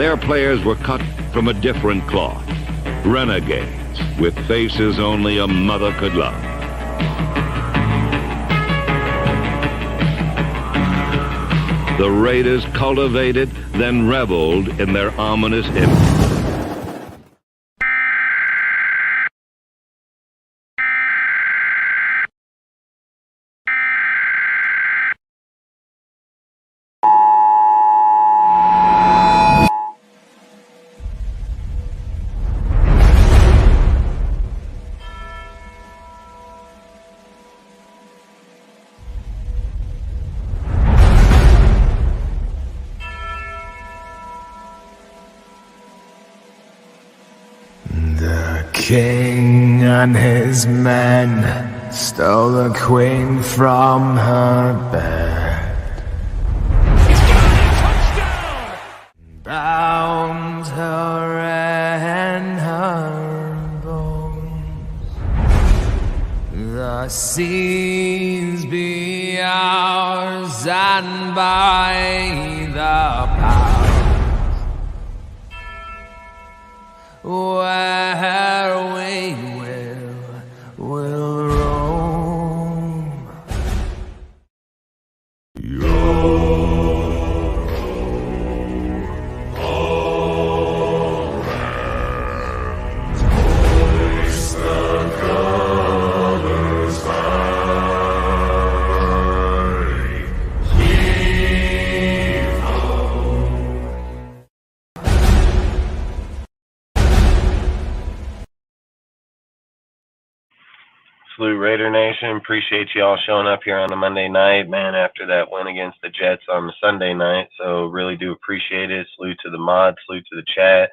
Their players were cut from a different cloth. Renegades with faces only a mother could love. The Raiders cultivated, then reveled in their ominous image. The king and his men stole the queen from her bed, bound her in her bones. The seas be ours, and by the power where we will roam. Salute Raider Nation. Appreciate you all showing up here on a Monday night, man, after that win against the Jets on the Sunday night. So really do appreciate it. Salute to the mods, salute to the chat,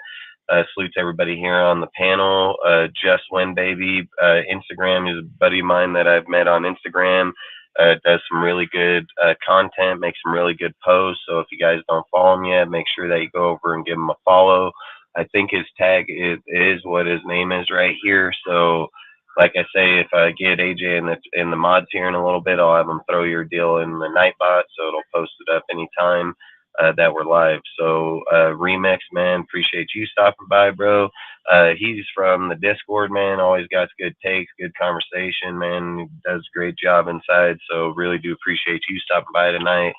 salute to everybody here on the panel. Just Win Baby. Instagram is a buddy of mine that I've met on Instagram. Does some really good content, makes some really good posts. So if you guys don't follow him yet, make sure that you go over and give him a follow. I think his tag is what his name is right here. So like I say, if I get AJ in the mods here in a little bit, I'll have them throw your deal in the Nightbot, so it'll post it up anytime that we're live. So Remix, man, appreciate you stopping by, bro. He's from the Discord, man. Always got good takes, good conversation, man. Does a great job inside. So really do appreciate you stopping by tonight.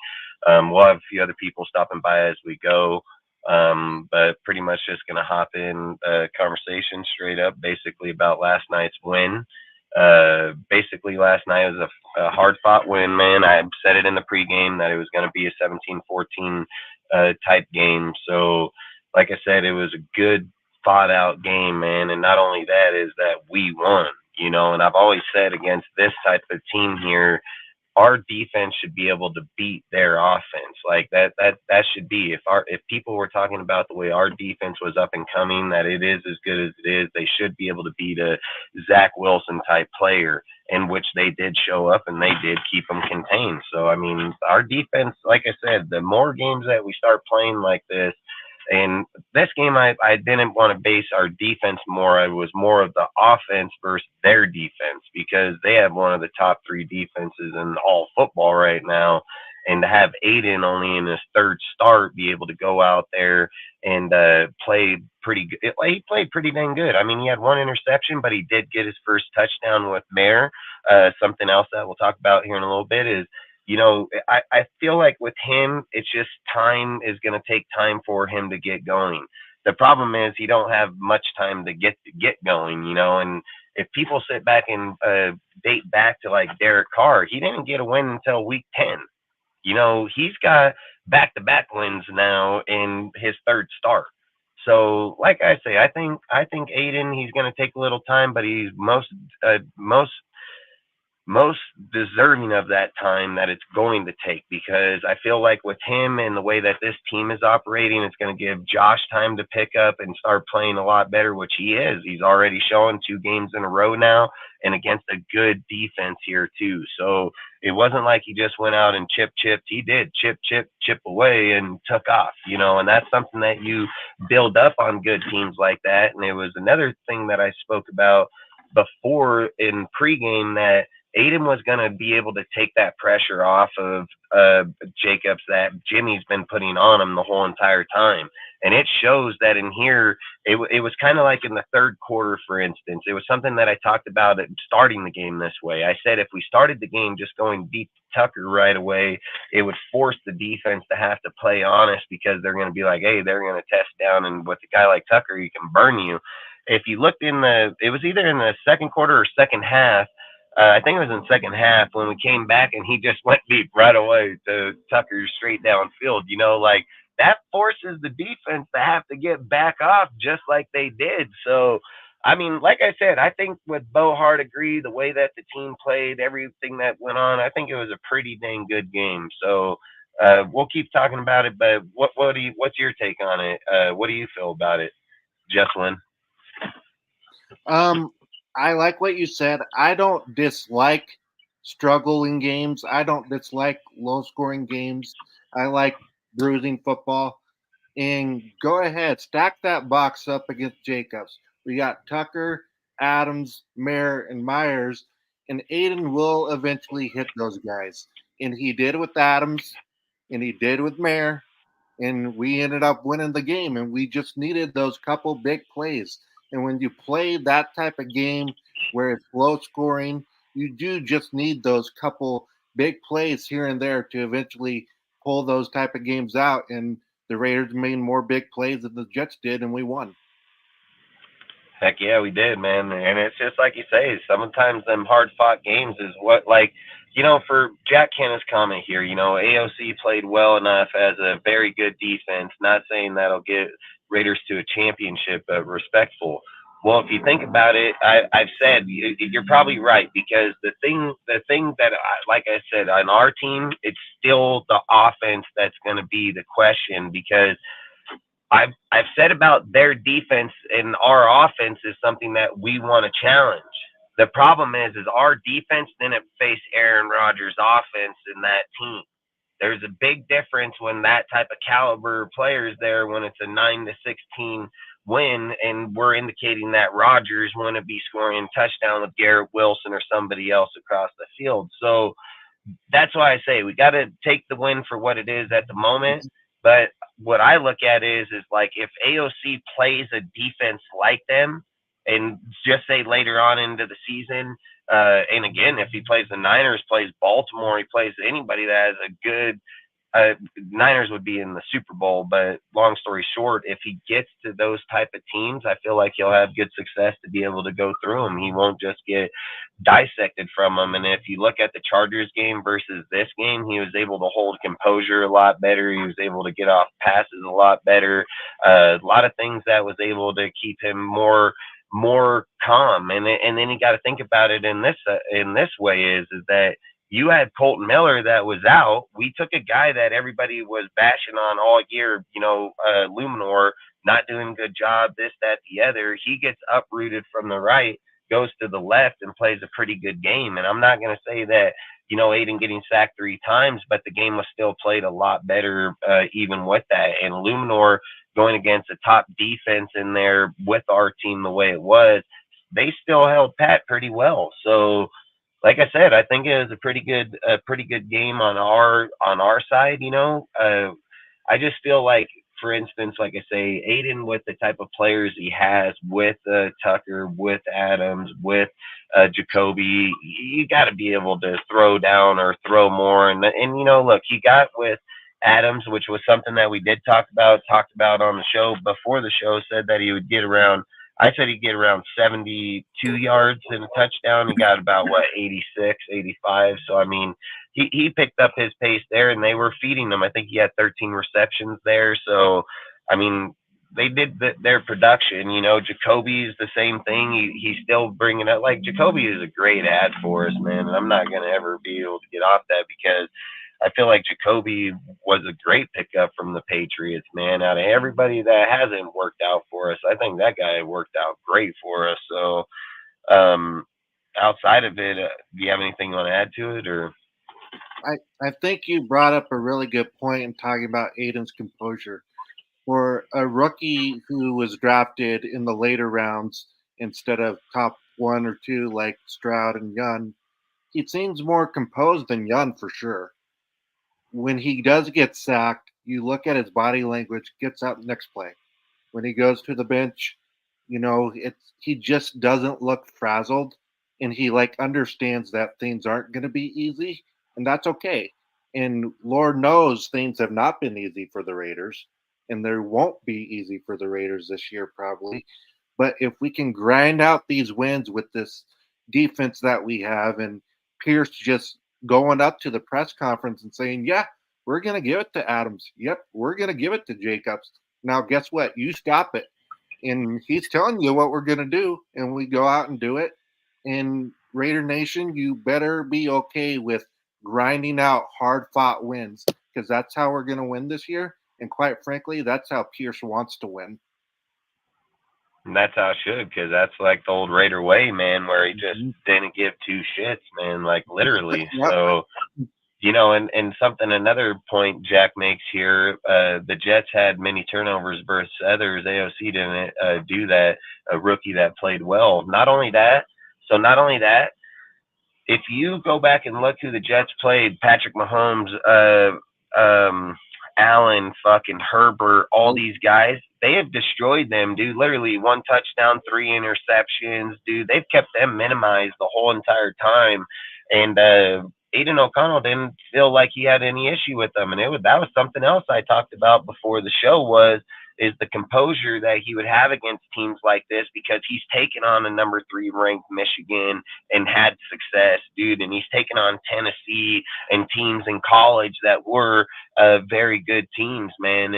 We'll have a few other people stopping by as we go. But pretty much just going to hop in conversation straight up basically about last night's win. Basically last night was a hard fought win, man. I said it in the pregame that it was going to be a 17-14 type game. So like I said, it was a good fought out game, man. And not only that is that we won, you know, and I've always said against this type of team here, our defense should be able to beat their offense. Like that should be, if people were talking about the way our defense was up and coming, that it is as good as it is, they should be able to beat a Zach Wilson type player, in which they did show up and they did keep them contained. So, I mean, our defense, like I said, the more games that we start playing like this, and this game, I didn't want to base our defense more. It was more of the offense versus their defense, because they have one of the top 3 defenses in all football right now. And to have Aiden only in his 3rd start be able to go out there and play pretty good. He played pretty dang good. I mean, he had 1 interception, but he did get his first touchdown with Mare. Something else that we'll talk about here in a little bit is, you know, I feel like with him, it's just time is going to take time for him to get going. The problem is he don't have much time to get going, you know, and if people sit back and date back to like Derek Carr, he didn't get a win until week 10. You know, he's got back-to-back wins now in his 3rd start. So, like I say, I think Aiden, he's going to take a little time, but he's most deserving of that time that it's going to take, because I feel like with him and the way that this team is operating, it's going to give Josh time to pick up and start playing a lot better, which he is. He's already showing 2 games in a row now, and against a good defense here too. So it wasn't like he just went out and chipped. He did chip away and took off, you know, and that's something that you build up on good teams like that. And it was another thing that I spoke about before in pregame, that Aiden was going to be able to take that pressure off of Jacobs that Jimmy's been putting on him the whole entire time. And it shows that in here, it was kind of like in the third quarter, for instance. It was something that I talked about at starting the game this way. I said if we started the game just going deep Tucker right away, it would force the defense to have to play honest because they're going to be like, hey, they're going to test down. And with a guy like Tucker, he can burn you. If you looked it was either in the second quarter or second half. I think it was in second half when we came back and he just went deep right away to Tucker straight downfield. Like that forces the defense to have to get back off just like they did. So, I mean, like I said, I think with Bo Hart agree, the way that the team played, everything that went on, I think it was a pretty dang good game. So we'll keep talking about it, but what's your take on it? What do you feel about it, Jesslyn? I like what you said. I don't dislike struggling games. I don't dislike low scoring games. I like bruising football. And go ahead, stack that box up against Jacobs. We got Tucker, Adams, Mayer, and Myers, and Aiden will eventually hit those guys. And he did with Adams, and he did with Mayer, and we ended up winning the game. And we just needed those couple big plays. And when you play that type of game where it's low scoring, you do just need those couple big plays here and there to eventually pull those type of games out. And the Raiders made more big plays than the Jets did, and we won. Heck yeah, we did, man. And it's just like you say, sometimes them hard-fought games is what, like, for Jack Canna's comment here, AOC played well enough as a very good defense. Not saying that'll get Raiders to a championship, but respectful. Well, if you think about it, I've said you're probably right because the thing that, like I said, on our team, it's still the offense that's going to be the question because I've said about their defense and our offense is something that we want to challenge. The problem is our defense didn't face Aaron Rodgers' offense in that team. There's a big difference when that type of caliber player is there when it's a 9-16 win, and we're indicating that Rodgers wouldn't be scoring a touchdown with Garrett Wilson or somebody else across the field. So that's why I say we got to take the win for what it is at the moment. But what I look at is like if AOC plays a defense like them, and just say later on into the season, and again, if he plays the Niners, plays Baltimore, he plays anybody that has a good Niners would be in the Super Bowl, but long story short, if he gets to those type of teams, I feel like he'll have good success to be able to go through them. He won't just get dissected from them. And if you look at the Chargers game versus this game, he was able to hold composure a lot better. He was able to get off passes a lot better. A lot of things that was able to keep him more calm. And then you got to think about it in this way is that you had Colton Miller that was out. We took a guy that everybody was bashing on all year, Luminor, not doing a good job, this, that, the other. He gets uprooted from the right, goes to the left, and plays a pretty good game. And I'm not going to say that, Aiden getting sacked 3 times, but the game was still played a lot better even with that. And Luminor going against a top defense in there with our team the way it was, they still held pat pretty well. So, like I said, I think it was a pretty good game on our side. I just feel like, for instance, like I say, Aiden with the type of players he has, with Tucker, with Adams, with Jacoby, you got to be able to throw down or throw more. And look, he got with Adams, which was something that we did talked about on the show before the show. Said that he would get around. I said he'd get around 72 yards in a touchdown. He got about 86, 85. So I mean, he picked up his pace there, and they were feeding him. I think he had 13 receptions there. So I mean, they did their production. Jacoby's the same thing. He's still bringing up. Like, Jacoby is a great ad for us, man. And I'm not gonna ever be able to get off that because I feel like Jacoby was a great pickup from the Patriots, man. Out of everybody that hasn't worked out for us, I think that guy worked out great for us. So, outside of it, do you have anything you want to add to it, or? I think you brought up a really good point in talking about Aiden's composure. For a rookie who was drafted in the later rounds instead of top 1 or 2 like Stroud and Young, he seems more composed than Young for sure. When he does get sacked, you look at his body language, gets out next play. When he goes to the bench, he just doesn't look frazzled, and he like understands that things aren't going to be easy, and that's okay. And Lord knows things have not been easy for the Raiders, and there won't be easy for the Raiders this year probably. But if we can grind out these wins with this defense that we have, and Pierce just going up to the press conference and saying, "Yeah, we're going to give it to Adams. Yep, we're going to give it to Jacobs. Now, guess what? You stop it." And he's telling you what we're going to do, and we go out and do it. And Raider Nation, you better be okay with grinding out hard fought wins, because that's how we're going to win this year. And quite frankly, that's how Pierce wants to win. And that's how it should, because that's like the old Raider way, man, where he just didn't give two shits, man, like literally. Yep. So, and another point Jack makes here, the Jets had many turnovers versus others. AOC didn't do that, a rookie that played well. Not only that, if you go back and look who the Jets played, Patrick Mahomes, Allen, fucking Herbert, all these guys, they have destroyed them, dude. Literally 1 touchdown, 3 interceptions, dude. They've kept them minimized the whole entire time. And Aiden O'Connell didn't feel like he had any issue with them. And that was something else I talked about before the show is the composure that he would have against teams like this, because he's taken on a number 3 ranked Michigan and had success, dude. And he's taken on Tennessee and teams in college that were very good teams, man.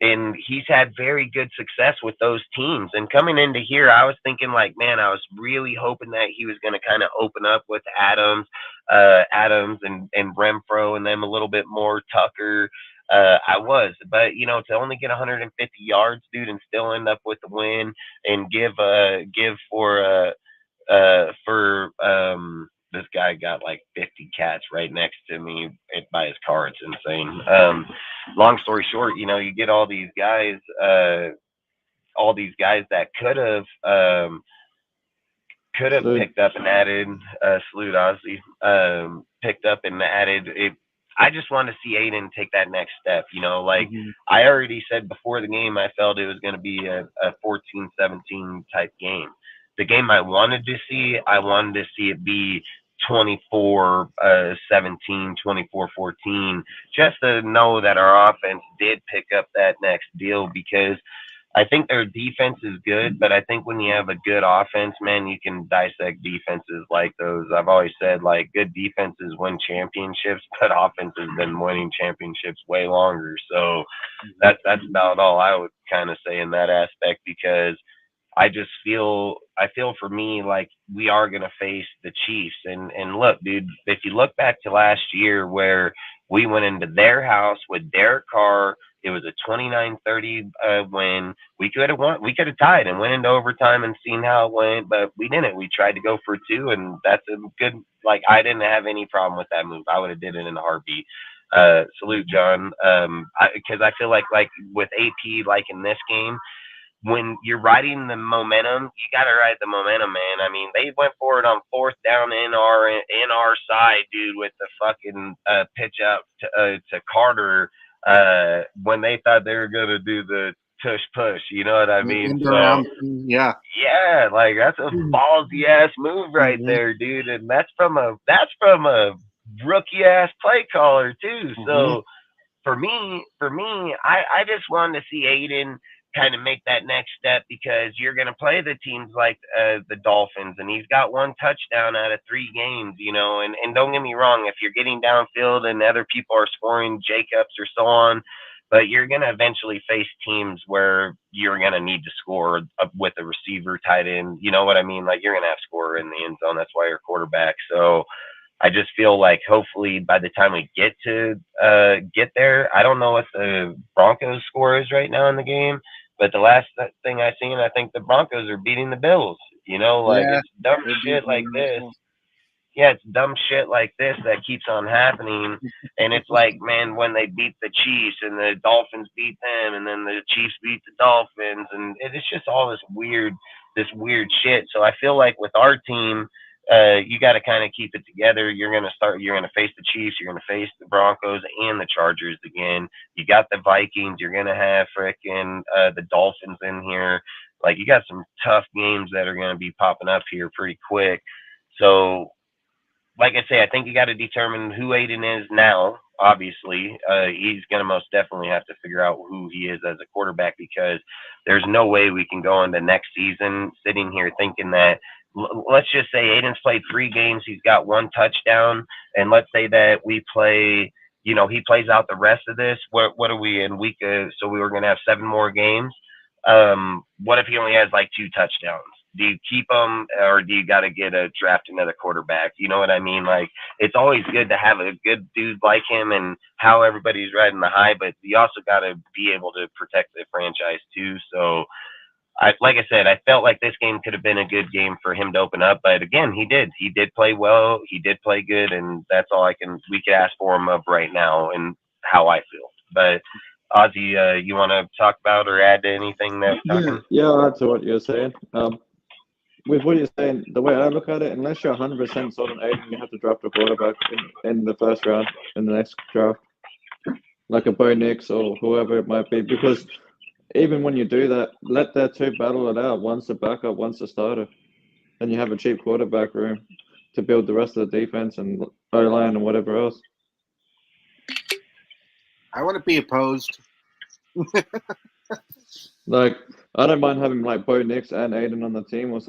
And he's had very good success with those teams. And coming into here, I was thinking like, man, I was really hoping that he was going to kind of open up with Adams and Renfro and them a little bit more, Tucker. But to only get 150 yards, dude, and still end up with the win and give for this guy got like 50 cats right next to me by his car. It's insane. Long story short, you get all these guys that could have picked up and added, salute Ozzy, picked up and added it. I just want to see Aiden take that next step. I already said before the game, I felt it was going to be a 14-17 type game. The game I wanted to see it be 24-17, 24-14, just to know that our offense did pick up that next deal, because I think their defense is good, but I think when you have a good offense, man, you can dissect defenses like those. I've always said, like, good defenses win championships, but offense has been winning championships way longer. So that's about all I would kind of say in that aspect, because I feel for me like we are going to face the Chiefs. And look, dude, if you look back to last year where we went into their house with Derek Carr, it was a 29-30 win. We could have won. We could have tied and went into overtime and seen how it went, but we didn't. We tried to go for 2, and that's a good. Like, I didn't have any problem with that move. I would have did it in a heartbeat. Salute, John. Because I feel like with AP, like in this game, when you're riding the momentum, you got to ride the momentum, man. I mean, they went for it on 4th down in our side, dude, with the fucking pitch out to Carter. When they thought they were gonna do the tush push, you know what I mean? So, yeah, like that's a ballsy ass move right there, dude, and that's from a rookie ass play caller too. So for me, I just wanted to see Aiden kind of make that next step, because you're going to play the teams like the Dolphins, and he's got 1 touchdown out of 3 games, and don't get me wrong, if you're getting downfield and other people are scoring Jacobs or so on, but you're going to eventually face teams where you're going to need to score with a receiver, tight end, you know what I mean? Like, you're going to have scorer in the end zone. That's why you're quarterback. So I just feel like hopefully by the time we get there, I don't know what the Broncos score is right now in the game, but the last thing I seen, I think the Broncos are beating the Bills. It's dumb shit like this. Yeah, it's dumb shit like this that keeps on happening. And it's like, man, when they beat the Chiefs and the Dolphins beat them, and then the Chiefs beat the Dolphins, and it's just all this weird shit. So I feel like with our team, you got to kind of keep it together. You're going to face the Chiefs, you're going to face the Broncos and the Chargers again. You got the Vikings, you're going to have frickin' the Dolphins in here. Like, you got some tough games that are going to be popping up here pretty quick. So, like I say, I think you got to determine who Aiden is now. Obviously, he's going to most definitely have to figure out who he is as a quarterback, because there's no way we can go into next season sitting here thinking that, let's just say Aiden's played 3 games, he's got 1 touchdown, and let's say that we play, he plays out the rest of this. What are we in week? So we were going to have 7 more games. What if he only has like 2 touchdowns? Do you keep him, or do you got to draft another quarterback? You know what I mean? Like, it's always good to have a good dude like him and how everybody's riding the high, but you also got to be able to protect the franchise too. So, like I said, I felt like this game could have been a good game for him to open up, but again, he did. He did play well. He did play good, and that's all we could ask for him of right now and how I feel. But Ozzy, you want to talk about or add to anything that's talking? Yeah, I'll add to what you're saying. With what you're saying, the way I look at it, unless you're 100% sold on Aiden, you have to draft a quarterback in the first round in the next draft, like a Bo Nix or whoever it might be. Because even when you do that, let their 2 battle it out. One's the backup, one's the starter. And you have a cheap quarterback room to build the rest of the defense and O-line and whatever else. I wouldn't be opposed. Like, I don't mind having like Bo Nix and Aiden on the team or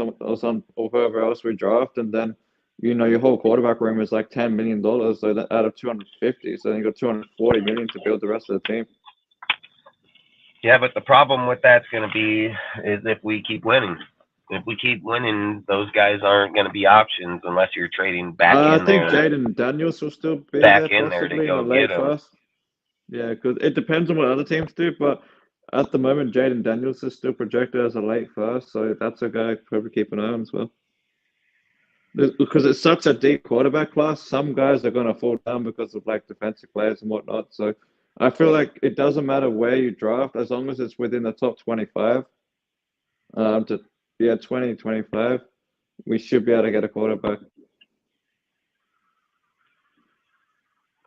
whoever else we draft, and then your whole quarterback room is like $10 million, so that out of 250, so then you got 240 million to build the rest of the team. Yeah, but the problem with that's going to be is if we keep winning. If we keep winning, those guys aren't going to be options unless you're trading back in there. I think Jaden Daniels will still be back there in there to possibly go in the late get him. first. Yeah, because it depends on what other teams do, but at the moment, Jaden Daniels is still projected as a late first, so that's a guy to probably keep an eye on as well. Because it's such a deep quarterback class, some guys are going to fall down because of like defensive players and whatnot. So I feel like it doesn't matter where you draft, as long as it's within the top 25, 25, we should be able to get a quarterback.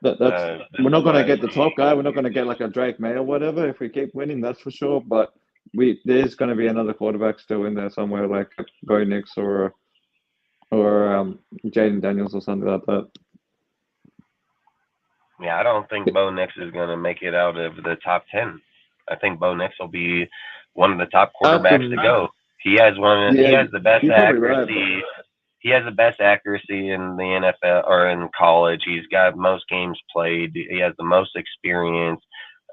We're not going to get the top guy. We're not going to get like a Drake May or whatever if we keep winning, that's for sure. But there's going to be another quarterback still in there somewhere, like Bo Nix or Jaden Daniels or something like that. Yeah, I don't think Bo Nix is going to make it out of the top 10. I think Bo Nix will be one of the top quarterbacks to go. He has He has the best accuracy. Right, he has the best accuracy in the NFL or in college. He's got most games played. He has the most experience.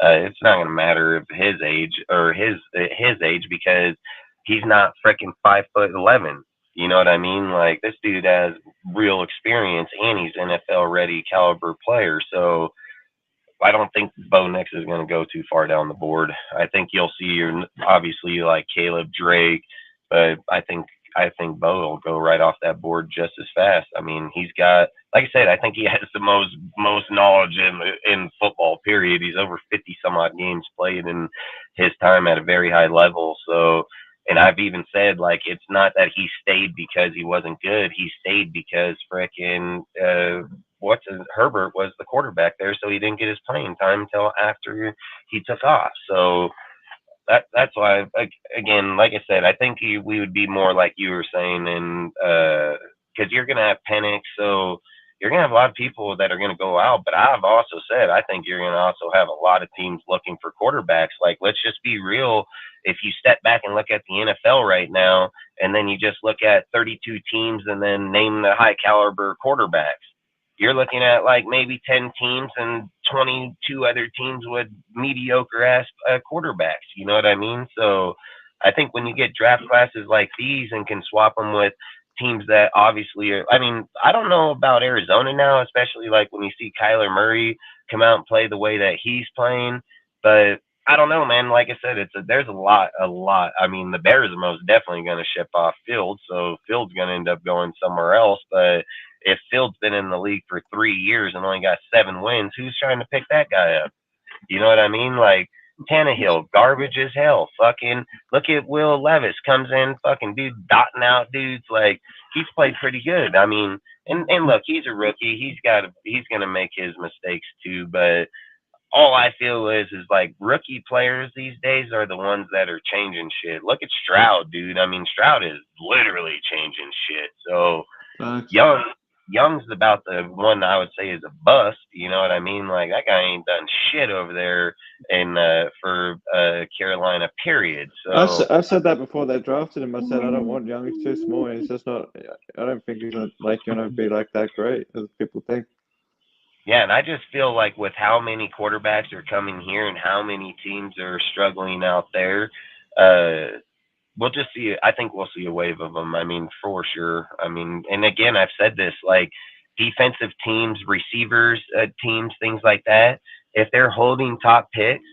It's not going to matter if his age because he's not freaking 5'11". You know what I mean? Like, this dude has real experience and he's NFL ready caliber player. So I don't think Bo Nix is going to go too far down the board. I think you'll see obviously like Caleb, Drake, but I think Bo will go right off that board just as fast. I mean, he's got, like I said, I think he has the most knowledge in football, period. He's over 50 some odd games played in his time at a very high level. So, and I've even said, like, it's not that he stayed because he wasn't good. He stayed because frickin' Herbert was the quarterback there, so he didn't get his playing time until after he took off. So that's why, again, like I said, I think we would be more like you were saying, and because you're going to have Penix, so you're going to have a lot of people that are going to go out. But I've also said I think you're going to also have a lot of teams looking for quarterbacks. Like, let's just be real. If you step back and look at the NFL right now, and then you just look at 32 teams and then name the high caliber quarterbacks, you're looking at like maybe 10 teams and 22 other teams with mediocre ass quarterbacks. You know what I mean? So I think when you get draft classes like these and can swap them with teams that obviously are, I mean, I don't know about Arizona now, especially like when you see Kyler Murray come out and play the way that he's playing. But I don't know, man. Like I said, there's a lot. I mean, the Bears are most definitely going to ship off Fields, so Fields going to end up going somewhere else. But if Fields been in the league for 3 years and only got 7 wins, who's trying to pick that guy up? You know what I mean? Like, Tannehill, garbage as hell. Fucking look at Will Levis, comes in, fucking dude, dotting out dudes. Like, he's played pretty good. I mean, and look, he's a rookie. He's gonna make his mistakes too. But all I feel is like rookie players these days are the ones that are changing shit. Look at Stroud, dude. I mean, Stroud is literally changing shit. So Facts. Young's about the one I would say is a bust. You know what I mean? Like, that guy ain't done shit over there in for Carolina. Period. So I've said that before they drafted him. I said I don't want Young. He's too small. He's just not. I don't think he's gonna be like that great as people think. yeah, and I just feel like with how many quarterbacks are coming here and how many teams are struggling out there, we'll just see. I think we'll see a wave of them. I mean, for sure. I mean, and again, I've said this, like, defensive teams, receivers teams, things like that. If they're holding top picks,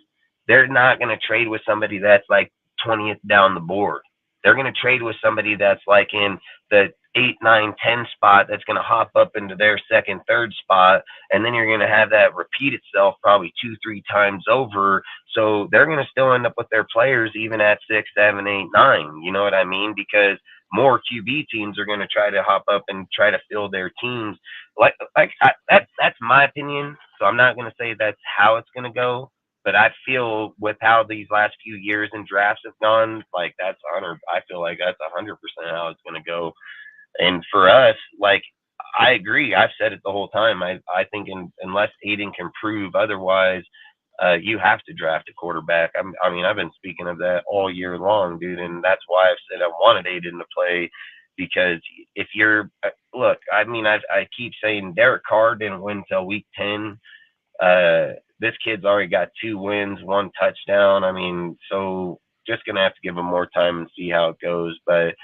they're not going to trade with somebody that's like 20th down the board. They're going to trade with somebody that's like in the 8, 9, 10 spot that's going to hop up into their second, third spot. And then you're going to have that repeat itself probably 2, 3 times over. So they're going to still end up with their players even at 6, 7, 8, 9. You know what I mean? Because more QB teams are going to try to hop up and try to fill their teams. That's my opinion. So I'm not going to say that's how it's going to go. But I feel with how these last few years in drafts have gone, like, I feel like that's 100% how it's going to go. And for us, like, I agree. I've said it the whole time. I think unless Aiden can prove otherwise, you have to draft a quarterback. I mean, I've been speaking of that all year long, dude. And that's why I've said I wanted Aiden to play, because if you're, look, I mean, I keep saying Derek Carr didn't win till week 10. This kid's already got 2 wins, 1 touchdown. I mean, so just going to have to give him more time and see how it goes. But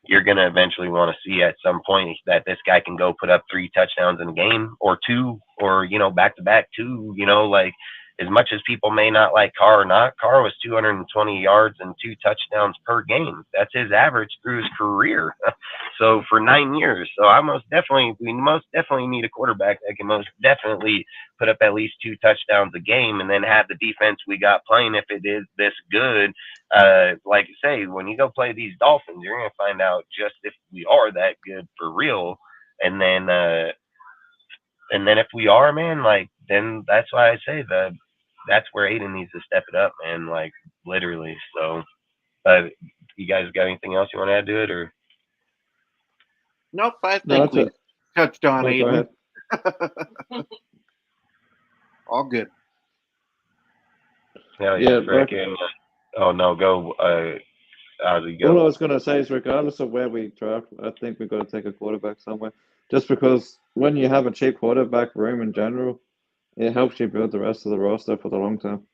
you're going to eventually want to see at some point that this guy can go put up 3 touchdowns in a game, or 2, or, you know, back-to-back 2, you know, like, as much as people may not like Carr or not, Carr was 220 yards and 2 touchdowns per game. That's his average through his career. So for 9 years. So we most definitely need a quarterback that can most definitely put up at least 2 touchdowns a game, and then have the defense we got playing if it is this good. Like you say, when you go play these Dolphins, you're going to find out just if we are that good for real. And then if we are, man, like, then that's why I say that's where Aiden needs to step it up, man, like, literally. So, you guys got anything else you want to add to it, or? Nope, I think we touched on Aiden. All good. Yeah, freaking. Oh no, go. Ozzy, go. All I was going to say is, regardless of where we draft, I think we've got to take a quarterback somewhere. Just because when you have a cheap quarterback room in general, it helps you build the rest of the roster for the long term.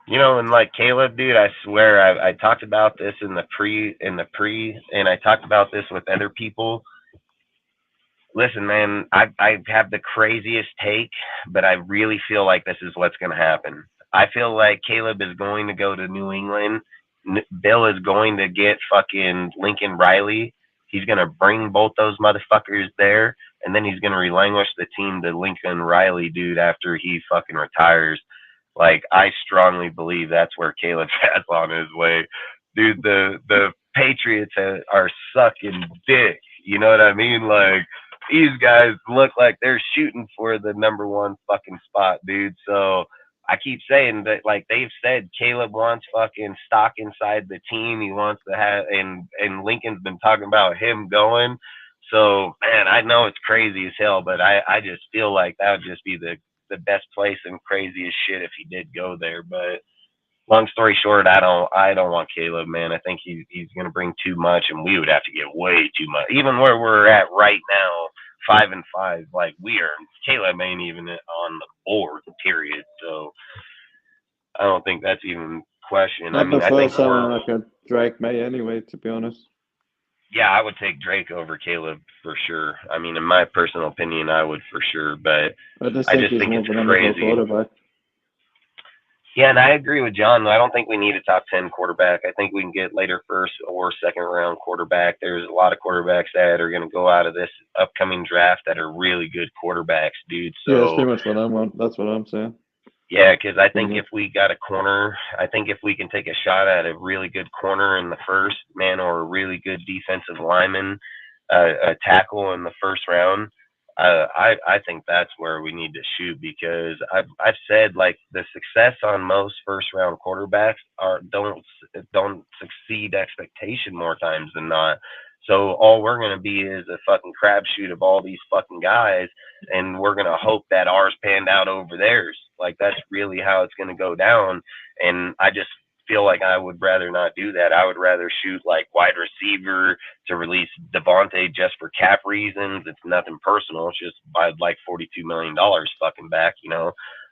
You know, and like Caleb, dude, I swear I talked about this in the pre, and I talked about this with other people. Listen, man, I have the craziest take, but I really feel like this is what's going to happen. I feel like Caleb is going to go to New England. Bill is going to get fucking Lincoln Riley. He's going to bring both those motherfuckers there, and then he's going to relinquish the team to Lincoln Riley, dude, after he fucking retires. Like, I strongly believe that's where Caleb has on his way. Dude, the Patriots are sucking dick. You know what I mean? Like, these guys look like they're shooting for the #1 fucking spot, dude. So I keep saying that, like, they've said Caleb wants fucking stock inside the team. He wants to have, and Lincoln's been talking about him going. So, man, I know it's crazy as hell, but I just feel like that would just be the best place and craziest shit if he did go there. But long story short, I don't want Caleb, man. I think he's going to bring too much, and we would have to get way too much. Even where we're at right now, 5-5, like, Caleb ain't even on the board, period. So I don't think that's even question. I think someone like a Drake May anyway, to be honest. Yeah, I would take Drake over Caleb for sure. I mean, in my personal opinion, I would for sure, but I just think it's crazy. Yeah, and I agree with John. I don't think we need a top 10 quarterback. I think we can get later first or second round quarterback. There's a lot of quarterbacks that are going to go out of this upcoming draft that are really good quarterbacks, dude. So yeah, that's pretty much what I want. That's what I'm saying. Yeah, because I think Mhm. if we got a corner, I think if we can take a shot at a really good corner in the first, man, or a really good defensive lineman, a tackle in the first round, I think that's where we need to shoot because I've said like the success on most first round quarterbacks don't succeed expectation more times than not. So all we're gonna be is a fucking crapshoot of all these fucking guys, and we're gonna hope that ours panned out over theirs. Like that's really how it's gonna go down. And I just feel like I would rather not do that. I would rather shoot like wide receiver to release Devontae just for cap reasons. It's nothing personal. It's just I'd like $42 million fucking back,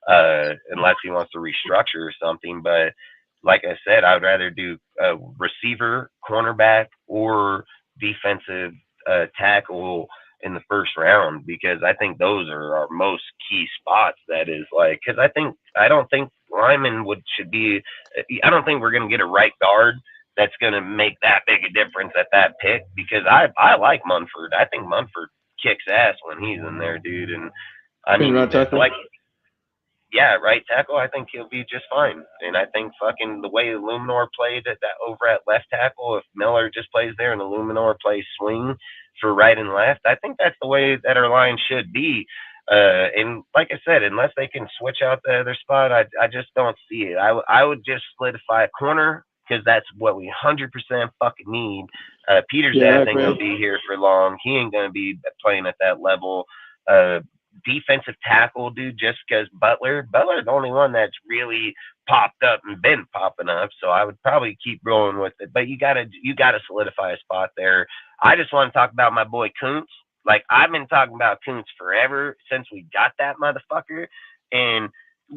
unless he wants to restructure or something. But like I said, I would rather do a receiver, cornerback, or defensive tackle in the first round because I think those are our most key spots. That is like because I don't think lineman should be. I don't think we're going to get a right guard that's going to make that big a difference at that pick because I like Munford. I think Munford kicks ass when he's in there, dude. And I mean, Right tackle. like, yeah, right tackle. I think he'll be just fine. And I think fucking the way Illuminor played at that over at left tackle, if Miller just plays there and Illuminor plays swing for right and left, I think that's the way that our line should be. And like I said, unless they can switch out the other spot, I just don't see it. I would just solidify a corner because that's what we 100% fucking need. Peter's Yeah, ass ain't gonna be here for long. He ain't gonna be playing at that level. Defensive tackle, dude, just because Butler's the only one that's really popped up and been popping up. So I would probably keep rolling with it. But you gotta solidify a spot there. I just want to talk about my boy Kuntz. Like I've been talking about Kuntz forever since we got that motherfucker. And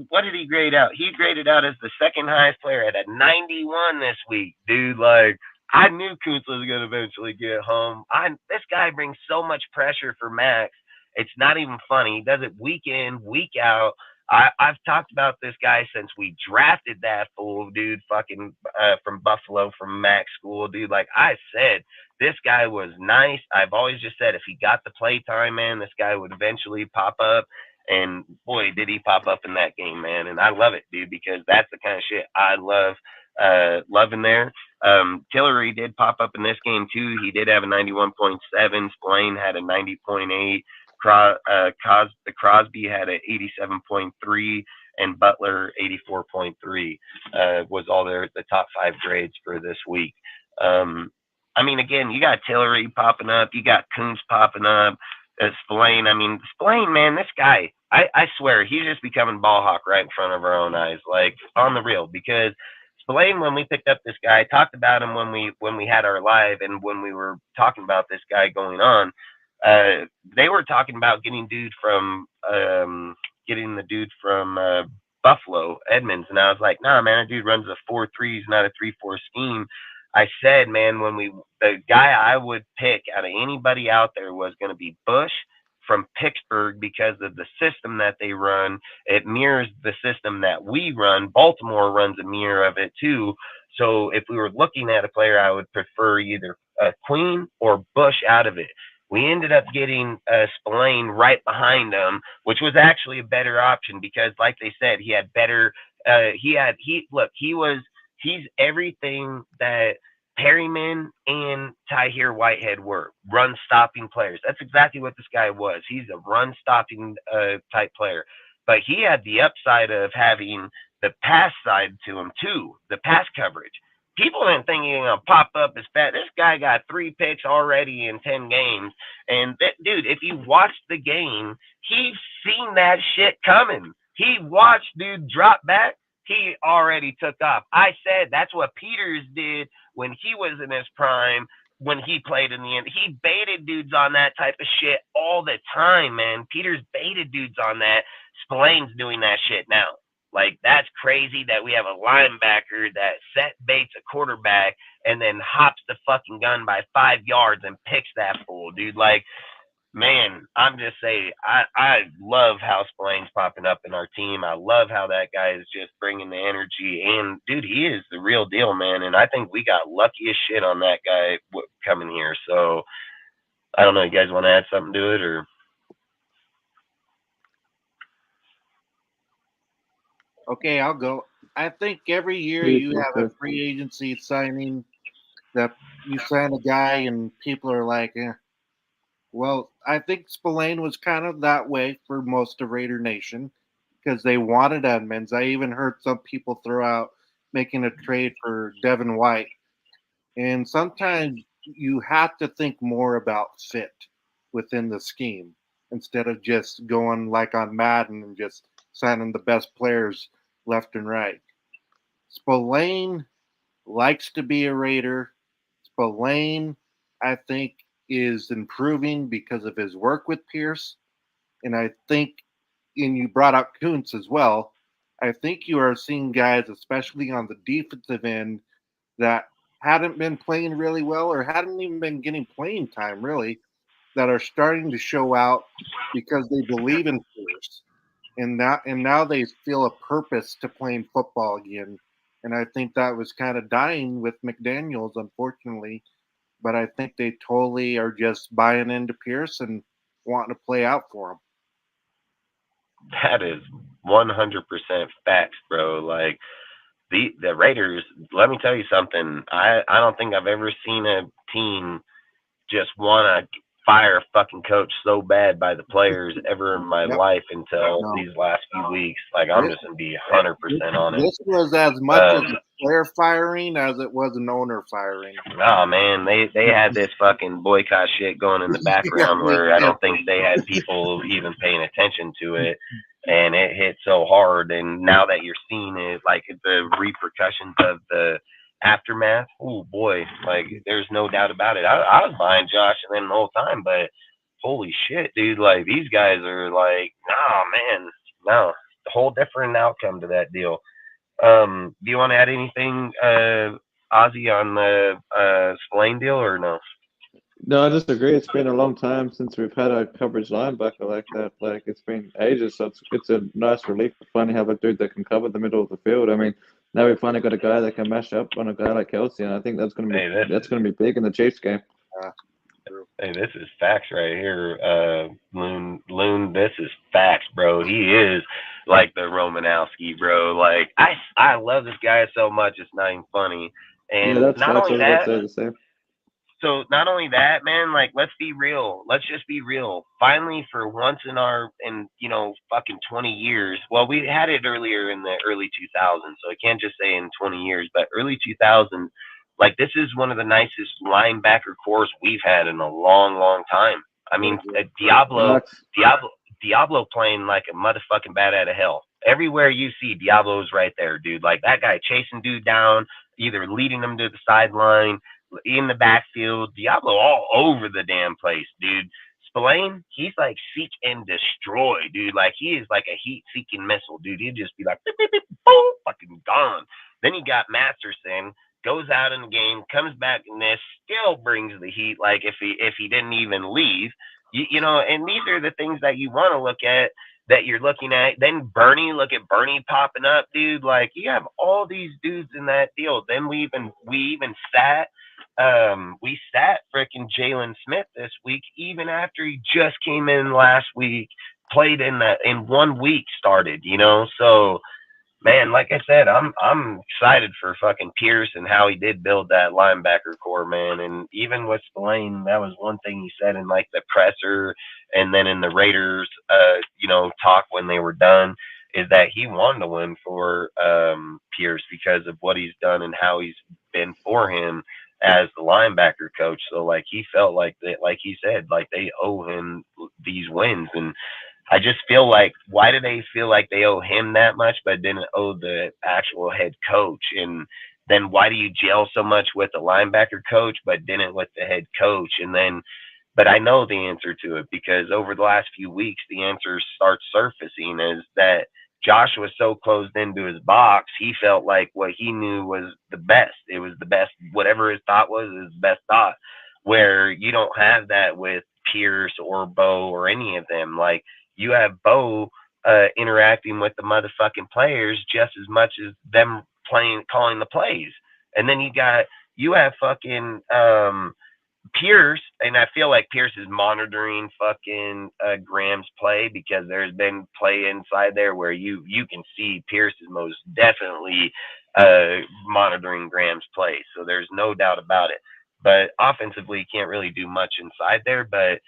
what did he grade out? He graded out as the second highest player at a 91 this week, dude. Like I knew Kuntz was gonna eventually get home. This guy brings so much pressure for Max. It's not even funny. He does it week in, week out. I've talked about this guy since we drafted that fool, dude, fucking from Buffalo, from Mac School, dude. Like I said, this guy was nice. I've always just said if he got the play time, man, this guy would eventually pop up. And boy, did he pop up in that game, man. And I love it, dude, because that's the kind of shit I love loving there. Tillery did pop up in this game too. He did have a 91.7. Spillane had a 90.8. Crosby had a 87.3 and Butler 84.3 was all the top 5 grades for this week. I mean, again, you got Tillery popping up, you got Kuntz popping up, Spillane. I mean, Spillane, man, this guy, I swear, he's just becoming ball hawk right in front of our own eyes, like on the real, because Spillane, when we picked up this guy, I talked about him when we had our live and when we were talking about this guy going on. They were talking about getting the dude from Buffalo, Edmonds, and I was like, nah, man, that dude runs a 4-3, he's not a 3-4 scheme. I said, man, the guy I would pick out of anybody out there was going to be Bush from Pittsburgh because of the system that they run. It mirrors the system that we run. Baltimore runs a mirror of it too. So if we were looking at a player, I would prefer either Queen or Bush out of it. We ended up getting Spillane right behind him, which was actually a better option because, like they said, he had better. He's everything that Perryman and Tahir Whitehead were, run-stopping players. That's exactly what this guy was. He's a run-stopping type player. But he had the upside of having the pass side to him, too, the pass coverage. People didn't think he was going to pop up as fast. This guy got 3 picks already in 10 games. And, dude, if you watched the game, he's seen that shit coming. He watched dude drop back. He already took off. I said that's what Peters did when he was in his prime, when he played in the end. He baited dudes on that type of shit all the time, man. Peters baited dudes on that. Spillane's doing that shit now. Like, that's crazy that we have a linebacker that set baits a quarterback and then hops the fucking gun by 5 yards and picks that fool, dude. Like, man, I'm just saying, I love how Spillane's popping up in our team. I love how that guy is just bringing the energy. And, dude, he is the real deal, man. And I think we got lucky as shit on that guy coming here. So, I don't know. You guys want to add something to it? Or Okay, I'll go. I think every year Please, you have a Victor. free agency signing that you sign a guy and people are like, well, I think Spillane was kind of that way for most of Raider Nation because they wanted Edmonds. I even heard some people throw out making a trade for Devin White. And sometimes you have to think more about fit within the scheme instead of just going like on Madden and just signing the best players left and right. Spillane likes to be a Raider. Spillane, I think, is improving because of his work with Pierce. And I think, and you brought up Kuntz as well, I think you are seeing guys, especially on the defensive end, that hadn't been playing really well or hadn't even been getting playing time really, that are starting to show out because they believe in Pierce. And now they feel a purpose to playing football again. And I think that was kind of dying with McDaniels, unfortunately. But I think they totally are just buying into Pierce and wanting to play out for him. That is 100% facts, bro. Like the Raiders, let me tell you something. I don't think I've ever seen a team just want to fire a fucking coach so bad by the players ever in my Yep. life until No. these last few weeks. Like I'm This- just gonna be 100% honest. This was as much as Um, a player firing as it was an owner firing. Oh man, they had this fucking boycott shit going in the background where I don't think they had people even paying attention to it, and it hit so hard. And now that you're seeing it, like the repercussions of the aftermath, oh boy, like there's no doubt about it. I was buying Josh and then the whole time, but holy shit, dude, like these guys are like, nah, man, no, a whole different outcome to that deal. Do you want to add anything, Ozzy, on the Spillane deal or no? No, I disagree. It's been a long time since we've had a coverage linebacker like that. Like it's been ages, so it's a nice relief to finally have a dude that can cover the middle of the field. I mean, now we've finally got a guy that can mash up on a guy like Kelsey, and I think that's gonna be big in the Chiefs game. Hey, this is facts right here, Loon. This is facts, bro. He is like the Romanowski, bro. Like I love this guy so much, it's not even funny. And Yeah, that's not what I only was about that, to say the same. so not only that, man, like let's be real. Let's just be real. Finally, for once in fucking 20 years. Well, we had it earlier in the early 2000s, so I can't just say in 20 years, but early 2000s. Like this is one of the nicest linebacker cores we've had in a long, long time. I mean, Diablo playing like a motherfucking bat out of hell. Everywhere you see, Diablo's right there, dude. Like that guy chasing dude down, either leading them to the sideline, in the backfield. Diablo all over the damn place, dude. Spillane, he's like seek and destroy, dude. Like he is like a heat-seeking missile, dude. He'd just be like, beep, beep, beep, boom, fucking gone. Then you got Masterson, goes out in the game, comes back in this, still brings the heat. Like if he didn't even leave, you know. And these are the things that you want to look at. That you're looking at. Then Bernie, look at Bernie popping up, dude. Like you have all these dudes in that deal. Then we even sat freaking Jalen Smith this week, even after he just came in last week, played in 1 week, started, you know. So man, like I said, I'm excited for fucking Pierce and how he did build that linebacker core, man. And even with Spillane, that was one thing he said in like the presser and then in the Raiders, talk when they were done, is that he wanted to win for Pierce because of what he's done and how he's been for him as the linebacker coach. So like he felt like that, like he said, like they owe him these wins. And I just feel like, why do they feel like they owe him that much, but didn't owe the actual head coach? And then why do you gel so much with the linebacker coach, but didn't with the head coach? And then, but I know the answer to it because over the last few weeks, the answer starts surfacing is that Josh was so closed into his box, he felt like what he knew was the best. It was the best, whatever his thought was, his best thought, where you don't have that with Pierce or Bo or any of them. Like, you have Bo interacting with the motherfucking players just as much as them calling the plays. And then you have fucking Pierce, and I feel like Pierce is monitoring fucking Graham's play, because there's been play inside there where you can see Pierce is most definitely monitoring Graham's play. So there's no doubt about it. But offensively, you can't really do much inside there. But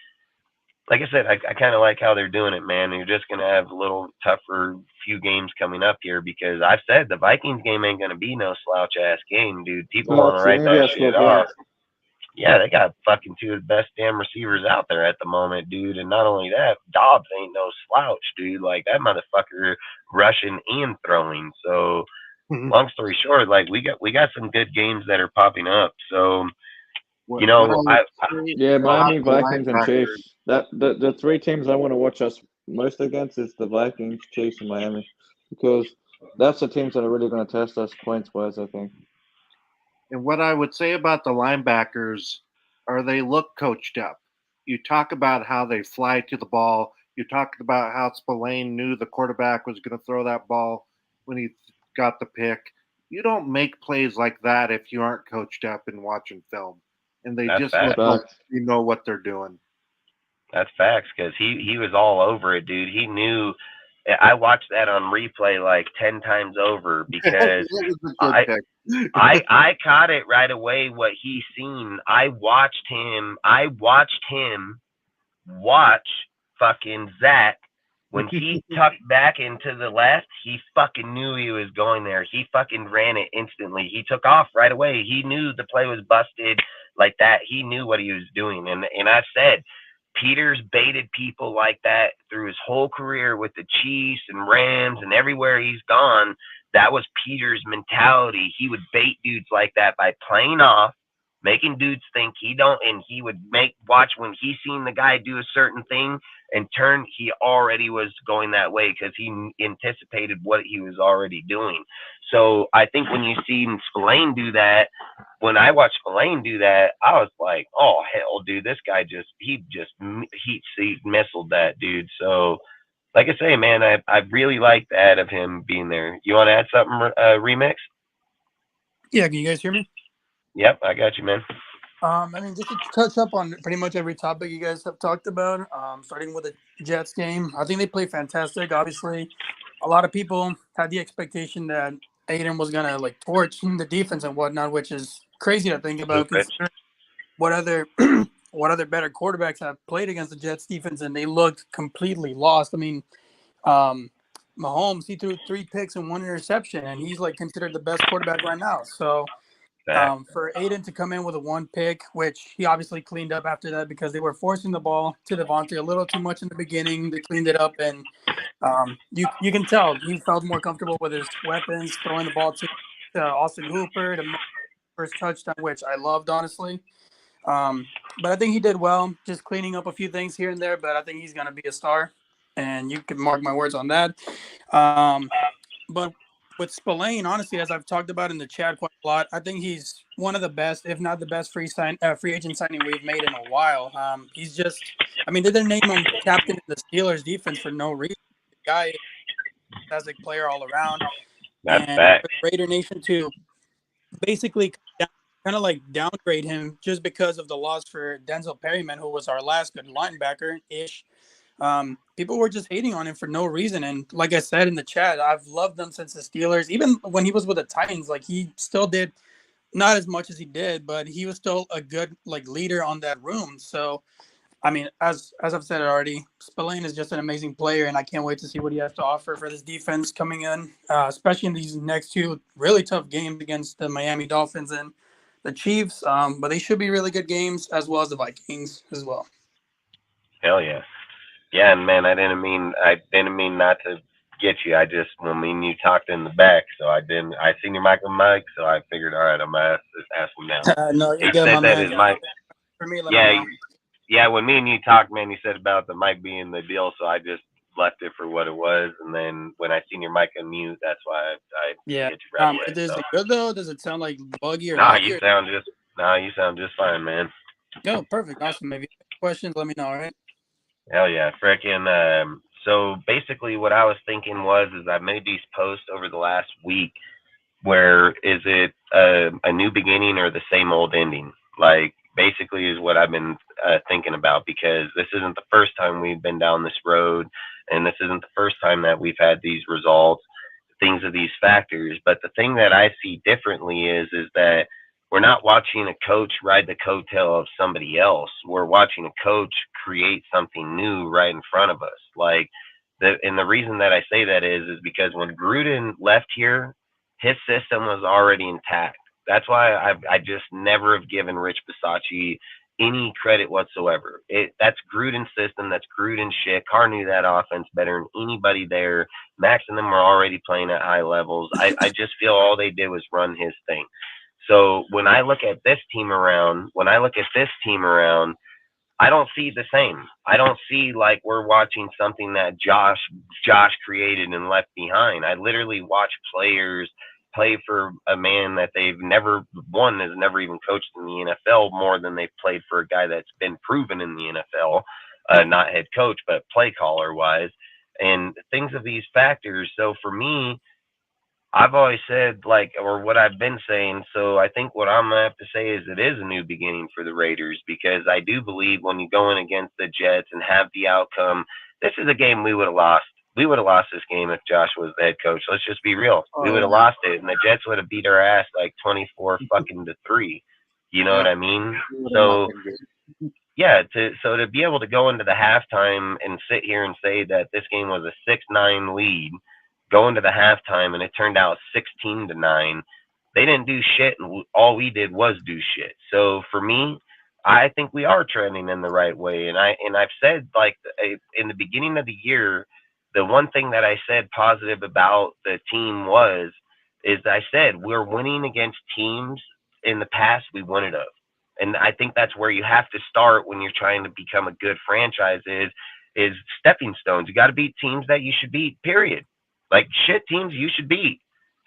like I said, I kind of like how they're doing it, man. You're just going to have a little tougher few games coming up here, because I've said the Vikings game ain't going to be no slouch-ass game, dude. People want to write that shit off. Yeah, they got fucking two of the best damn receivers out there at the moment, dude. And not only that, Dobbs ain't no slouch, dude. Like, that motherfucker rushing and throwing. So, long story short, like, we got some good games that are popping up. So, you know, Miami, Vikings, and Chiefs. The three teams I want to watch us most against is the Vikings, Chiefs, and Miami, because that's the teams that are really going to test us points-wise, I think. And what I would say about the linebackers are they look coached up. You talk about how they fly to the ball. You talked about how Spillane knew the quarterback was going to throw that ball when he got the pick. You don't make plays like that if you aren't coached up and watching film. And they just look like you know what they're doing. That's facts, because he was all over it, dude. He knew. I watched that on replay like 10 times over, because I caught it right away what he seen. I watched him watch fucking Zach. When he tucked back into the left, he fucking knew he was going there. He fucking ran it instantly. He took off right away. He knew the play was busted like that. He knew what he was doing. And I said, Peters baited people like that through his whole career with the Chiefs and Rams and everywhere he's gone. That was Peters' mentality. He would bait dudes like that by playing off, making dudes think he don't, and he would watch when he seen the guy do a certain thing and turn, he already was going that way because he anticipated what he was already doing. So I think when you see Spillane do that, when I watched Spillane do that, I was like, oh, hell, dude, this guy he missiled that, dude. So like I say, man, I really like that of him being there. You want to add something, Remix? Yeah, can you guys hear me? Yep, I got you, man. I mean, just to touch up on pretty much every topic you guys have talked about, starting with the Jets game. I think they played fantastic. Obviously, a lot of people had the expectation that Aiden was going to, like, torch the defense and whatnot, which is crazy to think about considering what other better quarterbacks have played against the Jets defense, and they looked completely lost. I mean, Mahomes, he threw 3 picks and 1 interception, and he's, like, considered the best quarterback right now. So for Aiden to come in with a 1 pick, which he obviously cleaned up after that because they were forcing the ball to Devontae a little too much in the beginning. They cleaned it up, and you can tell he felt more comfortable with his weapons, throwing the ball to Austin Hooper, the first touchdown, which I loved, honestly. But I think he did well, just cleaning up a few things here and there, but I think he's going to be a star, and you can mark my words on that. But with Spillane, honestly, as I've talked about in the chat quite a lot, I think he's one of the best, if not the best, free agent signing we've made in a while. He's just, I mean, they didn't name him captain of the Steelers defense for no reason. The guy is a fantastic player all around. That's fact. Raider Nation to basically kind of like downgrade him just because of the loss for Denzel Perryman, who was our last good linebacker-ish. People were just hating on him for no reason. And like I said in the chat, I've loved him since the Steelers. Even when he was with the Titans, like, he still did not as much as he did, but he was still a good, like, leader on that room. So, I mean, as I've said already, Spillane is just an amazing player, and I can't wait to see what he has to offer for this defense coming in, especially in these next 2 really tough games against the Miami Dolphins and the Chiefs. But they should be really good games, as well as the Vikings as well. Hell yeah. Yeah, and man, I didn't mean not to get you. I just, you talked in the back, so I seen your mic, so I figured, all right, I'm gonna ask him now. No, you got my man. For me, yeah. When me and you talked, man, you said about the mic being the deal, so I just left it for what it was, and then when I seen your mic unmute, that's why I get you right away. Is it good though? Does it sound like buggy or? No, you sound just fine, man. Yo, perfect, awesome. Maybe questions, let me know. All right. Hell yeah, frickin'. So basically what I was thinking is I made these posts over the last week where is it a new beginning or the same old ending? Like, basically is what I've been thinking about, because this isn't the first time we've been down this road, and this isn't the first time that we've had these results, things of these factors. But the thing that I see differently is that we're not watching a coach ride the coattail of somebody else. We're watching a coach create something new right in front of us. Like, and the reason that I say that is because when Gruden left here, his system was already intact. That's why I just never have given Rich Bisaccia any credit whatsoever. That's Gruden's system. That's Gruden's shit. Carr knew that offense better than anybody there. Max and them were already playing at high levels. I just feel all they did was run his thing. So when I look at this team around, I don't see the same. I don't see like we're watching something that Josh created and left behind. I literally watch players play for a man that they've never one has never even coached in the NFL more than they've played for a guy that's been proven in the NFL, not head coach, but play caller wise, and things of these factors. So for me, I've always said, like, or what I've been saying, so I think what I'm going to have to say is it is a new beginning for the Raiders, because I do believe when you go in against the Jets and have the outcome, this is a game we would have lost. We would have lost this game if Josh was the head coach. Let's just be real. We would have lost it, and the Jets would have beat our ass like 24-3. You know what I mean? So, yeah, to be able to go into the halftime and sit here and say that this game was a 6-9 lead, go into the halftime and it turned out 16-9. They didn't do shit, and all we did was do shit. So for me, I think we are trending in the right way. And I've said, like, in the beginning of the year, the one thing that I said positive about the team is I said we're winning against teams in the past we wouldn't have. And I think that's where you have to start when you're trying to become a good franchise is stepping stones. You got to beat teams that you should beat, period. Like, shit teams you should beat.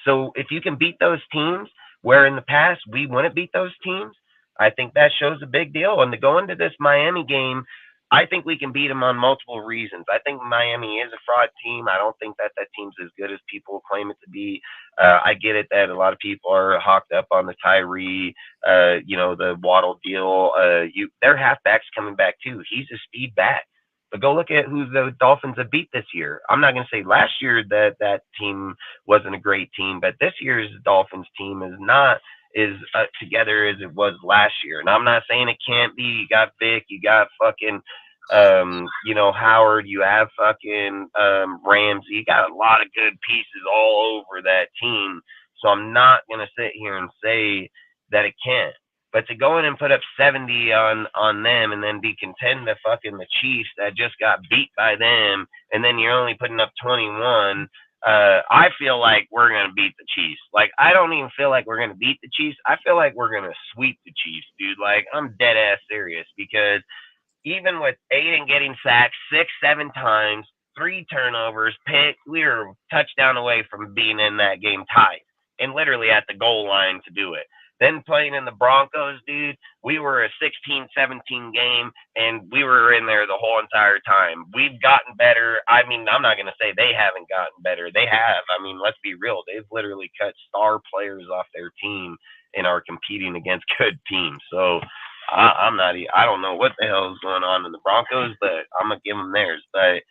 So if you can beat those teams where in the past we wouldn't beat those teams, I think that shows a big deal. And to go into this Miami game, I think we can beat them on multiple reasons. I think Miami is a fraud team. I don't think that team's as good as people claim it to be. I get it that a lot of people are hawked up on the Tyree, the Waddle deal. Their halfback's coming back too. He's a speed back. But go look at who the Dolphins have beat this year. I'm not going to say last year that team wasn't a great team, but this year's Dolphins team is not as together as it was last year. And I'm not saying it can't be. You got Vic, you got fucking, Howard, you have fucking Ramsey. You got a lot of good pieces all over that team. So I'm not going to sit here and say that it can't. But to go in and put up 70 on them and then be content to fucking the Chiefs that just got beat by them, and then you're only putting up 21, I feel like we're going to beat the Chiefs. Like, I don't even feel like we're going to beat the Chiefs. I feel like we're going to sweep the Chiefs, dude. Like, I'm dead ass serious, because even with Aiden getting sacked 6-7 times, 3 turnovers, pick, we were a touchdown away from being in that game tied and literally at the goal line to do it. Then playing in the Broncos, dude, we were a 16-17 game, and we were in there the whole entire time. We've gotten better. I mean, I'm not going to say they haven't gotten better. They have. I mean, let's be real. They've literally cut star players off their team and are competing against good teams. So I don't know what the hell is going on in the Broncos, but I'm going to give them theirs. But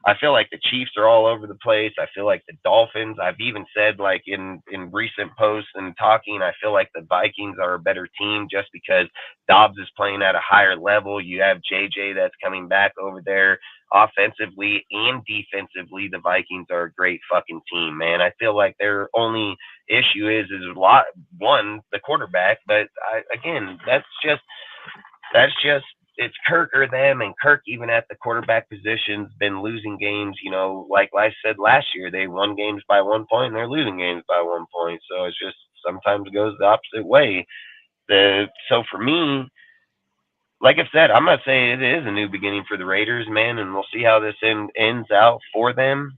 I feel like the Chiefs are all over the place. I feel like the Dolphins, I've even said, like, in recent posts and talking, I feel like the Vikings are a better team just because Dobbs is playing at a higher level. You have JJ that's coming back over there. Offensively and defensively, the Vikings are a great fucking team, man. I feel like their only issue is the quarterback. But that's just it's Kirk or them, and Kirk, even at the quarterback position's been losing games. Like I said last year, they won games by 1 point, and they're losing games by 1 point. So it's just sometimes it goes the opposite way. So for me, like I said, I'm going to say it is a new beginning for the Raiders, man, and we'll see how this ends out for them.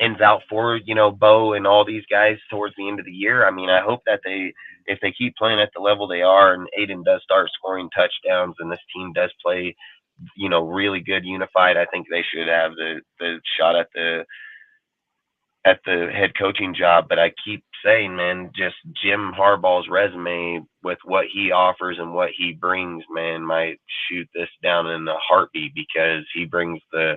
Ends out for, Bo and all these guys towards the end of the year. I mean, I hope that if they keep playing at the level they are and Aiden does start scoring touchdowns and this team does play, really good unified, I think they should have the shot at at the head coaching job, but I keep saying, man, just Jim Harbaugh's resume with what he offers and what he brings, man, might shoot this down in a heartbeat because he brings the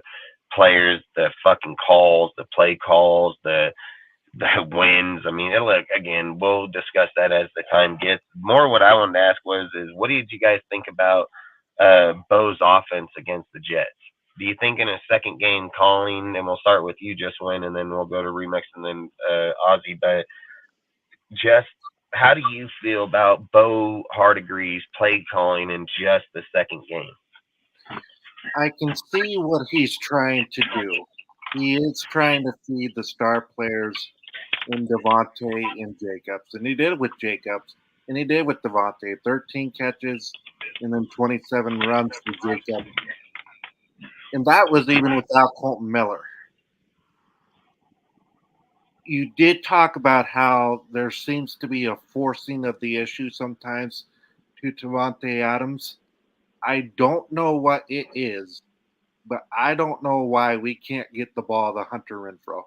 players, the fucking calls, the play calls, the wins. I mean, look, again, we'll discuss that as the time gets. More what I wanted to ask is what did you guys think about Bo's offense against the Jets? Do you think in a second game calling, and we'll start with you, Just Win, and then we'll go to Remix and then Ozzy, but just how do you feel about Bo Hardegree's play calling in just the second game? I can see what he's trying to do. He is trying to feed the star players in Devontae and Jacobs, and he did it with Jacobs, and he did it with Devontae. 13 catches and then 27 runs for Jacobs. And that was even without Colton Miller. You did talk about how there seems to be a forcing of the issue sometimes to Davante Adams. I don't know what it is, but I don't know why we can't get the ball to Hunter Renfrow.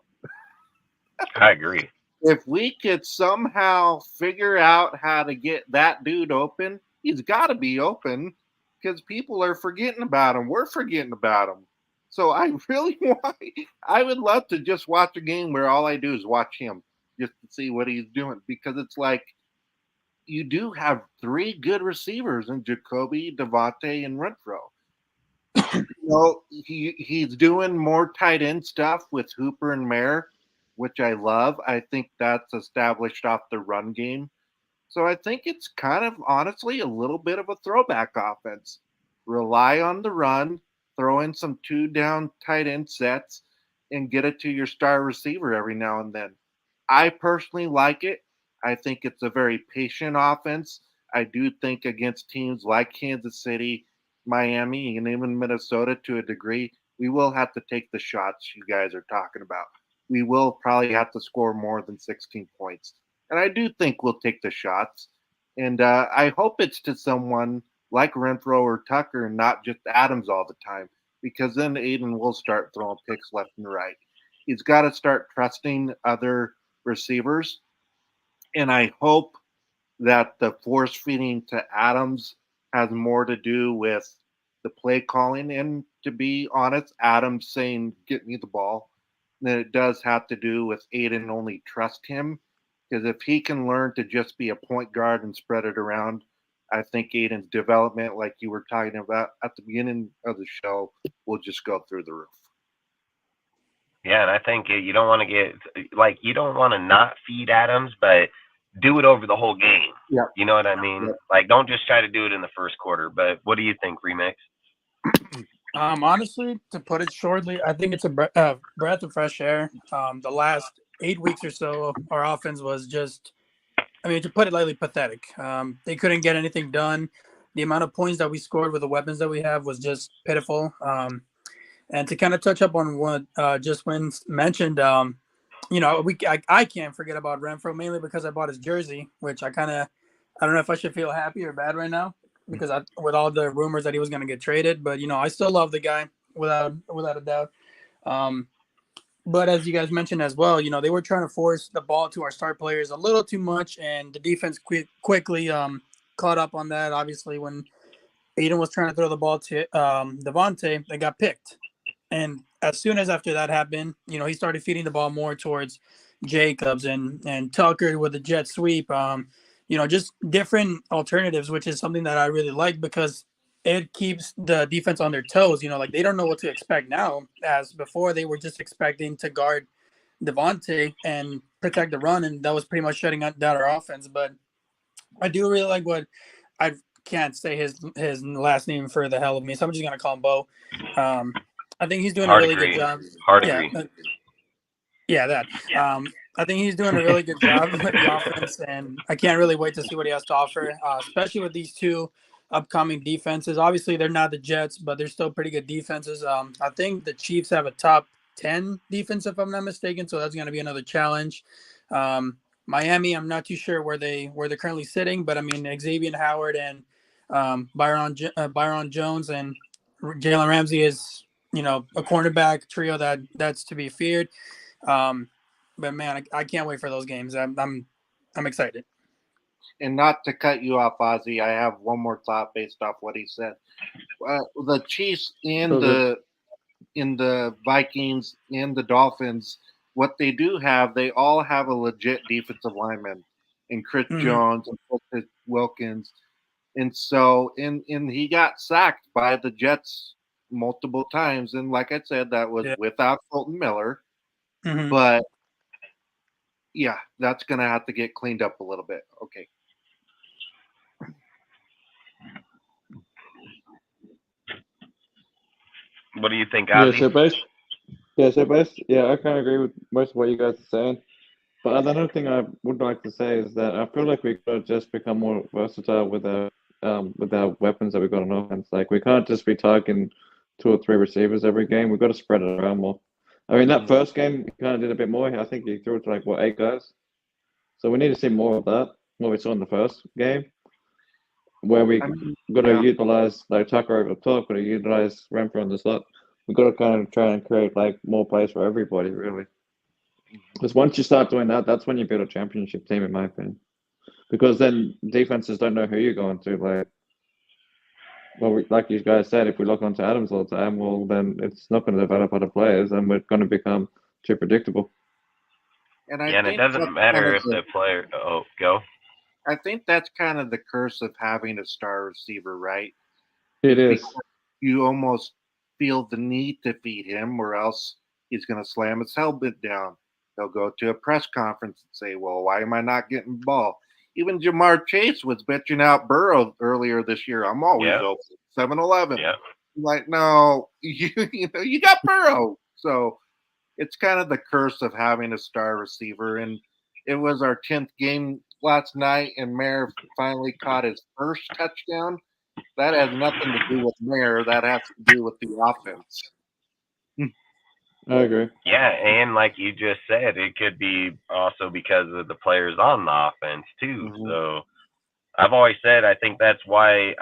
I agree. If we could somehow figure out how to get that dude open, he's got to be open because people are forgetting about him. We're forgetting about him. So I would love to just watch a game where all I do is watch him just to see what he's doing, because it's like you do have three good receivers in Jacoby, Devontae, and Renfrow. He's doing more tight end stuff with Hooper and Mayer, which I love. I think that's established off the run game. So I think it's kind of honestly a little bit of a throwback offense. Rely on the run, throw in some 2-down tight end sets, and get it to your star receiver every now and then. I personally like it. I think it's a very patient offense. I do think against teams like Kansas City, Miami, and even Minnesota to a degree, we will have to take the shots you guys are talking about. We will probably have to score more than 16 points. And I do think we'll take the shots. And I hope it's to someone like Renfrow or Tucker and not just Adams all the time, because then Aiden will start throwing picks left and right. He's got to start trusting other receivers. And I hope that the force feeding to Adams has more to do with the play calling. And to be honest, Adams saying, get me the ball, than it does have to do with Aiden only trust him. Because if he can learn to just be a point guard and spread it around, I think Aiden's development, like you were talking about at the beginning of the show, will just go through the roof. Yeah, and I think you don't want to you don't want to not feed Adams, but do it over the whole game. Yeah. You know what I mean? Yeah. Like, don't just try to do it in the first quarter. But what do you think, Remix? Honestly, to put it shortly, I think it's a breath of fresh air. The last 8 weeks or so, our offense was just, to put it lightly, pathetic. They couldn't get anything done. The amount of points that we scored with the weapons that we have was just pitiful. And to kind of touch up on what Just Win mentioned, I can't forget about Renfrow, mainly because I bought his jersey, which I don't know if I should feel happy or bad right now, because with all the rumors that he was going to get traded, but I still love the guy without a doubt. But as you guys mentioned as well, they were trying to force the ball to our star players a little too much, and the defense quickly caught up on that. Obviously, when Aiden was trying to throw the ball to Devontae, they got picked. And as soon as after that happened, he started feeding the ball more towards Jacobs and Tucker with the jet sweep. Just different alternatives, which is something that I really like, because it keeps the defense on their toes. They don't know what to expect now, as before they were just expecting to guard Devontae and protect the run, and that was pretty much shutting down our offense. But I do really like what I can't say his last name for the hell of me, so I'm just gonna call him Bo. I think he's doing a really good job. I think he's doing a really good job with the offense, and I can't really wait to see what he has to offer, especially with these two upcoming defenses. Obviously, they're not the Jets, but they're still pretty good defenses. I think the Chiefs have a top 10 defense, if I'm not mistaken, so that's going to be another challenge. Miami, I'm not too sure where they're currently sitting, but Xavier Howard and Byron Jones and Jalen Ramsey is a cornerback trio that's to be feared. But man, I can't wait for those games. I'm excited. And not to cut you off, Ozzy, I have one more thought based off what he said. The Chiefs and Okay. the Vikings and the Dolphins, what they do have, they all have a legit defensive lineman in Chris Mhm. Jones and Chris Wilkins. And so and he got sacked by the Jets multiple times. And like I said, that was Yeah. without Colton Miller. Mhm. But yeah, that's gonna have to get cleaned up a little bit. Okay. What do you think, Yeah, Ozzy? I kind of agree with most of what you guys are saying. But another thing I would like to say is that I feel like we could just become more versatile with our weapons that we got on offense. Like we can't just be targeting 2 or 3 receivers every game. We've got to spread it around more. I mean, that first game he kind of did a bit more. I think he threw it to like 8 guys. So we need to see more of that. What we saw in the first game, where we I mean, got to yeah. utilize like Tucker over the top, got to utilize Renfro on the slot. We've got to kind of try and create like more plays for everybody, really. Because once you start doing that, that's when you build a championship team, in my opinion. Because then defenses don't know who you're going to. Like you guys said, if we lock onto Adams all the time, well, then it's not going to develop other players, and we're going to become too predictable. And I Yeah, and it think doesn't that's matter if the player. Oh, go. I think that's kind of the curse of having a star receiver, right? It is. Because you almost feel the need to feed him, or else he's going to slam his helmet down. He'll go to a press conference and say, "Well, why am I not getting the ball?" Even Jamar Chase was bitching out Burrow earlier this year. I'm always Yeah. open. 7-Eleven. Yeah. Like, no, you got Burrow. So it's kind of the curse of having a star receiver. And it was our 10th game last night, and Mayer finally caught his first touchdown. That has nothing to do with Mayer. That has to do with the offense. I agree. Yeah, and like you just said, it could be also because of the players on the offense too. Mhm. So I've always said I think that's why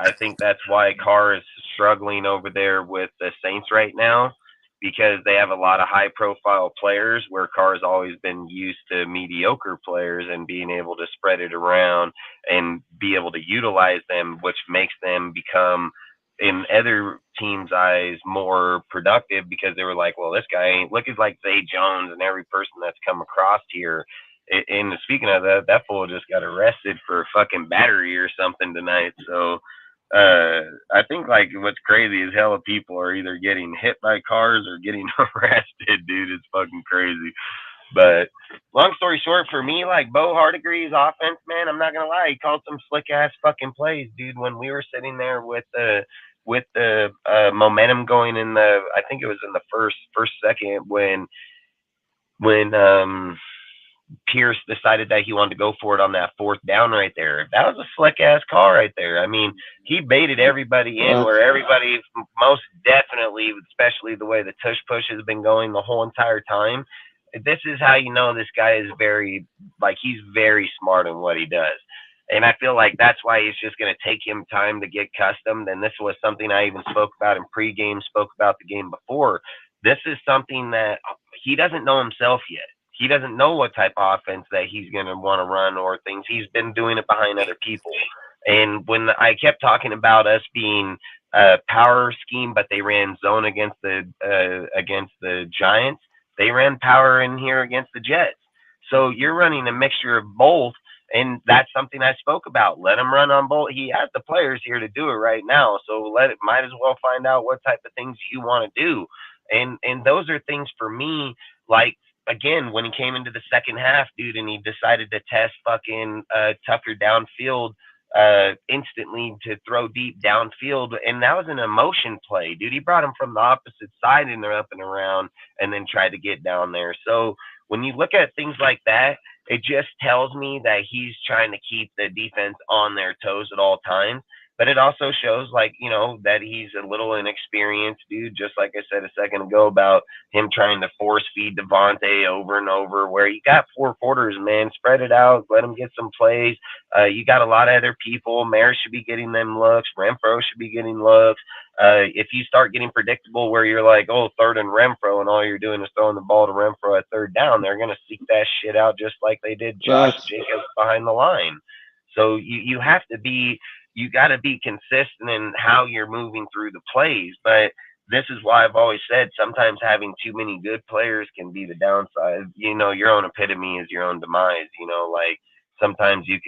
Carr is struggling over there with the Saints right now, because they have a lot of high profile players where Carr's always been used to mediocre players and being able to spread it around and be able to utilize them, which makes them become in other teams' eyes more productive, because they were like, well, this guy ain't looking like Zay Jones and every person that's come across here. And speaking of that, that fool just got arrested for fucking battery or something tonight. So I think like what's crazy is hella people are either getting hit by cars or getting arrested, dude. It's fucking crazy. But long story short, for me, like Bo Hardegree's offense, man, I'm not gonna lie, he called some slick ass fucking plays, dude. When we were sitting there with the momentum going in the, I think it was in the first second when Pierce decided that he wanted to go for it on that 4th down right there. That was a slick ass call right there. I mean, he baited everybody in where everybody most definitely, especially the way the tush push has been going the whole entire time. This is how you know this guy is he's very smart in what he does. And I feel like that's why it's just going to take him time to get accustomed. And this was something I even spoke about in pregame, spoke about the game before. This is something that he doesn't know himself yet. He doesn't know what type of offense that he's going to want to run or things. He's been doing it behind other people. And when I kept talking about us being a power scheme, but they ran zone against the Giants, they ran power in here against the Jets. So you're running a mixture of both, and that's something I spoke about. Let him run on both. He has the players here to do it right now, so might as well find out what type of things you want to do. And those are things for me, like, again, when he came into the second half, dude, and he decided to test fucking Tucker downfield instantly to throw deep downfield, and that was an emotion play, dude. He brought him from the opposite side and they're up and around and then tried to get down there. So when you look at things like that, it just tells me that he's trying to keep the defense on their toes at all times. but it also shows, like, that he's a little inexperienced dude, just like I said a second ago about him trying to force feed Devontae over and over, where you got 4 quarters, man. Spread it out, let him get some plays. You got a lot of other people. Mayer should be getting them looks. Renfro should be getting looks. If you start getting predictable where you're like, oh, third and Renfro, and all you're doing is throwing the ball to Renfro at third down, they're going to seek that shit out just like they did Josh Jacobs behind the line. So you have to be, you got to be consistent in how you're moving through the plays. But this is why I've always said sometimes having too many good players can be the downside. Your own epitome is your own demise. Like sometimes it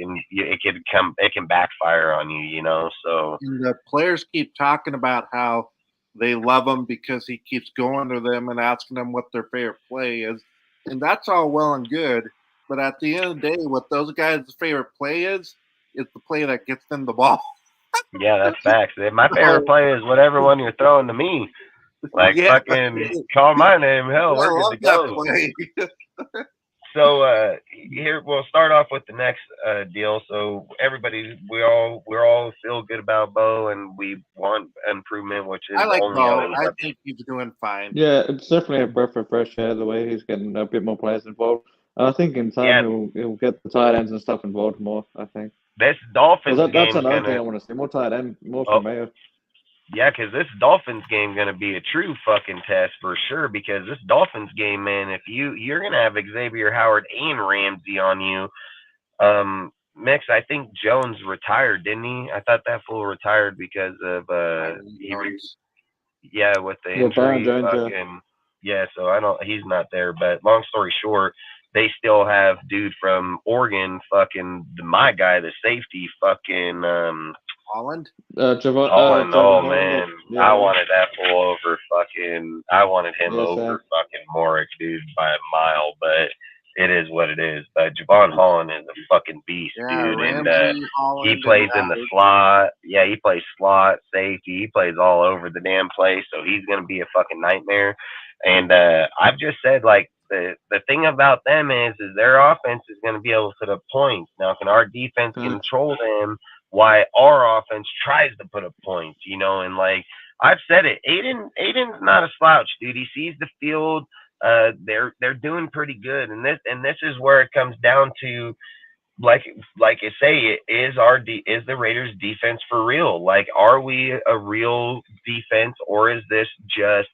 can backfire on you. So And the players keep talking about how they love him because he keeps going to them and asking them what their favorite play is, and that's all well and good. But at the end of the day, what those guys' favorite play is the play that gets them the ball. yeah, that's facts. My favorite play is whatever one you're throwing to me. Like fucking call my name. Hell, we're good to go. So here we'll start off with the next deal. So everybody, we're all feel good about Bo, and we want improvement, which is I like only Bo. I think he's doing fine. Yeah, it's definitely a breath of fresh air the way he's getting a bit more players involved. I think in time he'll get the tight ends and stuff involved more. I think this Dolphins that's game another thing I want to see, more tight end, more from Mayo. Yeah, because this Dolphins game going to be a true fucking test for sure. Because this Dolphins game, man, if you're going to have Xavier Howard and Ramsey on you, Mix, I think Jones retired, didn't he? I thought that fool retired because of with the injury. Jones, yeah, so he's not there. But long story short, they still have dude from Oregon, fucking my guy, the safety, fucking Holland? Holland, man. Yeah. I wanted that fool over I wanted him over fucking Morick, dude, by a mile, but it is what it is. But Javon Holland is a fucking beast, dude. Ramsey, and Holland, he plays in the slot. Yeah, he plays slot, safety. He plays all over the damn place, so he's going to be a fucking nightmare. And I've just said, like, the thing about them is their offense is going to be able to put up points. Now, can our defense control them? Why our offense tries to put up points, and like I've said it, Aiden's not a slouch, dude. He sees the field. They're doing pretty good, and this is where it comes down to, like I say, is the Raiders defense for real? Like, are we a real defense, or is this just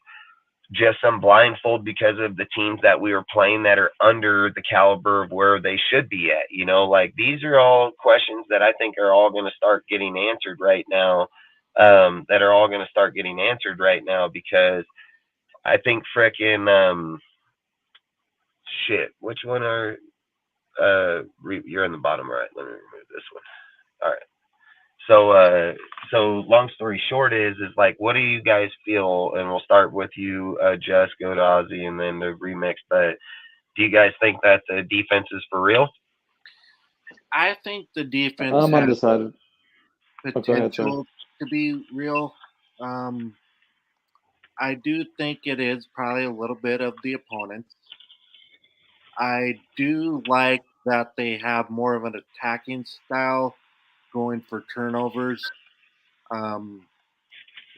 some blindfold because of the teams that we were playing that are under the caliber of where they should be at? Like, these are all questions that I think are all going to start getting answered right now. Because I think frickin' shit. Which one are you're in the bottom right? Let me remove this one. All right. So long story short is like, what do you guys feel? And we'll start with you, Jess, go to Ozzy, and then the remix. But do you guys think that the defense is for real? I think the defense I'm undecided. Potential to be real. I do think it is probably a little bit of the opponents. I do like that they have more of an attacking style, going for turnovers.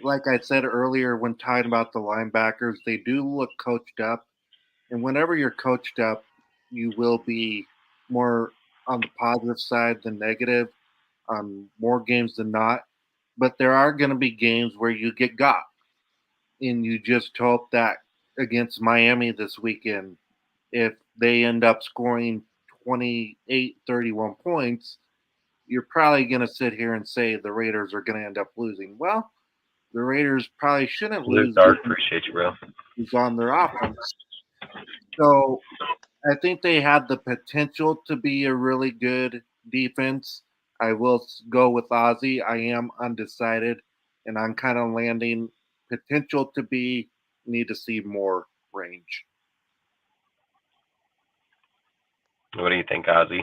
Like I said earlier when talking about the linebackers, they do look coached up. And whenever you're coached up, you will be more on the positive side than negative on more games than not. But there are going to be games where you get got. And you just hope that against Miami this weekend, if they end up scoring 28, 31 points, you're probably going to sit here and say the Raiders are going to end up losing. Well, the Raiders probably shouldn't lose. Dark, appreciate you, bro. Who's on their offense. So I think they have the potential to be a really good defense. I will go with Ozzy. I am undecided, and I'm kind of landing potential to be, need to see more range. What do you think, Ozzy?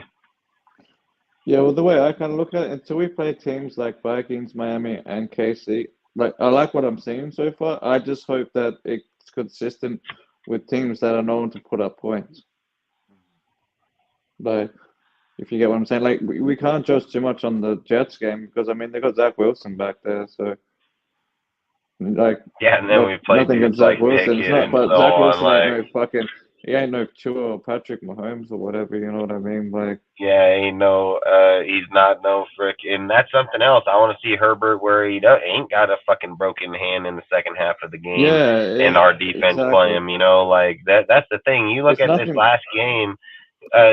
Yeah, well, the way I kind of look at it, until we play teams like Vikings, Miami, and KC, like, I like what I'm seeing so far. I just hope that it's consistent with teams that are known to put up points. Like, If you get what I'm saying, like we can't judge too much on the Jets game because I mean they got Zach Wilson back there, so like Yeah, and then we played nothing dudes against Zach like Wilson. It's Pickett not, and but so Zach on. Wilson ain't Like, no fucking. He ain't no Tua or Patrick Mahomes or whatever. You know what I mean? Like, yeah, ain't no, he's not no frick, and that's something else. I want to see Herbert where he ain't got a fucking broken hand in the second half of the game, and our defense play exactly. him. You know, like that's the thing. You look It's at this nothing. last game.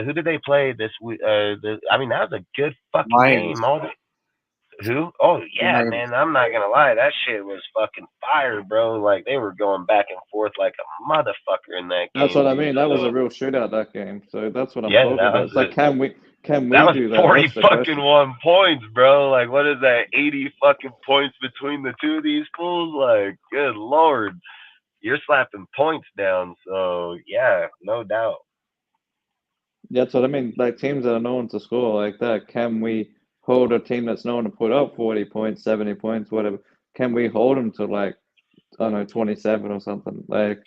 Who did they play this week? I mean, that was a good fucking Lions. game. Who? Oh yeah, Lions. man. I'm not gonna lie, that shit was fucking fire, bro. Like they were going back and forth like a motherfucker in that game. That's what I dude. mean. That was So, a real shootout that game. So that's what I'm yeah, talking that about. was It's like, can we that was do that? 40 That's the fucking question. 1 points, bro. Like, what is that? 80 fucking points between the two of these fools? Like, good lord, you're slapping points down. So yeah, no doubt. That's what I mean. Like teams that are known to score like that, can we hold a team that's known to put up 40 points, 70 points, whatever? Can we hold them to like, I don't know, 27 or something? Like,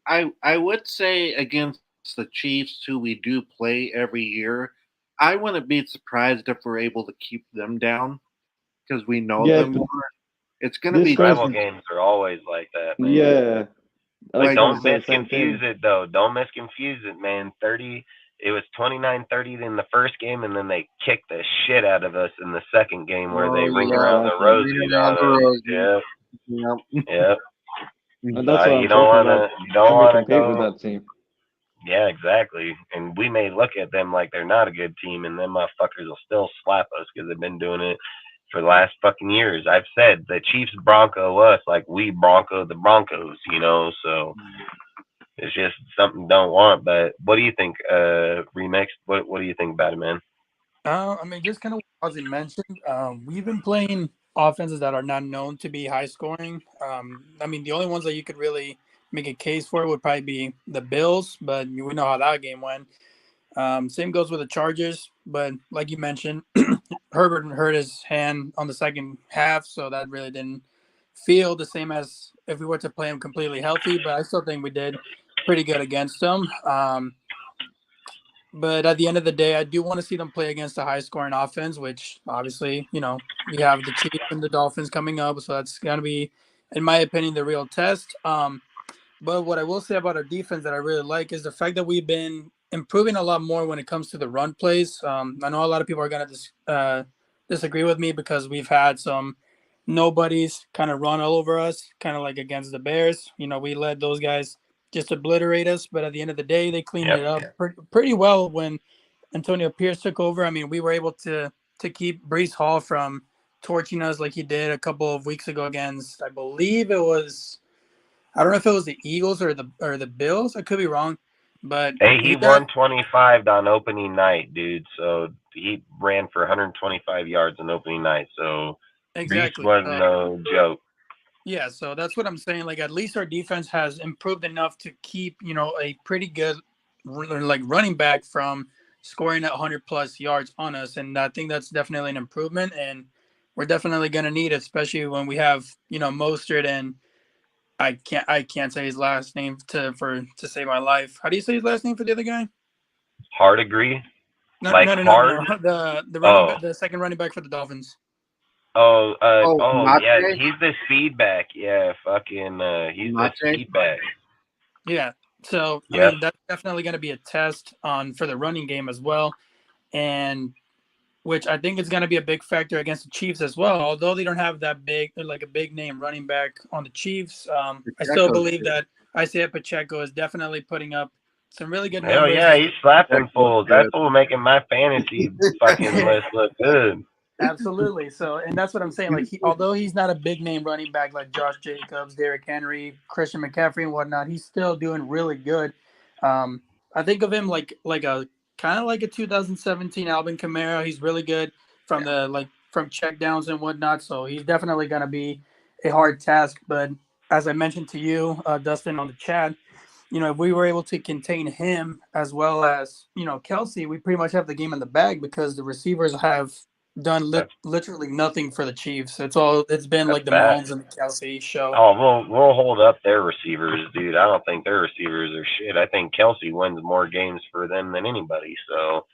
I would say against the Chiefs, who we do play every year, I wouldn't be surprised if we're able to keep them down because we know Yeah, them but more. It's going to this be goes- Rival games are always like that, man. yeah. I was But gonna don't say the same misconfuse thing. it though. Don't misconfuse it, man. It was 29-30 in the first game, and then they kicked the shit out of us in the second game where they ring around the rosy on us. Yep. Yep. Yep. And that's what I'm You don't talking wanna about. you don't Can we wanna compete with go. that team? Yeah, exactly. And we may look at them like they're not a good team, and them motherfuckers will still slap us because they've been doing it for the last fucking years. I've said the Chiefs Bronco us like we Bronco the Broncos, you know. So it's just something don't want. But what do you think, Remix? What do you think about it, man? I mean, just kind of as you mentioned, we've been playing offenses that are not known to be high scoring. I mean, the only ones that you could really make a case for would probably be the Bills, but we know how that game went. Same goes with the Chargers, but like you mentioned, Herbert hurt his hand on the second half, so that really didn't feel the same as if we were to play him completely healthy. But I still think we did pretty good against them. But at the end of the day, I do want to see them play against a high-scoring offense, which obviously, we have the Chiefs and the Dolphins coming up, so that's going to be, in my opinion, the real test. But what I will say about our defense that I really like is the fact that we've been improving a lot more when it comes to the run plays. I know a lot of people are going to disagree with me because we've had some nobodies kind of run all over us, kind of like against the Bears. We let those guys just obliterate us, but at the end of the day, they cleaned it up pretty well when Antonio Pierce took over. I mean, we were able to keep Breece Hall from torching us like he did a couple of weeks ago against, I believe it was, I don't know if it was the Eagles or the Bills. I could be wrong, but hey, he won 25 on opening night, dude. So he ran for 125 yards on opening night. So exactly Breece wasn't no joke. Yeah, so that's what I'm saying. Like, at least our defense has improved enough to keep, a pretty good, like, running back from scoring at 100+ yards on us. And I think that's definitely an improvement. And we're definitely going to need it, especially when we have, Mostert and I can't say his last name to save my life. How do you say his last name for the other guy? Hard agree. No. The second running back for the Dolphins. Yeah, he's the speed back. Yeah, fucking, he's the speed back. Yeah, so I mean that's definitely going to be a test for the running game as well, and which I think is going to be a big factor against the Chiefs as well. Although they don't have that big name running back on the Chiefs, I still believe that Isaiah Pacheco is definitely putting up some really good numbers. Hell yeah, he's slapping fools. That fool making my fantasy fucking list look good. Absolutely. So, and that's what I'm saying. Like, although he's not a big name running back like Josh Jacobs, Derrick Henry, Christian McCaffrey, and whatnot, he's still doing really good. I think of him like a kind of like a 2017 Alvin Kamara. He's really good from from check downs and whatnot. So he's definitely going to be a hard task. But as I mentioned to you, Dustin, on the chat, if we were able to contain him as well as Kelsey, we pretty much have the game in the bag because the receivers have done literally nothing for the Chiefs. It's been like the Mahomes and the Kelsey show. Oh, we'll hold up their receivers, dude. I don't think their receivers are shit. I think Kelsey wins more games for them than anybody. So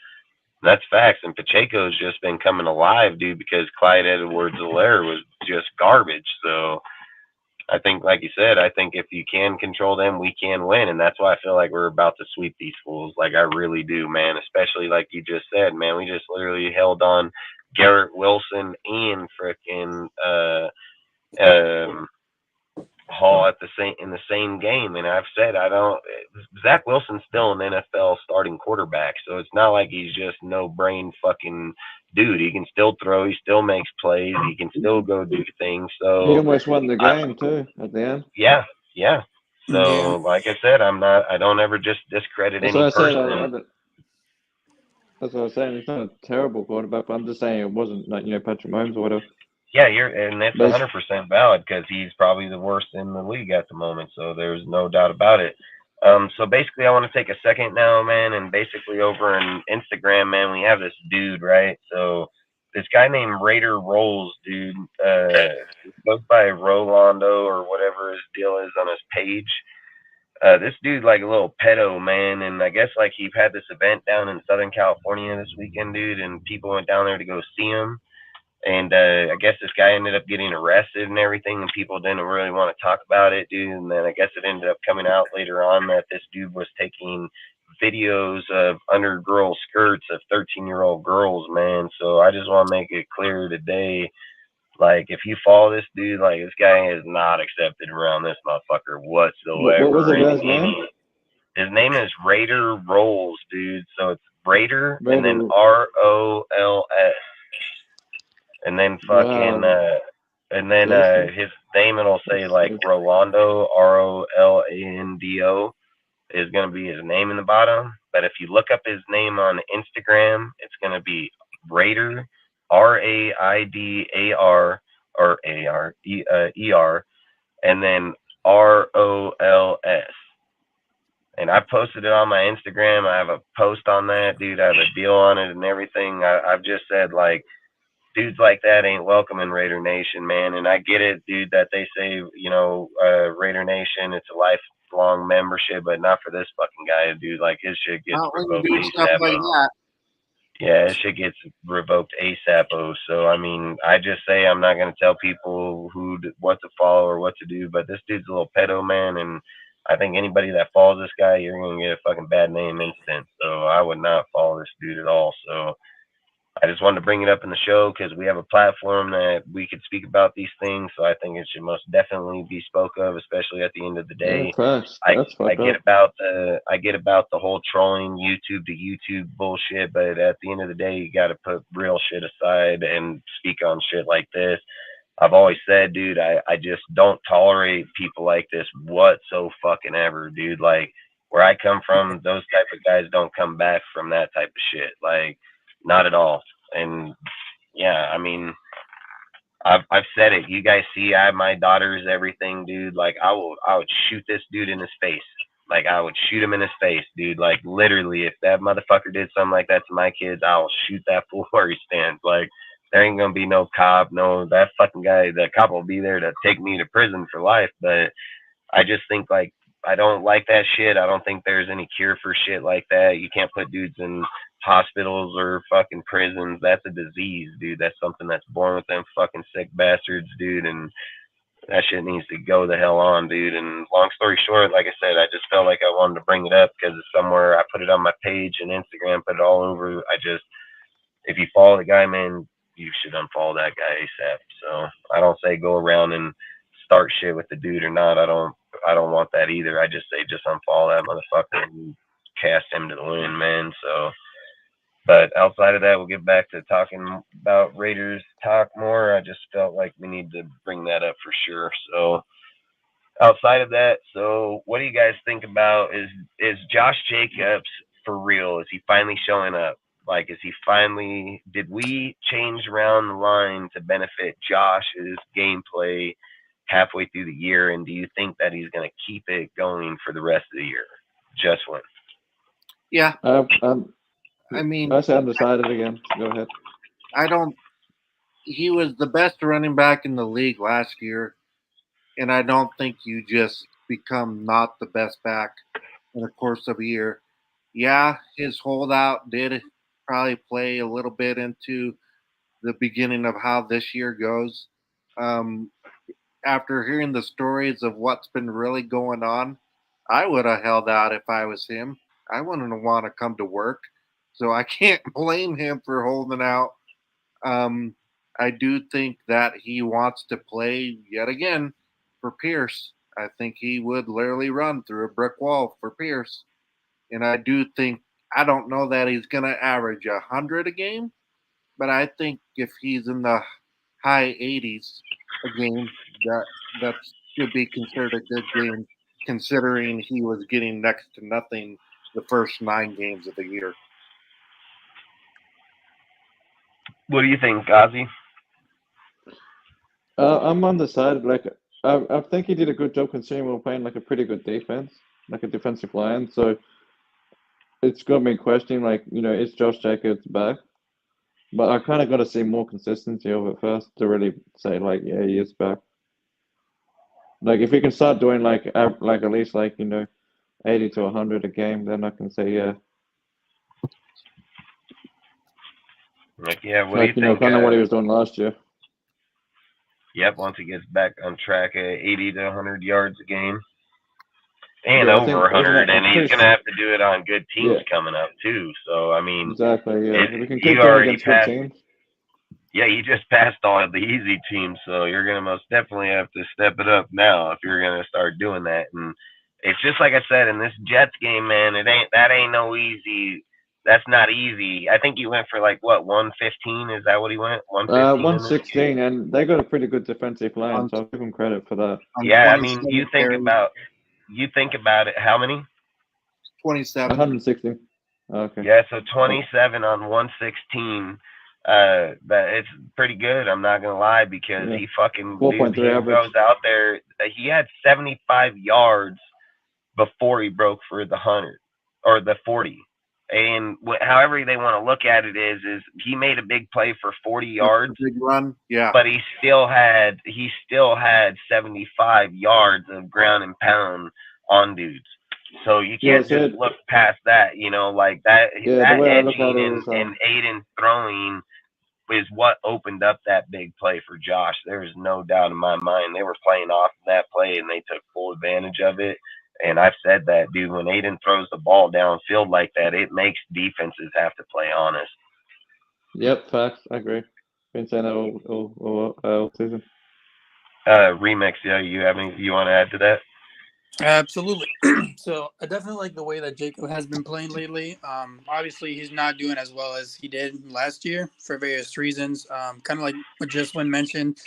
That's facts. And Pacheco's just been coming alive, dude, because Clyde Edwards-Helaire was just garbage. So I think, like you said, I think if you can control them, we can win. And that's why I feel like we're about to sweep these fools. Like, I really do, man. Especially like you just said, man. We just literally held on Garrett Wilson and frickin' Hall at in the same game. And I've said Zach Wilson's still an NFL starting quarterback, so it's not like he's just no brain fucking dude. He can still throw, he still makes plays, he can still go do things. So He almost won the game too at the end. Yeah. So Yeah. like I said, I don't ever just discredit That's any what I said. person. That's what I was saying. He's not a terrible quarterback, but I'm just saying it wasn't like Patrick Mahomes or whatever. Yeah, and it's But 100% valid because he's probably the worst in the league at the moment. So there's no doubt about it. So basically, I want to take a second now, man, and basically over on Instagram, man, we have this dude, right? So this guy named Raider Rolls, dude, goes by Rolando or whatever his deal is on his page. This dude like a little pedo, man, and I guess like he had this event down in Southern California this weekend, dude, and people went down there to go see him. And I guess this guy ended up getting arrested and everything, and people didn't really want to talk about it, dude. And then I guess it ended up coming out later on that this dude was taking videos of undergirl skirts of 13-year-old girls, man. So I just want to make it clear today, like, if you follow this dude, like, this guy is not accepted around this motherfucker whatsoever. what was the guy's name? His name is Raider Rolls, dude. So it's Raider and then Raider. ROLS. And then fucking, Wow. and then his name, it'll say like Rolando, ROLANDO, is going to be his name in the bottom. But if you look up his name on Instagram, it's going to be Raider, RAIDAR, or ARER, and then ROLS. And I posted it on my Instagram. I have a post on that, dude. I have a deal on it and everything. I've just said, like, dudes like that ain't welcome in Raider Nation, man. And I get it, dude, that they say, Raider Nation, it's a lifelong membership, but not for this fucking guy, dude. Like, his shit gets revoked ASAP. Yeah, his shit gets revoked ASAP. So, I mean, I just say I'm not going to tell people what to follow or what to do, but this dude's a little pedo, man, and I think anybody that follows this guy, you're going to get a fucking bad name instant. So I would not follow this dude at all. So I just wanted to bring it up in the show because we have a platform that we could speak about these things. So I think it should most definitely be spoke of, especially at the end of the day. I get about the whole trolling YouTube to YouTube bullshit, but at the end of the day, you got to put real shit aside and speak on shit like this. I've always said, dude, I just don't tolerate people like this whatsoever, dude. Like, where I come from, those type of guys don't come back from that type of shit. Like, not at all. And yeah, I mean, I've said it. You guys see, I have my daughters, everything, dude. Like, I would shoot this dude in his face. Like, I would shoot him in his face, dude. Like, literally, if that motherfucker did something like that to my kids, I'll shoot that fool where he stands. Like, there ain't gonna be no cop. No, that fucking guy, the cop will be there to take me to prison for life. But I just think, like, I don't like that shit. I don't think there's any cure for shit like that. You can't put dudes in hospitals or fucking prisons. That's a disease, dude. That's something that's born with them fucking sick bastards, dude. And that shit needs to go the hell on, dude. And long story short, like I said, I just felt like I wanted to bring it up because it's somewhere. I put it on my page and Instagram, put it all over. If you follow the guy, man, you should unfollow that guy ASAP. So I don't say go around and start shit with the dude or not. I don't want that either. I just say just unfollow that motherfucker and cast him to the wind, man. So, but outside of that, we'll get back to talking about Raiders talk more. I just felt like we need to bring that up for sure. So outside of that, so what do you guys think about is Josh Jacobs for real? Is he finally showing up? Like, did we change around the line to benefit Josh's gameplay halfway through the year? And do you think that he's going to keep it going for the rest of the year? Just one. Yeah. I mean, I say undecided again. Go ahead. He was the best running back in the league last year. And I don't think you just become not the best back in the course of a year. Yeah, his holdout did probably play a little bit into the beginning of how this year goes. Um, After hearing the stories of what's been really going on, I would have held out if I was him. I wouldn't want to come to work, so I can't blame him for holding out. Um, I do think that he wants to play yet again for Pierce. I think he would literally run through a brick wall for Pierce. And I do think, I don't know that he's going to average 100 a game, but I think if he's in the high 80s a game, that should be considered a good game, considering he was getting next to nothing the first 9 games of the year. What do you think, Ozzy? I'm on the side. Like, I think he did a good job considering we were playing like a pretty good defense, like a defensive line. So it's got me questioning, like, is Josh Jacobs back? But I kind of got to see more consistency of it first to really say, like, yeah, he is back. Like, if he can start doing like at least 80 to 100 a game, then I can say yeah. Like, yeah, what do you think? Kind of what he was doing last year. Yep, once he gets back on track at 80 to 100 yards a game. And Yeah, I over think- 100, and he's pretty going to have to do it on good teams Yeah. coming up, too. So, I mean, Exactly, yeah. It- If we can you keep going already against good passed- teams. yeah, you just passed all of the easy teams, so you're going to most definitely have to step it up now if you're going to start doing that. And it's just like I said, in this Jets game, man, that ain't no easy. That's not easy. I think he went for 115? Is that what he went? 115? 116, and they got a pretty good defensive line, so I'll give them credit for that. Yeah, I mean, you think about it. How many? 27. 116. Okay. Yeah, so 27 on 116. That it's pretty good. I'm not gonna lie, because Yeah. he fucking 4.3 he average. goes out there. He had 75 yards before he broke for the 100 or the 40. And however they want to look at it is he made a big play for 40 yards, Big run. Yeah. but he still had 75 yards of ground and pound on dudes. So you can't Yeah, so just look past that, like that. Yeah, that the way I look edging at it and, is, and Aiden throwing is what opened up that big play for Josh. There is no doubt in my mind. They were playing off that play and they took full advantage of it. And I've said that, dude, when Aiden throws the ball downfield like that, it makes defenses have to play honest. Yep, facts. I agree. Been saying that all season. Remix, yeah, you want to add to that? Absolutely. So I definitely like the way that Jacob has been playing lately. Obviously, he's not doing as well as he did last year for various reasons. Kind of like what Justwin mentioned,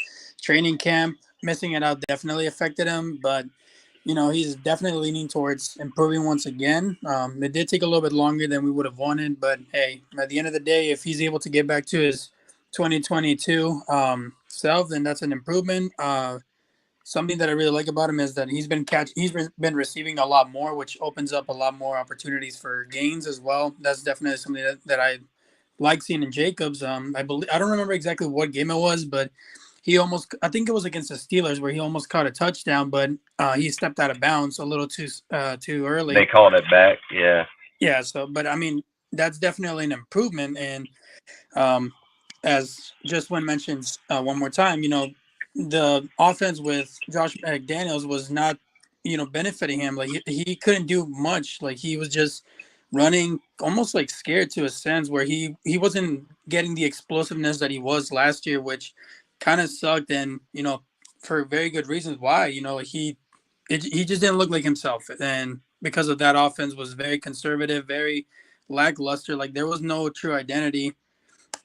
training camp, missing it out definitely affected him. But, he's definitely leaning towards improving once again. It did take a little bit longer than we would have wanted. But, hey, at the end of the day, if he's able to get back to his 2022 self, then that's an improvement. Something that I really like about him is that he's been receiving a lot more, which opens up a lot more opportunities for gains as well. That's definitely something that I like seeing in Jacobs. I don't remember exactly what game it was, but I think it was against the Steelers where he almost caught a touchdown, but he stepped out of bounds a little too early. They called it back, yeah. Yeah. So, but I mean, that's definitely an improvement. And as Justwin mentions one more time, the offense with Josh McDaniels was not, benefiting him. Like he couldn't do much. Like he was just running almost like scared to a sense where he wasn't getting the explosiveness that he was last year, which kind of sucked. And, for very good reasons why, he just didn't look like himself. And because of that, offense was very conservative, very lackluster. Like there was no true identity.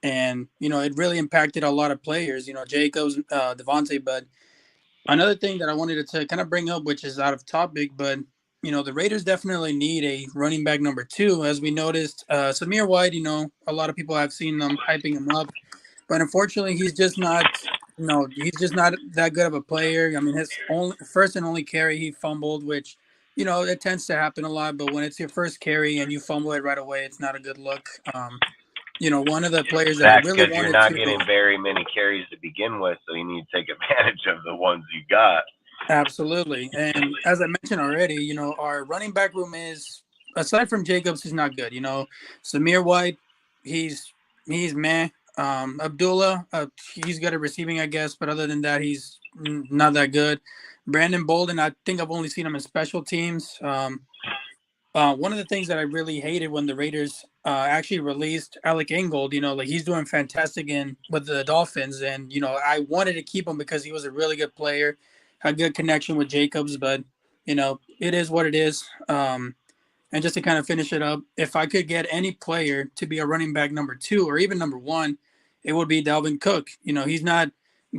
And, it really impacted a lot of players, Jacobs, Devontae. But another thing that I wanted to kind of bring up, which is out of topic, but, the Raiders definitely need a running back number 2. As we noticed, Samir White, a lot of people have seen them hyping him up. But unfortunately, he's just not that good of a player. I mean, his first and only carry, he fumbled, which, it tends to happen a lot. But when it's your first carry and you fumble it right away, it's not a good look. One of the players that That's I really because wanted you're not to getting very many carries to begin with, so you need to take advantage of the ones you got. Absolutely. And as I mentioned already, our running back room is, aside from Jacobs, he's not good. Samir White, he's meh. Abdullah, he's good at receiving, I guess, but other than that, he's not that good. Brandon Bolden, I think I've only seen him in special teams. One of the things that I really hated when the Raiders actually released Alec Ingold, like he's doing fantastic with the Dolphins, and I wanted to keep him because he was a really good player, had good connection with Jacobs, but it is what it is. And just to kind of finish it up, if I could get any player to be a running back number 2 or even number 1, it would be Dalvin Cook. He's not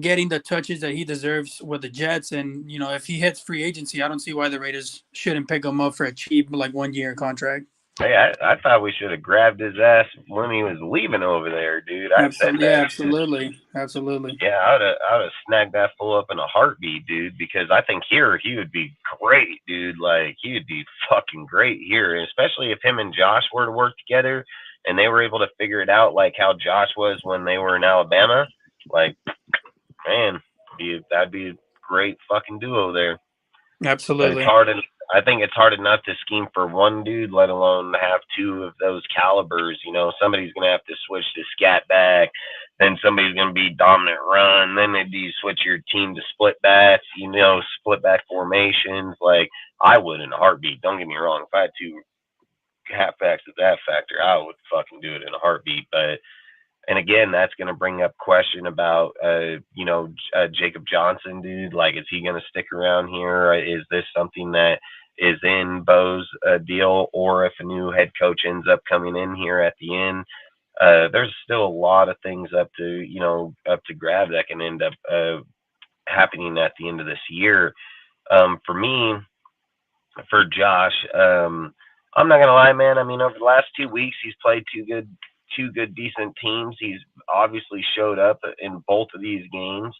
getting the touches that he deserves with the Jets. And, if he hits free agency, I don't see why the Raiders shouldn't pick him up for a cheap, 1-year contract. Hey, I thought we should have grabbed his ass when he was leaving over there, dude. I said that. Yeah, absolutely. Absolutely. Yeah, I would have snagged that fool up in a heartbeat, dude, because I think here he would be great, dude. Like, he would be fucking great here, and especially if him and Josh were to work together and they were able to figure it out like how Josh was when they were in Alabama. Like, man, that'd be a great fucking duo there. Absolutely. I think it's hard enough to scheme for one dude, let alone have 2 of those calibers. Somebody's going to have to switch to scat back. Then somebody's going to be dominant run. Then you switch your team to split backs, split back formations. Like, I would in a heartbeat. Don't get me wrong. If I had 2 halfbacks at that factor, I would fucking do it in a heartbeat. And again, that's going to bring up question about, Jacob Johnson, dude. Like, is he going to stick around here? Is this something that is in Bo's deal? Or if a new head coach ends up coming in here at the end, there's still a lot of things up to grab that can end up happening at the end of this year. For me, for Josh, I'm not going to lie, man. I mean, over the last 2 weeks, he's played two good, decent teams. He's obviously showed up in both of these games.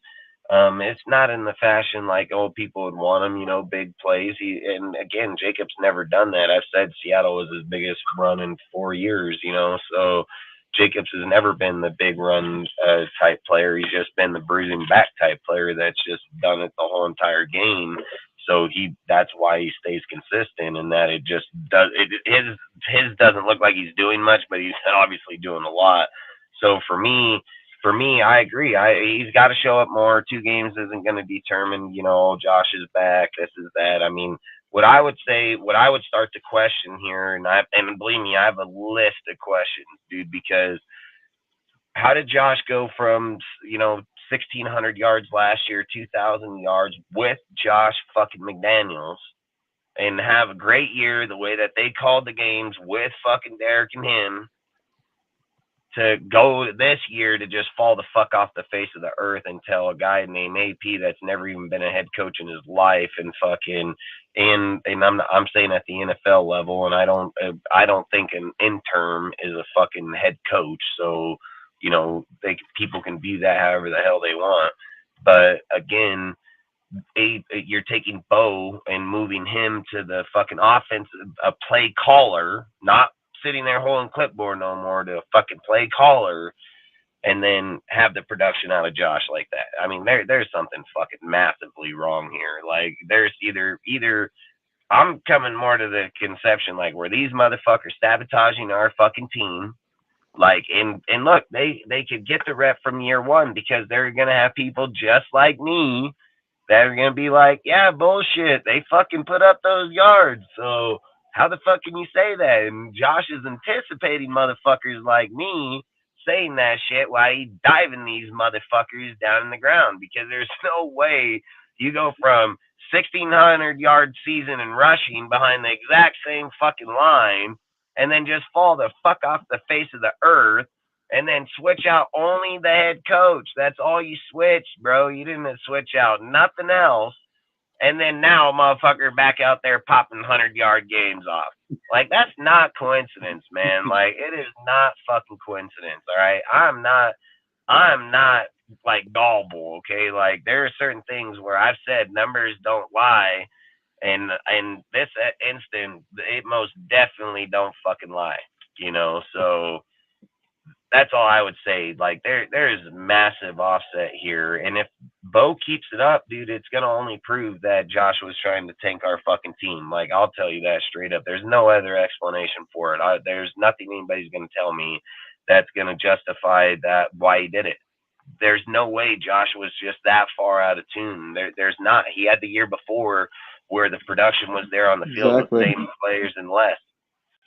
It's not in the fashion like people would want him, big plays. And again, Jacobs never done that. I've said Seattle was his biggest run in 4 years, so Jacobs has never been the big run type player. He's just been the bruising back type player that's just done it the whole entire game. So that's why he stays consistent, and that it just does. His doesn't look like he's doing much, but he's obviously doing a lot. So for me, I agree. He's got to show up more. 2 games isn't going to determine, Josh is back. This is that. I mean, what I would start to question here, and believe me, I have a list of questions, dude, because how did Josh go from, 1,600 yards last year, 2,000 yards with Josh fucking McDaniels, and have a great year the way that they called the games with fucking Derek and him, to go this year to just fall the fuck off the face of the earth and tell a guy named AP that's never even been a head coach in his life and I'm saying at the NFL level, and I don't think an intern is a fucking head coach. So, people can view that however the hell they want. But again, you're taking Bo and moving him to the fucking offense, a play caller, not sitting there holding clipboard no more, to a fucking play caller, and then have the production out of Josh like that. I mean, there's something fucking massively wrong here. Like, there's either I'm coming more to the conception, like, where these motherfuckers sabotaging our fucking team. Like, and look, they could get the rep from year 1, because they're going to have people just like me that are going to be like, yeah, bullshit, they fucking put up those yards. So how the fuck can you say that? And Josh is anticipating motherfuckers like me saying that shit while he's diving these motherfuckers down in the ground, because there's no way you go from 1,600 yard season and rushing behind the exact same fucking line and then just fall the fuck off the face of the earth and then switch out only the head coach. That's all you switched, bro. You didn't switch out nothing else. And then now, motherfucker, back out there popping 100-yard games off. Like, that's not coincidence, man. Like, it is not fucking coincidence, all right? I'm not like gullible, okay? Like, there are certain things where I've said numbers don't lie, and this instant, it most definitely don't fucking lie, So that's all I would say. Like, there is massive offset here, and if Bo keeps it up, dude, it's gonna only prove that Josh was trying to tank our fucking team. Like, I'll tell you that straight up. There's no other explanation for it. There's nothing anybody's gonna tell me that's going to justify that why he did it. There's no way Josh was just that far out of tune. There's not. He had the year before where the production was there on the field with Exactly. same players and less.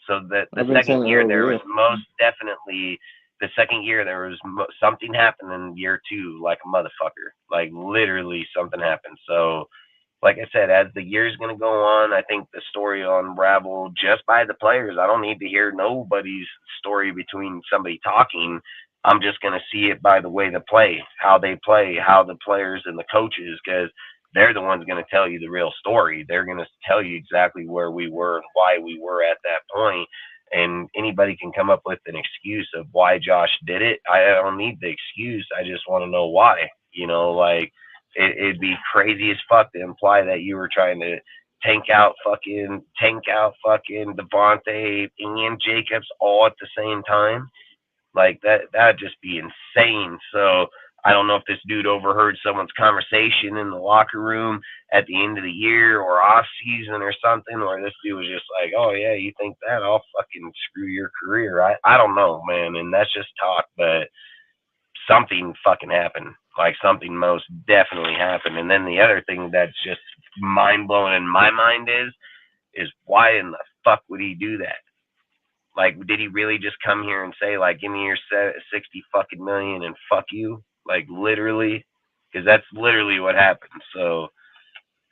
So the I've been saying second it year all there year. was most definitely the second year there was something happened in year 2 like a motherfucker. Like literally something happened. So like I said, as the year's going to go on, I think the story will unravel just by the players. I don't need to hear nobody's story between somebody talking. I'm just going to see it by the way they play, how the players and the coaches, because they're the ones going to tell you the real story. They're going to tell you exactly where we were and why we were at that point. And anybody can come up with an excuse of why Josh did it. I don't need the excuse. I just want to know why. Like it'd be crazy as fuck to imply that you were trying to tank out fucking Devontae and Jacobs all at the same time. Like that'd just be insane. So I don't know if this dude overheard someone's conversation in the locker room at the end of the year or off season or something, or this dude was just like, oh yeah, you think that? I'll fucking screw your career. I don't know, man, and that's just talk, but something fucking happened. Like something most definitely happened. And then the other thing that's just mind blowing in my mind is why in the fuck would he do that? Like, did he really just come here and say, like, give me your 60 fucking million and fuck you? Like, literally? Because that's literally what happened. So,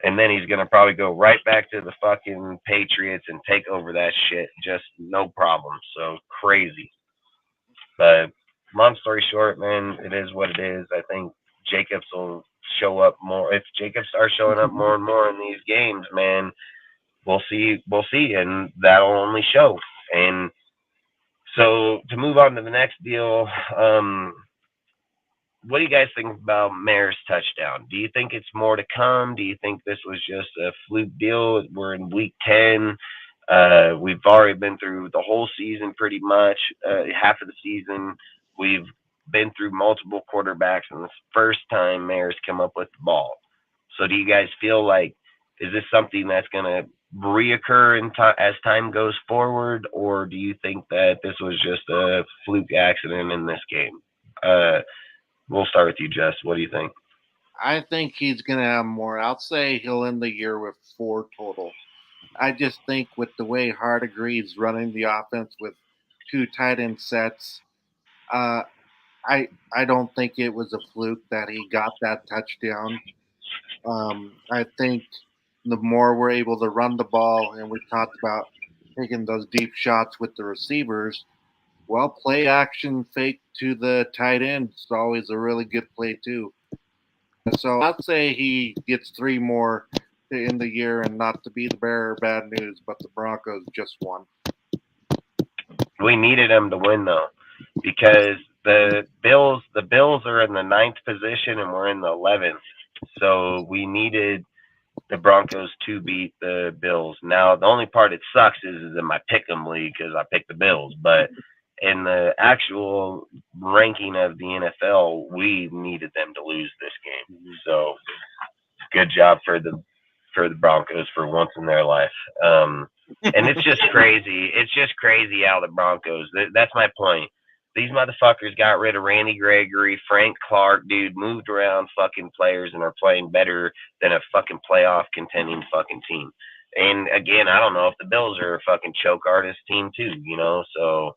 and then he's going to probably go right back to the fucking Patriots and take over that shit. Just no problem. So, crazy. But, long story short, man, it is what it is. I think Jacobs will show up more. If Jacobs starts showing up more and more in these games, man, we'll see, and that'll only show. And so to move on to the next deal, what do you guys think about Mayer's touchdown? Do you think it's more to come? Do you think this was just a fluke deal? We're in week 10. We've already been through the whole season pretty much, half of the season. We've been through multiple quarterbacks, and this first time Mayer's come up with the ball. So do you guys feel like, is this something that's going to reoccur as time goes forward, or do you think that this was just a fluke accident in this game? We'll start with you, Jess. What do you think? I think he's going to have more. I'll say he'll end the year with 4 total. I just think with the way Hardegree running the offense with 2 tight end sets, I don't think it was a fluke that he got that touchdown. I think the more we're able to run the ball, and we talked about taking those deep shots with the receivers, well, play action fake to the tight end is always a really good play too. So I'd say he gets 3 more to end the year, and not to be the bearer of bad news, but the Broncos just won. We needed him to win though, because the Bills are in the 9th position and we're in the 11th. So we needed the Broncos to beat the Bills. Now the only part that sucks is in my pick'em league because I picked the Bills, but in the actual ranking of the NFL, we needed them to lose this game. So good job for the Broncos for once in their life. And it's just crazy. It's just crazy how the Broncos, that's my point. These motherfuckers got rid of Randy Gregory, Frank Clark, dude, moved around fucking players and are playing better than a fucking playoff contending fucking team. And again, I don't know if the Bills are a fucking choke artist team too, so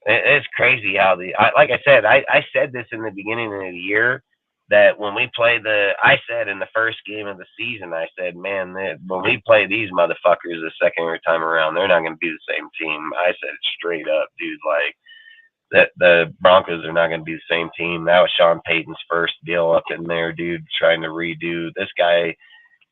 it's crazy how like I said, I said this in the beginning of the year, that when we play I said in the first game of the season, I said, man, when we play these motherfuckers the second time around, they're not going to be the same team. I said it straight up, dude, like that the Broncos are not going to be the same team. That was Sean Payton's first deal up in there, dude, trying to redo this guy.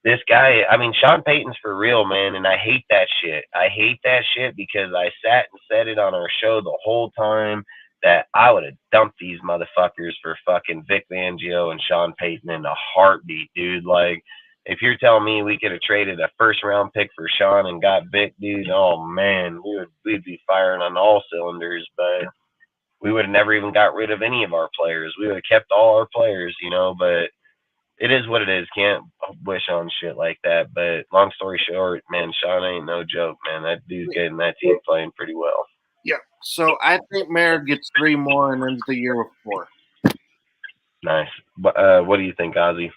I mean, Sean Payton's for real, man, and I hate that shit. I hate that shit because I sat and said it on our show the whole time that I would have dumped these motherfuckers for fucking Vic Fangio and Sean Payton in a heartbeat, dude. Like, if you're telling me we could have traded a first-round pick for Sean and got Vic, dude, oh, man, we'd be firing on all cylinders, but we would have never even got rid of any of our players. We would have kept all our players, but it is what it is. Can't wish on shit like that. But long story short, man, Sean ain't no joke, man. That dude's getting that team playing pretty well. Yeah. So I think Mayer gets 3 more and ends the year with 4. Nice. But what do you think, Ozzy?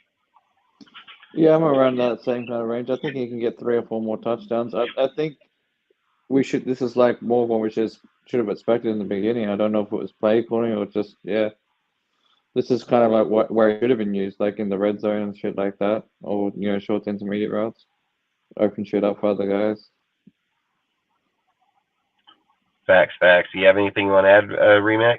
Yeah, I'm around that same kind of range. I think he can get 3 or 4 more touchdowns. I think we should. This is like more what we should have expected in the beginning. I don't know if it was play calling or just This is kind of like where it should have been used, like in the red zone and shit like that, or short intermediate routes, open shit up for other guys. Facts. Do you have anything you want to add, Remix?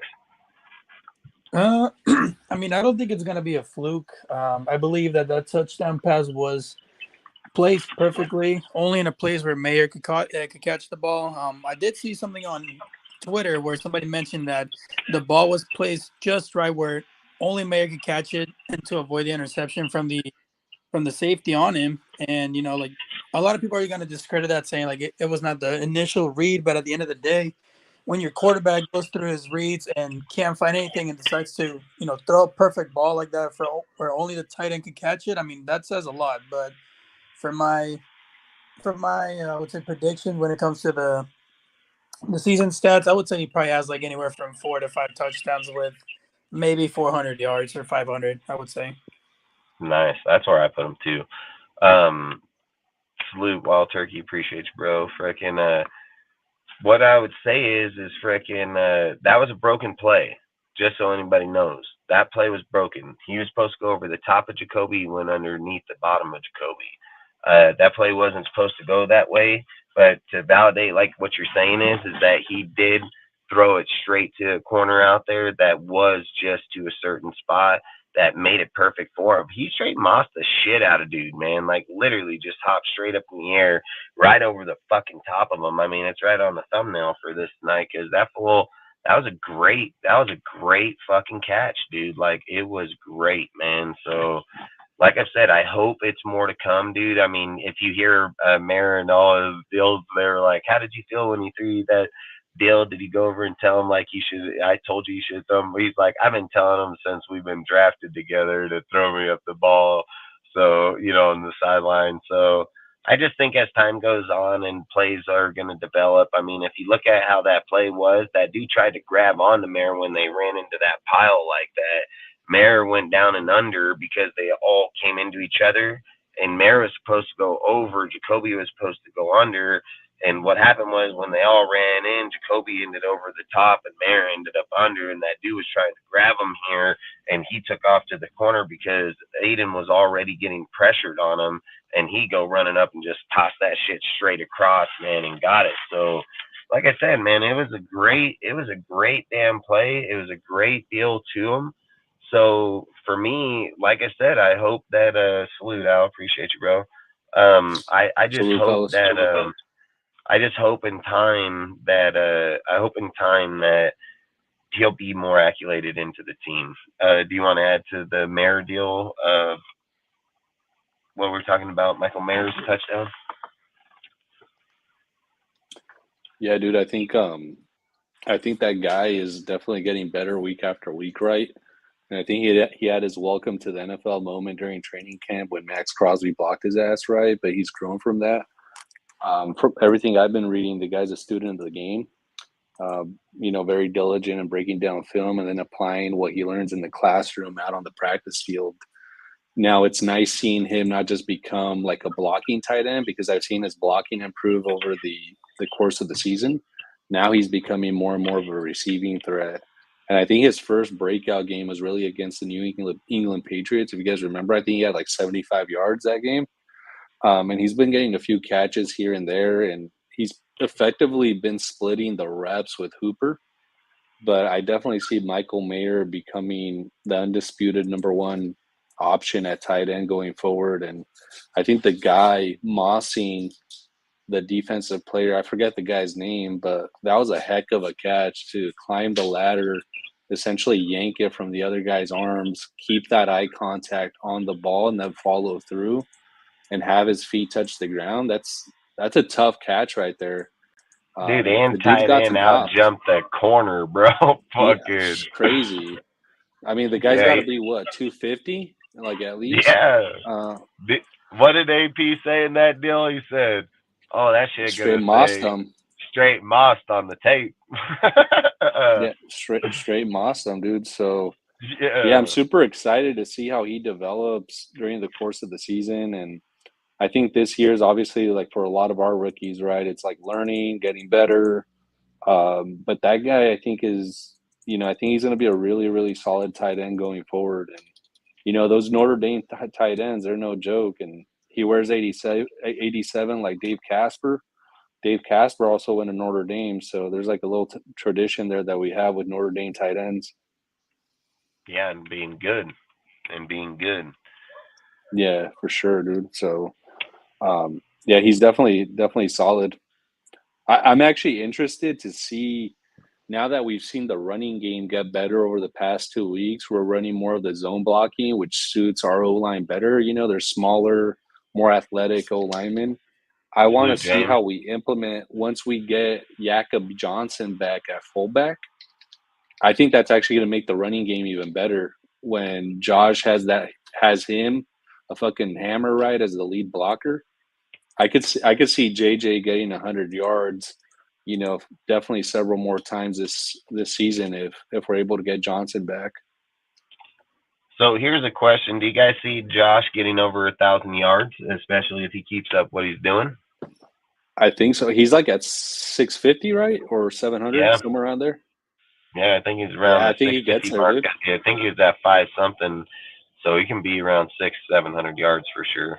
I mean, I don't think it's gonna be a fluke. I believe that touchdown pass was placed perfectly, only in a place where Mayer could catch the ball. I did see something on Twitter where somebody mentioned that the ball was placed just right where only Mayer could catch it, and to avoid the interception from the safety on him. And like a lot of people are going to discredit that, saying like it was not the initial read, but at the end of the day, when your quarterback goes through his reads and can't find anything and decides to throw a perfect ball like that for where only the tight end can catch it, I mean that says a lot. But for my I would say prediction when it comes to the season stats, I would say he probably has like anywhere from 4 to 5 touchdowns with maybe 400 yards or 500, I would say. Nice. That's where I put him too. Salute, Wild Turkey. Appreciate you, bro. Frickin', what I would say is frickin', that was a broken play. Just so anybody knows, that play was broken. He was supposed to go over the top of Jacoby. He went underneath the bottom of Jacoby. That play wasn't supposed to go that way. But to validate, like what you're saying is that he did throw it straight to a corner out there that was just to a certain spot that made it perfect for him. He straight mossed the shit out of dude, man. Like literally just hopped straight up in the air, right over the fucking top of him. I mean, it's right on the thumbnail for this tonight because that was a great fucking catch, dude. Like it was great, man. So like I said, I hope it's more to come, dude. I mean, if you hear Mayer and all of Bill, they're like, how did you feel when you threw that deal? Did he go over and tell him like I told you should throw him? He's like, I've been telling him since we've been drafted together to throw me up the ball. So, on the sideline. So I just think as time goes on and plays are going to develop, I mean, if you look at how that play was, that dude tried to grab onto Mayer when they ran into that pile like that. Mayer went down and under because they all came into each other, and Mayer was supposed to go over. Jacoby was supposed to go under. And what happened was when they all ran in, Jacoby ended over the top and Mayer ended up under, and that dude was trying to grab him here, and he took off to the corner because Aiden was already getting pressured on him, and he go running up and just tossed that shit straight across, man, and got it. So, like I said, man, it was a great damn play. It was a great deal to him. So for me, like I said, I hope that salute, Al, appreciate you, bro. I just Salute, hope fellas. that I just hope in time that he'll be more acclimated into the team. Do you want to add to the Mayer deal? What we're talking about, Michael Mayer's touchdown? Yeah, dude, I think that guy is definitely getting better week after week, right? And I think he had his welcome to the NFL moment during training camp when Max Crosby blocked his ass, right? But he's grown from that. From everything I've been reading, the guy's a student of the game. Very diligent in breaking down film and then applying what he learns in the classroom out on the practice field. Now it's nice seeing him not just become like a blocking tight end, because I've seen his blocking improve over the course of the season. Now he's becoming more and more of a receiving threat. And I think his first breakout game was really against the New England Patriots. If you guys remember, I think he had like 75 yards that game. And he's been getting a few catches here and there, and he's effectively been splitting the reps with Hooper. But I definitely see Michael Mayer becoming the undisputed number one option at tight end going forward. And I think the guy mossing the defensive player, I forget the guy's name, but that was a heck of a catch to climb the ladder, essentially yank it from the other guy's arms, keep that eye contact on the ball, and then follow through and have his feet touch the ground. That's a tough catch right there. Dude, and tight end out jumped the corner, bro. Fucking crazy. I mean, the guy's got to be, what, 250? Like, at least? Yeah. What did AP say in that deal? He said, oh, that shit straight mossed him. Straight mossed on the tape. Yeah, straight moss them, dude. So yeah, I'm super excited to see how he develops during the course of the season. And I think this year is obviously like for a lot of our rookies, right? It's like learning, getting better. But that guy, I think I think he's going to be a really, really solid tight end going forward. And, those Notre Dame tight ends, they're no joke. And he wears 87 like Dave Casper. Dave Casper also went to Notre Dame. So there's like a little tradition there that we have with Notre Dame tight ends. Yeah, and being good. Yeah, for sure, dude. So, yeah, he's definitely solid. I'm actually interested to see now that we've seen the running game get better over the past 2 weeks. We're running more of the zone blocking, which suits our O line better. They're smaller, more athletic O linemen. I want to see how we implement once we get Jakob Johnson back at fullback. I think that's actually going to make the running game even better when Josh has him a fucking hammer right as the lead blocker. I could see JJ getting 100 yards, definitely several more times this season if we're able to get Johnson back. So here's a question: do you guys see Josh getting over 1,000 yards, especially if he keeps up what he's doing? I think so. He's like at 650, right, or 700, somewhere around there. Yeah, I think he's around. Yeah, I think he gets there, dude. I think he's at 5 something, so he can be around 600-700 yards for sure.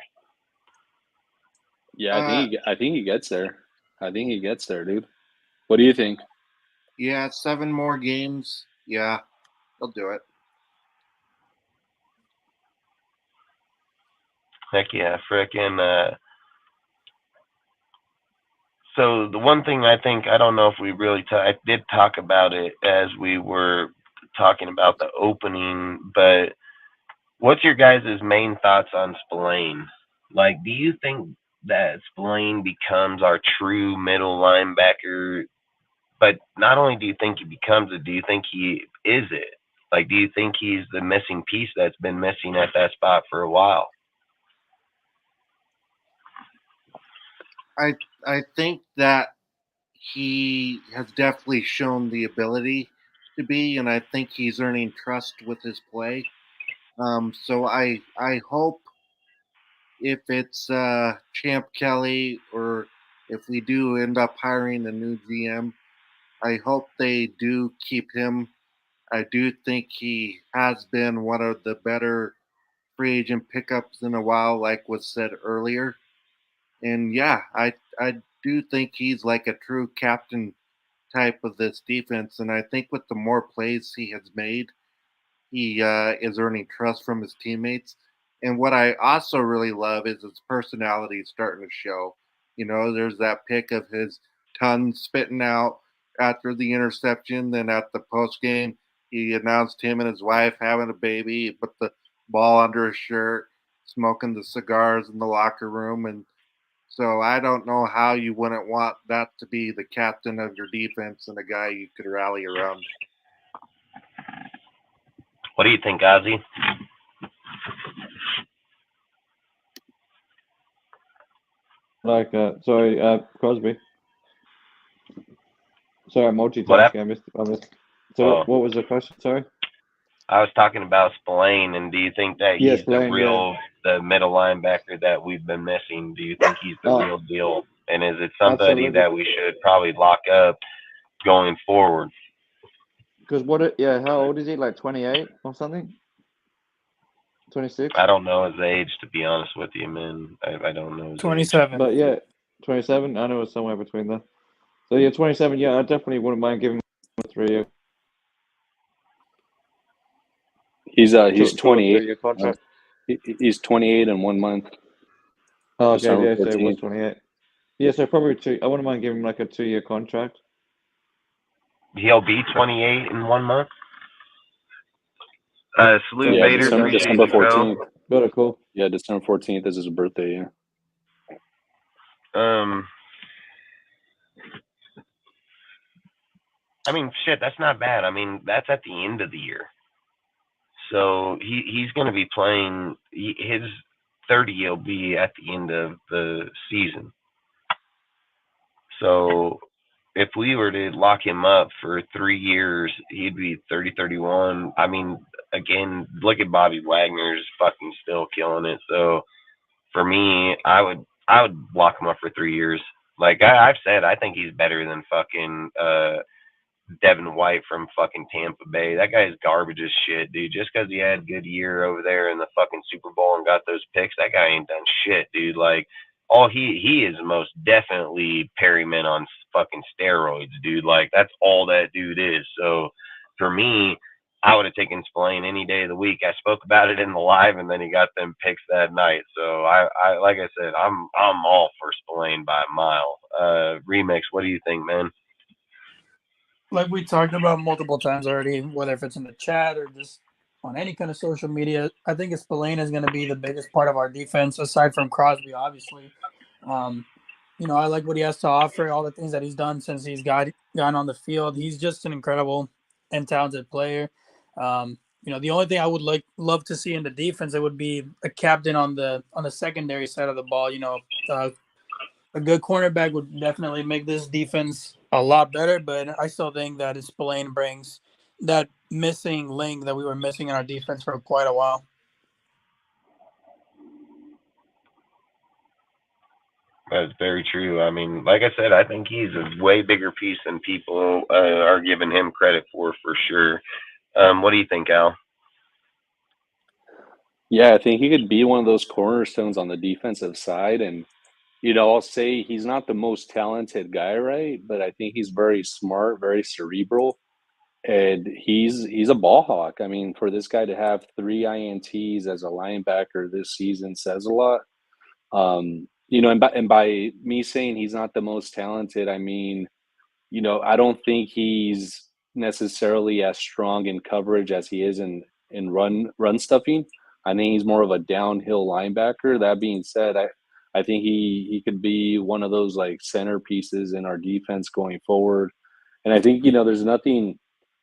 Yeah, I think he gets there. I think he gets there, dude. What do you think? Yeah, 7 more games. Yeah, he'll do it. Heck yeah, frickin'. So the one thing I think, I don't know if we really I did talk about it as we were talking about the opening, but what's your guys' main thoughts on Spillane? Like, do you think that Spillane becomes our true middle linebacker? But not only do you think he becomes it, do you think he is it? Like, do you think he's the missing piece that's been missing at that spot for a while? I think that he has definitely shown the ability to be, and I think he's earning trust with his play. So I hope if it's Champ Kelly or if we do end up hiring a new GM, I hope they do keep him. I do think he has been one of the better free agent pickups in a while, like was said earlier. And yeah, I do think he's like a true captain type of this defense. And I think with the more plays he has made, he is earning trust from his teammates. And what I also really love is his personality starting to show. There's that pic of his tongue spitting out after the interception. Then at the post game, he announced him and his wife having a baby. He put the ball under his shirt, smoking the cigars in the locker room. And so I don't know how you wouldn't want that to be the captain of your defense and a guy you could rally around. What do you think, Ozzy? Crosby. Sorry, I'm multitasking. I missed. So what was the question? Sorry. I was talking about Spillane, and do you think that he's the middle linebacker that we've been missing? Do you think he's the real deal? And is it somebody that we should probably lock up going forward? Because how old is he? Like 28 or something? 26? I don't know his age, to be honest with you, man. I don't know his 27. age. But yeah, 27. I know it's somewhere between there. So yeah, 27. Yeah, I definitely wouldn't mind giving him a 3-year. He's 28. He's 28 in 1 month. Oh, okay, yeah, so he was 28. Yeah, so probably 2. I wouldn't mind giving him like a 2-year contract. He'll be 28 in 1 month. Salute Vader. December 14th. Very cool. Yeah, December 14th is his birthday. Yeah. I mean, shit, that's not bad. I mean, that's at the end of the year. So he's going to be playing. His 30 will be at the end of the season. So if we were to lock him up for 3 years, he'd be 30, 31. I mean, again, look at Bobby Wagner's fucking still killing it. So for me, I would lock him up for 3 years. Like I've said, I think he's better than fucking Devin White from fucking Tampa Bay. That guy's garbage as shit, dude. Just because he had a good year over there in the fucking Super Bowl and got those picks, that guy ain't done shit, dude. Like, all he is most definitely Perryman on fucking steroids, dude. Like, that's all that dude is. So, for me, I would have taken Spillane any day of the week. I spoke about it in the live, and then he got them picks that night. So, I like I said, I'm all for Spillane by a mile. Remix, what do you think, man? Like we talked about multiple times already, whether if it's in the chat or just on any kind of social media, I think Spillane is going to be the biggest part of our defense, aside from Crosby, obviously. You know, I like what he has to offer, all the things that he's done since he's gotten on the field. He's just an incredible and talented player. You know, the only thing I would love to see in the defense, it would be a captain on the secondary side of the ball. You know, a good cornerback would definitely make this defense a lot better, but I still think that Spillane brings that missing link that we were missing in our defense for quite a while. That's very true. I mean, like I said, I think he's a way bigger piece than people are giving him credit for sure. What do you think, Al? Yeah, I think he could be one of those cornerstones on the defensive side. And, you know, I'll say he's not the most talented guy, right? But I think he's very smart, very cerebral. And he's a ball hawk. I mean, for this guy to have 3 INTs as a linebacker this season says a lot. You know, and by me saying he's not the most talented, I mean, you know, I don't think he's necessarily as strong in coverage as he is in run stuffing. I think he's more of a downhill linebacker. That being said, I think he could be one of those like centerpieces in our defense going forward. And I think, you know, there's nothing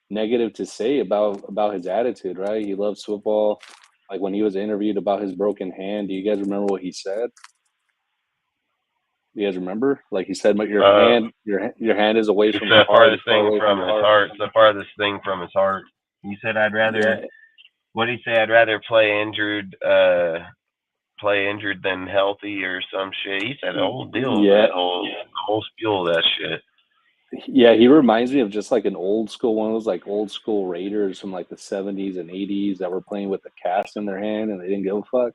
negative to say about his attitude, right? He loves football. Like when he was interviewed about his broken hand, do you guys remember what he said? You guys remember? Like he said, but your hand is away from your heart. It's the farthest thing from his heart. It's the farthest thing from his heart. He said, "I'd rather." Yeah. What did he say? I'd rather play injured than healthy or some shit. He said the whole deal. Yeah. That whole spiel of that shit. Yeah, he reminds me of just like an old school, one of those like old school Raiders from like the 70s and 80s that were playing with a cast in their hand and they didn't give a fuck.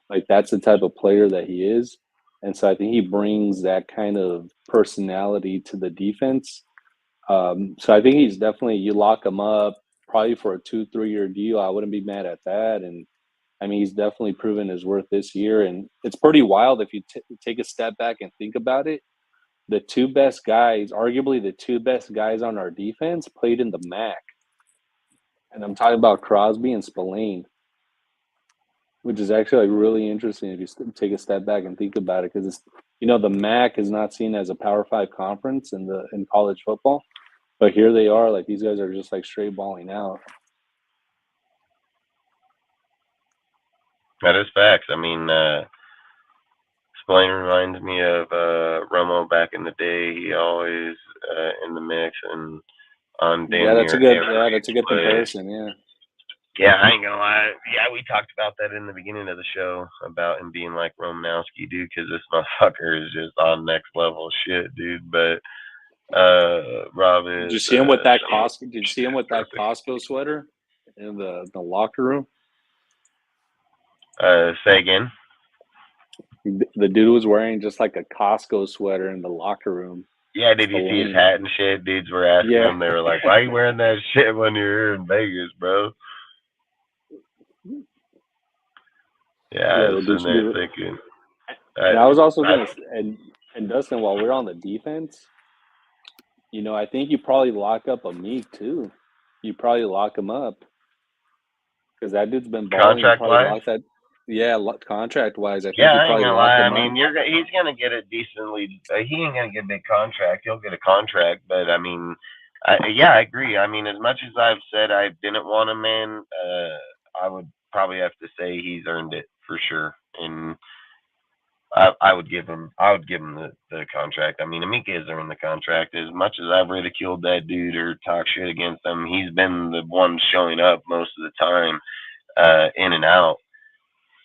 Like that's the type of player that he is. And so I think he brings that kind of personality to the defense. So I think he's definitely, you lock him up probably for a 2-3 year deal. I wouldn't be mad at that. And I mean, he's definitely proven his worth this year. And it's pretty wild if you take a step back and think about it. The 2 best guys, arguably the 2 best guys on our defense, played in the MAC. And I'm talking about Crosby and Spillane, which is actually like really interesting if you take a step back and think about it, because it's, you know, the MAC is not seen as a Power 5 conference in college football, but here they are. Like these guys are just like straight balling out. That is facts. I mean, Spillane reminds me of Romo back in the day. He always in the mix and on damn yeah, that's near a good comparison. Yeah. Yeah, I ain't gonna lie. Yeah, we talked about that in the beginning of the show about him being like Romanowski, dude, because this motherfucker is just on next level shit, dude. But Rob is. Did you see him with that Costco? Did you see him with that Costco sweater in the locker room? Say again. The dude was wearing just like a Costco sweater in the locker room. Yeah, did you see his hat and shit? Dudes were asking him. They were like, "Why are you wearing that shit when you're here in Vegas, bro?" Yeah, I was in there thinking. And I was also going to, and Dustin, while we're on the defense, you know, I think you probably lock up Amik too. You probably lock him up because that dude's been balling. Contract-wise? Yeah, contract-wise, I think yeah, you I ain't probably gonna lock lie. him I mean, up. he's gonna get a decently. He ain't gonna get a big contract. He'll get a contract, but I mean, I agree. I mean, as much as I've said I didn't want him in, I would probably have to say he's earned it for sure. And I would give him the contract. I mean, Amika has earned the contract. As much as I've ridiculed that dude or talk shit against him, he's been the one showing up most of the time, in and out.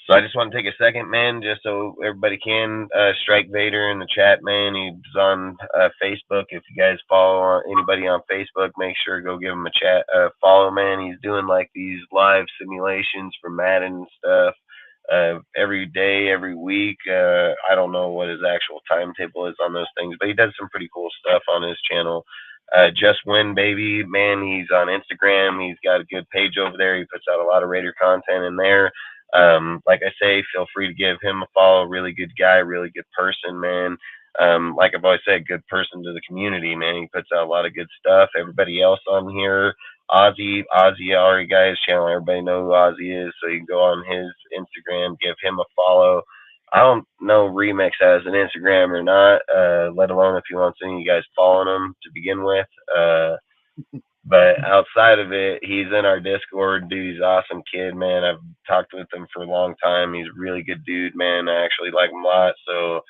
So I just want to take a second, man, just so everybody can strike Vader in the chat, man. He's on Facebook. If you guys follow anybody on Facebook, make sure to go give him a chat follow, man. He's doing like these live simulations for Madden and stuff every day, every week. I don't know what his actual timetable is on those things, but he does some pretty cool stuff on his channel. Just Win Baby, man. He's on Instagram. He's got a good page over there. He puts out a lot of Raider content in there. Like I say, feel free to give him a follow. Really good guy, really good person, man. Like I've always said, good person to the community, man. He puts out a lot of good stuff. Everybody else on here, Ozzy, already got his channel. Everybody know who Ozzy is, so you can go on his Instagram, give him a follow. I don't know Remix has an Instagram or not, let alone if he wants any of you guys following him to begin with. But outside of it, he's in our Discord. Dude, he's an awesome kid, man. I've talked with him for a long time. He's a really good dude, man. I actually like him a lot. So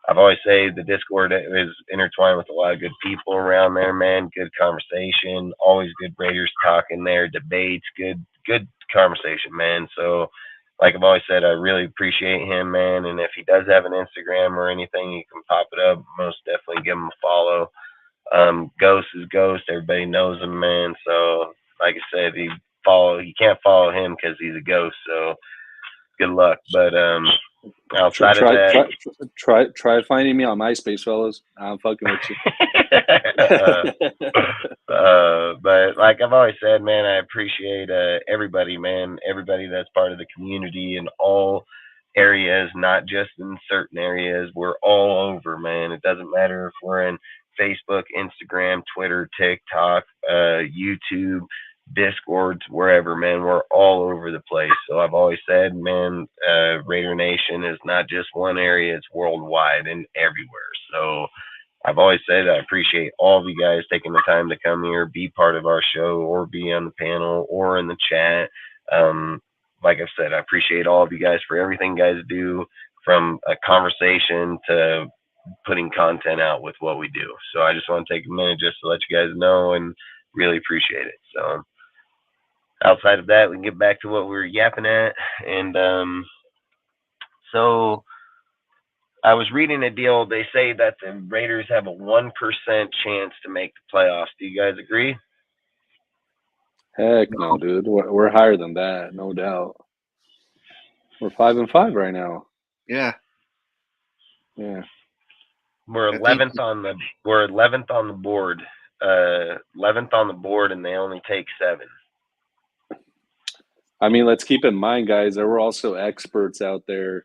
I've always said the Discord is intertwined with a lot of good people around there, man. Good conversation. Always good Raiders talk in there. Debates. Good conversation, man. So like I've always said, I really appreciate him, man. And if he does have an Instagram or anything, you can pop it up. Most definitely give him a follow. Ghost is Ghost. Everybody knows him, man. So, like I said, you can't follow him because he's a ghost. So, good luck. But outside of that, try finding me on MySpace, fellas. I'm fucking with you. But like I've always said, man, I appreciate everybody, man. Everybody that's part of the community in all areas, not just in certain areas. We're all over, man. It doesn't matter if we're in Facebook, Instagram, Twitter, TikTok, YouTube, Discords, wherever, man. We're all over the place. So I've always said, man, Raider Nation is not just one area, it's worldwide and everywhere. So I've always said I appreciate all of you guys taking the time to come here, be part of our show, or be on the panel or in the chat. Like I've said, I appreciate all of you guys for everything you guys do, from a conversation to putting content out with what we do. So I just want to take a minute just to let you guys know and really appreciate it. So outside of that, we can get back to what we were yapping at. And so I was reading a deal. They say that the Raiders have a 1% chance to make the playoffs. Do you guys agree? Heck no, dude. We're higher than that, no doubt. We're 5-5 right now. Yeah. Yeah. We're 11th on the board. 11th on the board, and they only take 7. I mean, let's keep in mind, guys, there were also experts out there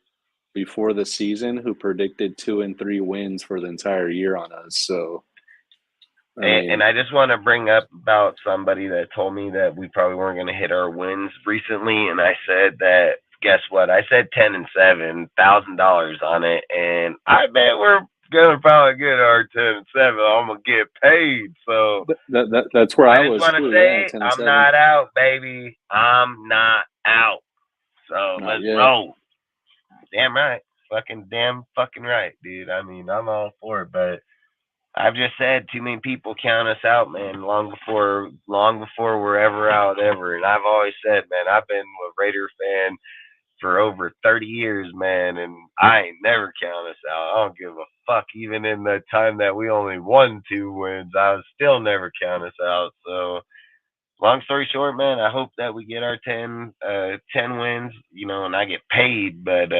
before the season who predicted 2 and 3 wins for the entire year on us. So, and I just want to bring up about somebody that told me that we probably weren't going to hit our wins recently, and I said that. Guess what? I said 10 and 7, $1,000 on it, and I bet we're gonna probably get our 10 and 7. I'm gonna get paid. So that's where I was. I just want to say, I'm not out, baby. I'm not out. So let's roll. Damn right. Damn fucking right, dude. I mean, I'm all for it, but I've just said too many people count us out, man, long before we're ever out ever. And I've always said, man, I've been a Raider fan for over 30 years, man, and I ain't never count us out. I don't give a fuck. Even in the time that we only won 2 wins, I was still never count us out. So long story short, man, I hope that we get our 10 wins, and I get paid. But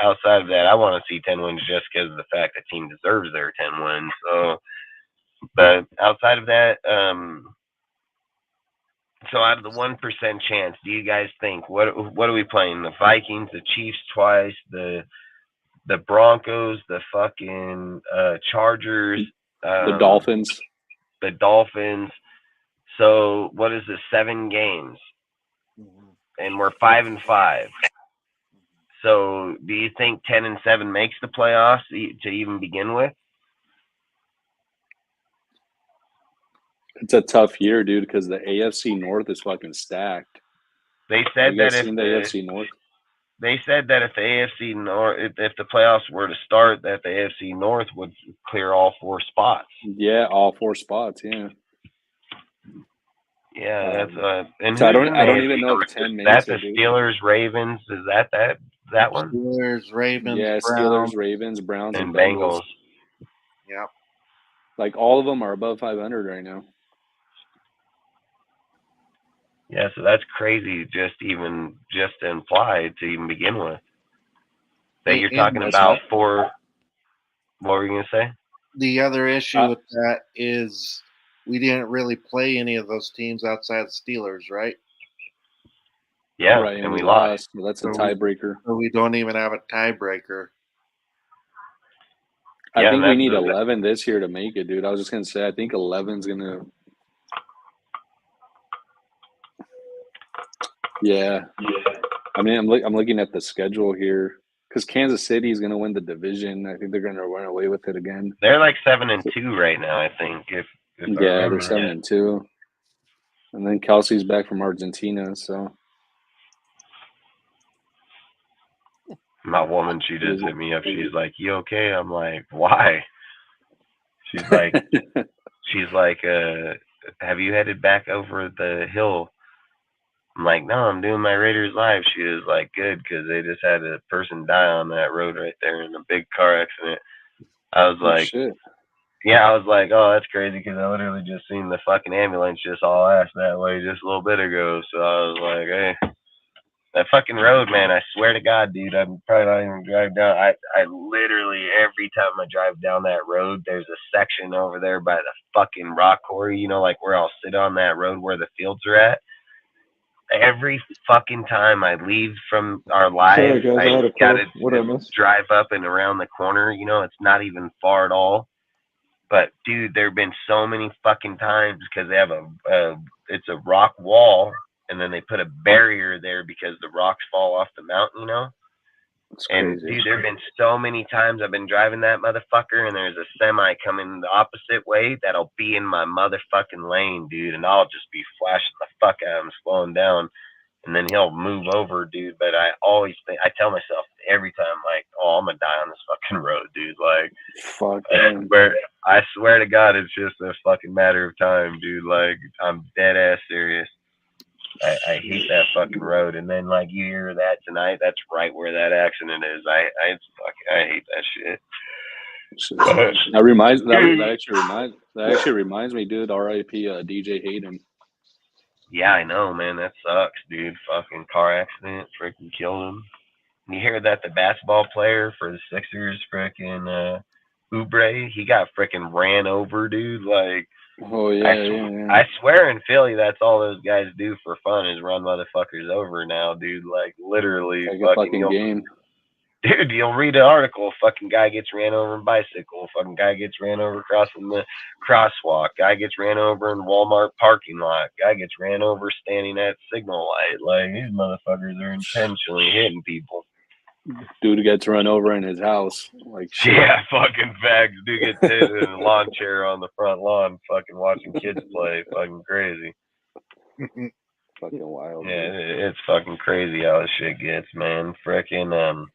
outside of that, I want to see 10 wins just because of the fact that team deserves their 10 wins. So, but outside of that, so out of the 1% chance, do you guys think what are we playing? The Vikings, the Chiefs twice, the Broncos, the fucking Chargers, the Dolphins. The Dolphins. So what is this? 7 games, and we're 5-5. So do you think 10 and 7 makes the playoffs to even begin with? It's a tough year, dude, because the AFC North is fucking stacked. They said that if the AFC North, They said that if the AFC North, if the playoffs were to start, that the AFC North would clear all 4 spots. Yeah, all 4 spots. Yeah. Yeah, that's and So I who's don't. in I the don't even AFC know North? if 10 Is makes that it, the dude. Steelers, Ravens? Is that one? Steelers, Ravens, Yeah, Browns. Steelers, Ravens, Browns, And and Bengals. Bengals. Yep. Like all of them are above 500 right now. Yeah, so that's crazy. Just to imply to even begin with. That you're talking That's about right. 4. What were you gonna say? The other issue with that is we didn't really play any of those teams outside the Steelers, right? Yeah, Right, and we lost. Well, that's a So tiebreaker. So we don't even have a tiebreaker. I Yeah, think and we need that's 11 this year to make it, dude. I was just gonna say, I think 11's gonna. Yeah. I mean, I'm looking at the schedule here because Kansas City is gonna win the division. I think they're gonna run away with it again. They're like 7-2 right now, I think. If I Yeah, remember. they're 7-2, and then Kelsey's back from Argentina, so. My woman, she just hit me up. She's like, "You okay?" I'm like, "Why?" She's like, "Have you headed back over the hill?" I'm like, "No, I'm doing my Raiders live." She was like, "Good," because they just had a person die on that road right there in a big car accident. I was like, shit. "Yeah," I was like, "Oh, that's crazy," because I literally just seen the fucking ambulance just all ass that way just a little bit ago. So I was like, "Hey." That fucking road, man, I swear to God, dude, I'm probably not even driving down. I literally, every time I drive down that road, there's a section over there by the fucking rock quarry, you know, like where I'll sit on that road where the fields are at. Every fucking time I leave from our live, Sorry, guys, I had a call. gotta What I missed? drive up and around the corner, you know, it's not even far at all. But, dude, there have been so many fucking times because they have it's a rock wall, and then they put a barrier there because the rocks fall off the mountain, you know? It's And, crazy. dude, there have been so many times I've been driving that motherfucker, and there's a semi coming the opposite way that'll be in my motherfucking lane, dude, and I'll just be flashing the fuck at him, slowing down, and then he'll move over, dude. But I always think, I tell myself every time, like, oh, I'm gonna die on this fucking road, dude. Like, Fuck, I swear to God, it's just a fucking matter of time, dude. Like, I'm dead ass serious. I hate that fucking road. And then, like, you hear that tonight, that's right where that accident is. I hate that shit. That actually reminds me, dude. R.I.P. DJ Hayden. Yeah, I know, man. That sucks, dude. Fucking car accident, freaking killed him. You hear that the basketball player for the Sixers, freaking Oubre, he got freaking ran over, dude. Like, Oh yeah. I swear in Philly, that's all those guys do for fun is run motherfuckers over now, dude. Like, literally, Like a fucking game. Dude, you'll read an article, fucking guy gets ran over in bicycle, fucking guy gets ran over crossing the crosswalk, guy gets ran over in Walmart parking lot, guy gets ran over standing at signal light. Like, these motherfuckers are intentionally hitting people. Dude gets run over in his house. Like shit. Yeah, fucking facts. Dude gets hit in a lawn chair on the front lawn, fucking watching kids play. Fucking crazy. Fucking wild. Yeah, it's fucking crazy how this shit gets, man. Freaking,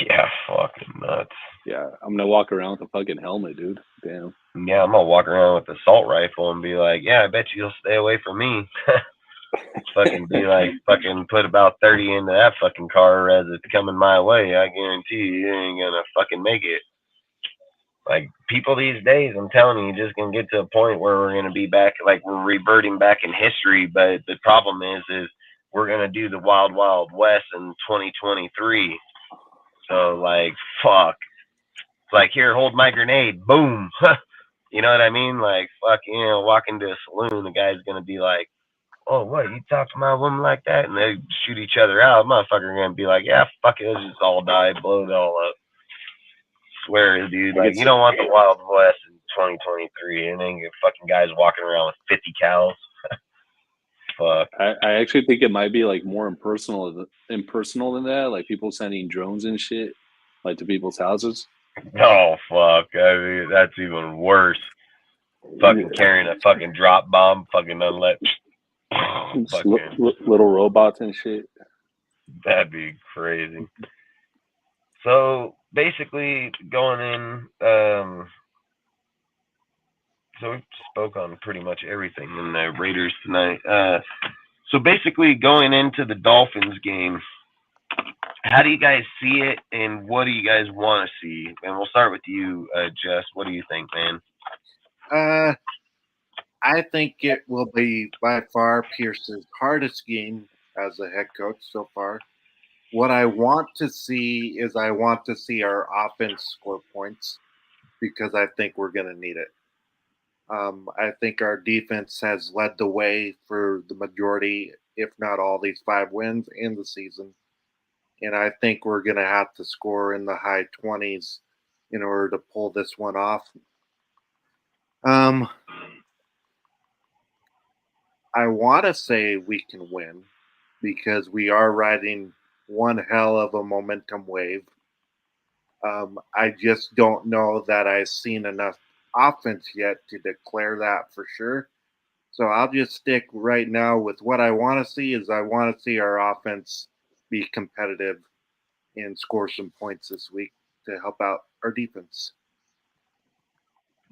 yeah, fucking nuts. Yeah, I'm gonna walk around with a fucking helmet, dude. Damn. Yeah, I'm gonna walk around with the assault rifle and be like, yeah, I bet you'll stay away from me. Fucking be like, fucking put about 30 into that fucking car as it's coming my way. I guarantee you ain't gonna fucking make it. Like, people these days, I'm telling you, just gonna get to a point where we're gonna be back, like we're reverting back in history. But the problem is we're gonna do the Wild Wild West in 2023. So, like, fuck. It's like, here, hold my grenade. Boom. You know what I mean? Like, fuck, you know, walk into a saloon, the guy's gonna be like, oh, what, you talk to my woman like that? And they shoot each other out. Motherfucker gonna be like, yeah, fuck it, let's just all die, blow it all up. Swear, dude, like, you don't want the Wild West in 2023, and then fucking guys walking around with 50 cows. Fuck. I actually think it might be like more impersonal than that. Like people sending drones and shit, like to people's houses. Oh, fuck. I mean, that's even worse. Fucking carrying a fucking drop bomb, fucking unlet. Little robots and shit. That'd be crazy. So basically, going in, so we spoke on pretty much everything in the Raiders tonight. So basically, going into the Dolphins game, how do you guys see it, and what do you guys want to see? And we'll start with you, Jess. What do you think, man? I think it will be by far Pierce's hardest game as a head coach so far. What I want to see is I want to see our offense score points because I think we're going to need it. I think our defense has led the way for the majority, if not all, these 5 wins in the season. And I think we're going to have to score in the high 20s in order to pull this one off. I want to say we can win because we are riding one hell of a momentum wave. I just don't know that I've seen enough offense yet to declare that for sure. So I'll just stick right now with what I want to see is I want to see our offense be competitive and score some points this week to help out our defense.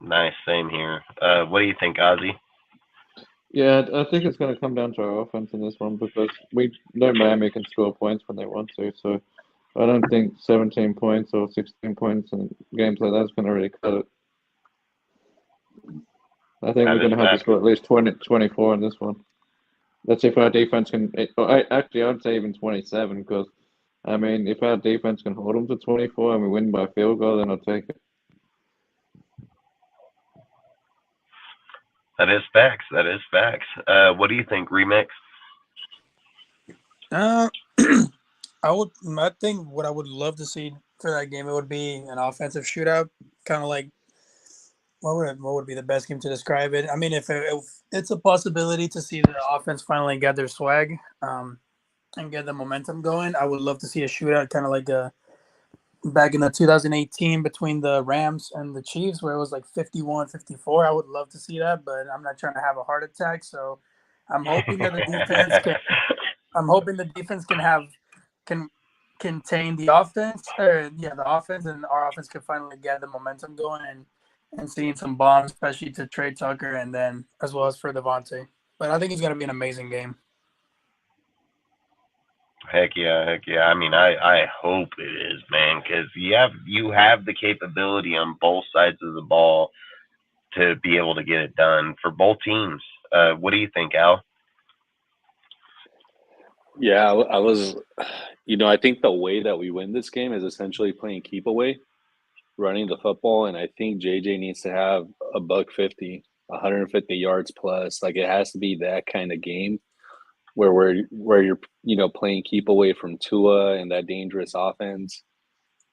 Nice, same here. What do you think, Ozzy? Yeah, I think it's going to come down to our offense in this one because we know Miami can score points when they want to. So I don't think 17 points or 16 points in games like that is going to really cut it. I think we're going to have to score at least 24 in this one. Let's see if our defense can. Actually, I'd say even 27 because, I mean, if our defense can hold them to 24 and we win by field goal, then I'll take it. That is facts. That is facts. What do you think, Remix? I think what I would love to see for that game, it would be an offensive shootout, kind of like what would be the best game to describe it? I mean, if it's a possibility to see the offense finally get their swag and get the momentum going, I would love to see a shootout, kind of like back in the 2018 between the Rams and the Chiefs, where it was like 51-54. I would love to see that, but I'm not trying to have a heart attack, so I'm hoping that the defense can. I'm hoping the defense can contain the offense, the offense, and our offense can finally get the momentum going and seeing some bombs, especially to Trey Tucker and then as well as for Devontae. But I think it's going to be an amazing game. Heck yeah, heck yeah. I mean, I hope it is, man, because you have the capability on both sides of the ball to be able to get it done for both teams. What do you think, Al? Yeah, I was, I think the way that we win this game is essentially playing keep away, running the football, and I think JJ needs to have a $150, 150 yards plus. Like it has to be that kind of game where you're playing keep away from Tua and that dangerous offense.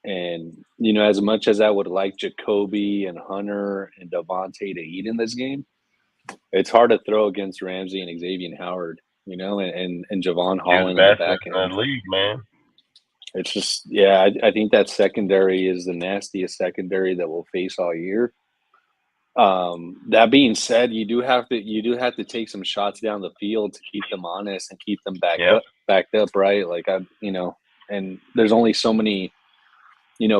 And as much as I would like Jacoby and Hunter and Devontae to eat in this game, it's hard to throw against Ramsey and Xavier Howard. And Javon Holland in the back end. In the league, man. It's just, I think that secondary is the nastiest secondary that we'll face all year. That being said, you do have to take some shots down the field to keep them honest and keep them backed up, right? Like and there's only so many,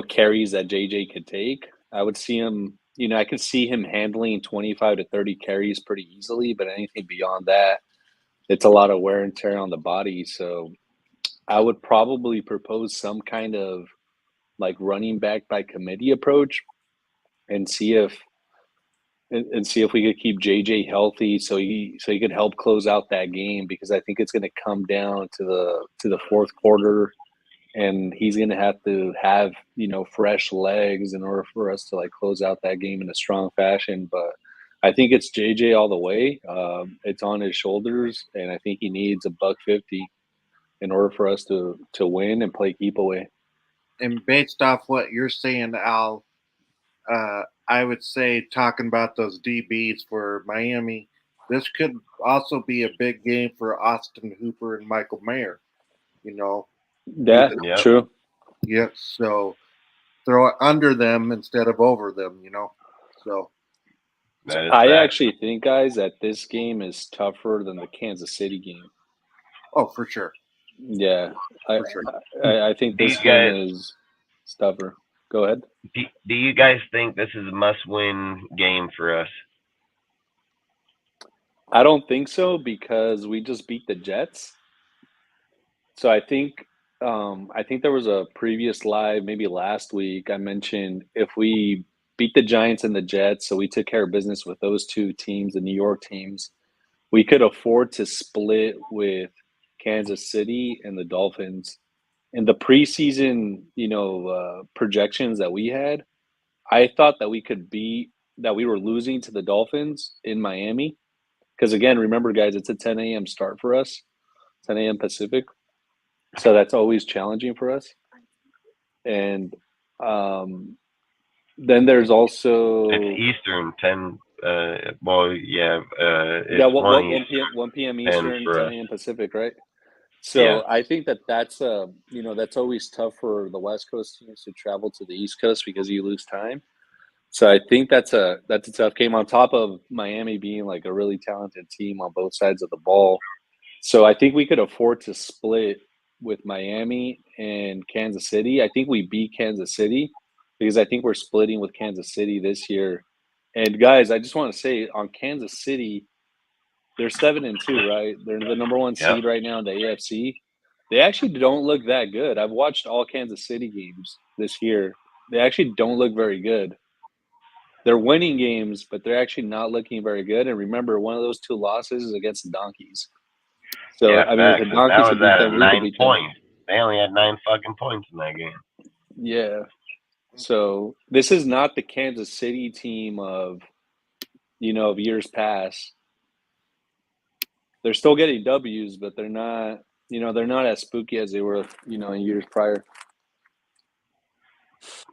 carries that JJ could take. I would see him, I could see him handling 25 to 30 carries pretty easily, but anything beyond that, it's a lot of wear and tear on the body. So I would probably propose some kind of like running back by committee approach and see if we could keep JJ healthy so he could help close out that game, because I think it's going to come down to the fourth quarter and he's going to have fresh legs in order for us to like close out that game in a strong fashion. But I think it's JJ all the way. It's on his shoulders, and I think he needs a $150 in order for us to win and play keep away. And based off what you're saying, Al, I would say talking about those DBs for Miami, this could also be a big game for Austin Hooper and Michael Mayer. True. Yeah, so throw it under them instead of over them, So I actually think, guys, that this game is tougher than the Kansas City game. Oh, for sure. Yeah, For sure. I think Do you this one guys is tougher. Go ahead. do you guys think this is a must-win game for us? I don't think so because we just beat the Jets. So I think there was a previous live, maybe last week, I mentioned if we beat the Giants and the Jets, so we took care of business with those two teams, the New York teams, we could afford to split with Kansas City and the Dolphins. In the preseason, projections that we had, I thought that we were losing to the Dolphins in Miami. Because again, remember, guys, it's a 10 a.m. start for us, 10 a.m. Pacific. So that's always challenging for us. And then there's also It's Eastern 10. It's yeah, what 1 1 Eastern, p.m. 1 p.m. 10 Eastern, for 10 us. a.m. Pacific, right? Yeah. So I think that's that's always tough for the West Coast teams to travel to the East Coast because you lose time. So I think that's a tough game on top of Miami being like a really talented team on both sides of the ball. So I think we could afford to split with Miami and Kansas City. I think we beat Kansas City because I think we're splitting with Kansas City this year. And guys, I just want to say on Kansas City, they're 7-2, right? They're the number one Yeah. seed right now in the AFC. They actually don't look that good. I've watched all Kansas City games this year. They actually don't look very good. They're winning games, but they're actually not looking very good. And remember, one of those two losses is against the Donkeys. So Yeah, I mean, if the facts. That Donkeys was could beat at them, we could 9 beat them. points. They only had 9 fucking points in that game. Yeah. So this is not the Kansas City team of of years past. They're still getting W's, but they're not as spooky as they were, in years prior.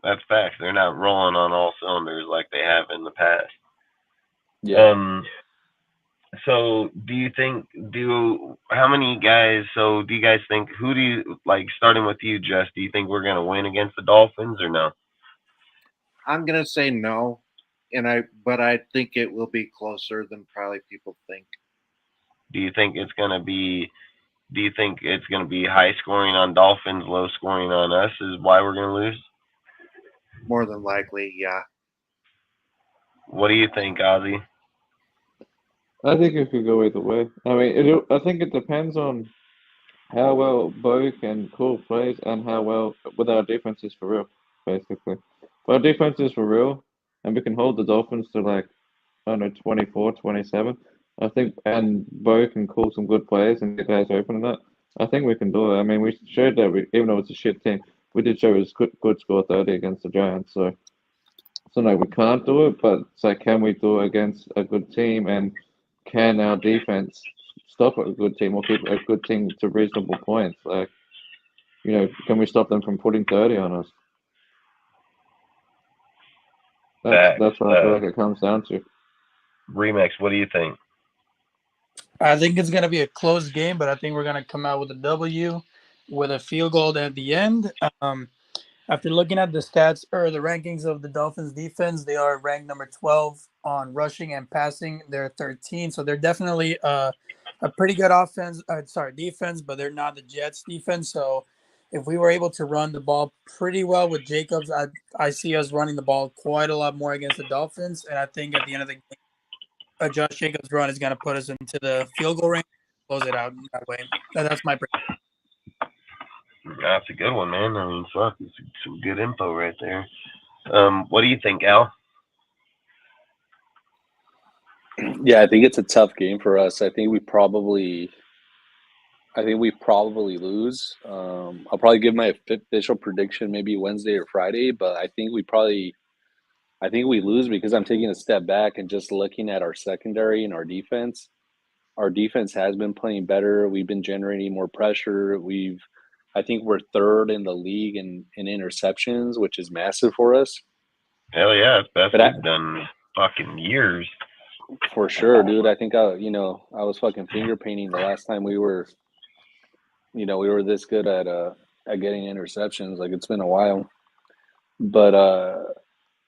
That's facts. They're not rolling on all cylinders like they have in the past. Yeah. So do you think how many guys? So do you guys think who do you like? Starting with you, Jess. Do you think we're gonna win against the Dolphins or no? I'm gonna say no, but I think it will be closer than probably people think. Do you think it's gonna be? Do you think it's gonna be high scoring on Dolphins, low scoring on us? Is why we're gonna lose? More than likely, yeah. What do you think, Ozzy? I think it could go either way. I mean, I think it depends on how well Bo can call plays and how well with our defense is for real, basically. If our defense is for real and we can hold the Dolphins to like, I don't know, 24, 27, I think, and Bo can call some good plays and get guys open and that, I think we can do it. I mean, we showed that even though it's a shit team, we did show it was good score 30 against the Giants. So no, we can't do it, but it's like, can we do it against a good team and can our defense stop a good team or keep a good team to reasonable points? Like, can we stop them from putting 30 on us? That's what I feel like it comes down to. Remix, what do you think? I think it's going to be a close game, but I think we're going to come out with a W with a field goal at the end. After looking at the stats or the rankings of the Dolphins defense, they are ranked number 12 on rushing and passing. They're 13. So they're definitely a pretty good defense, but they're not the Jets defense. So if we were able to run the ball pretty well with Jacobs, I see us running the ball quite a lot more against the Dolphins. And I think at the end of the game, Josh Jacobs' run is going to put us into the field goal range, close it out that way. That's my prediction. That's a good one, man. I mean, fuck, it's some good info right there. What do you think, Al? Yeah, I think it's a tough game for us. I think we probably lose. I'll probably give my official prediction maybe Wednesday or Friday, but I think we lose because I'm taking a step back and just looking at our secondary and our defense. Our defense has been playing better. We've been generating more pressure. I think we're third in the league in interceptions, which is massive for us. Hell yeah, it's best we've done in fucking years. For sure, dude. I think I was fucking finger painting the last time we were this good at getting interceptions. Like, it's been a while. But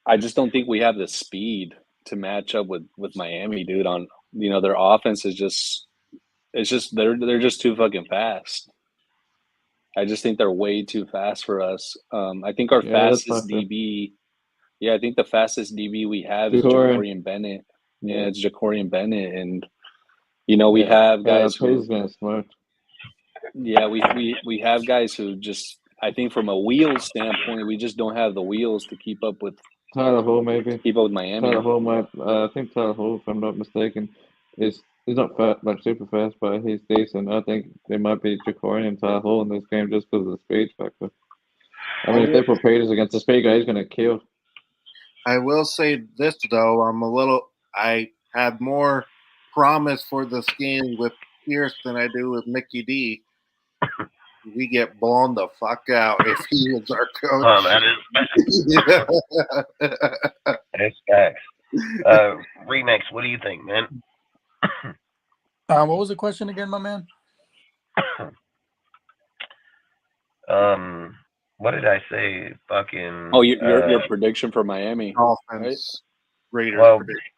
I just don't think we have the speed to match up with Miami, dude. On their offense is just they're just too fucking fast. I just think they're way too fast for us. I think our Yeah, that's fastest my DB. Yeah, I think the fastest DB we have is Jacorian. Jacorian Bennett. Yeah, Yeah. it's Jacorian Bennett, and we have guys who. Pay's gonna smart. Yeah, we have guys who just. I think from a wheels standpoint, we just don't have the wheels to keep up with Tyler Hall, maybe. Miami. Tyler Hall might. I think Tyler Hall, if I'm not mistaken, he's not fast, like super fast, but he's decent. I think they might be Jacorian and Tyler Hall in this game just because of the speed factor. I mean, if they put Peters against the speed guy, he's gonna kill. I will say this though, I have more promise for this game with Pierce than I do with Mickey D. We get blown the fuck out if he is our coach. Oh, that is that's facts. Remix, what do you think, man? What was the question again, my man? What did I say? Fucking. Oh, your prediction for Miami. Offense, right? Raiders Well, prediction.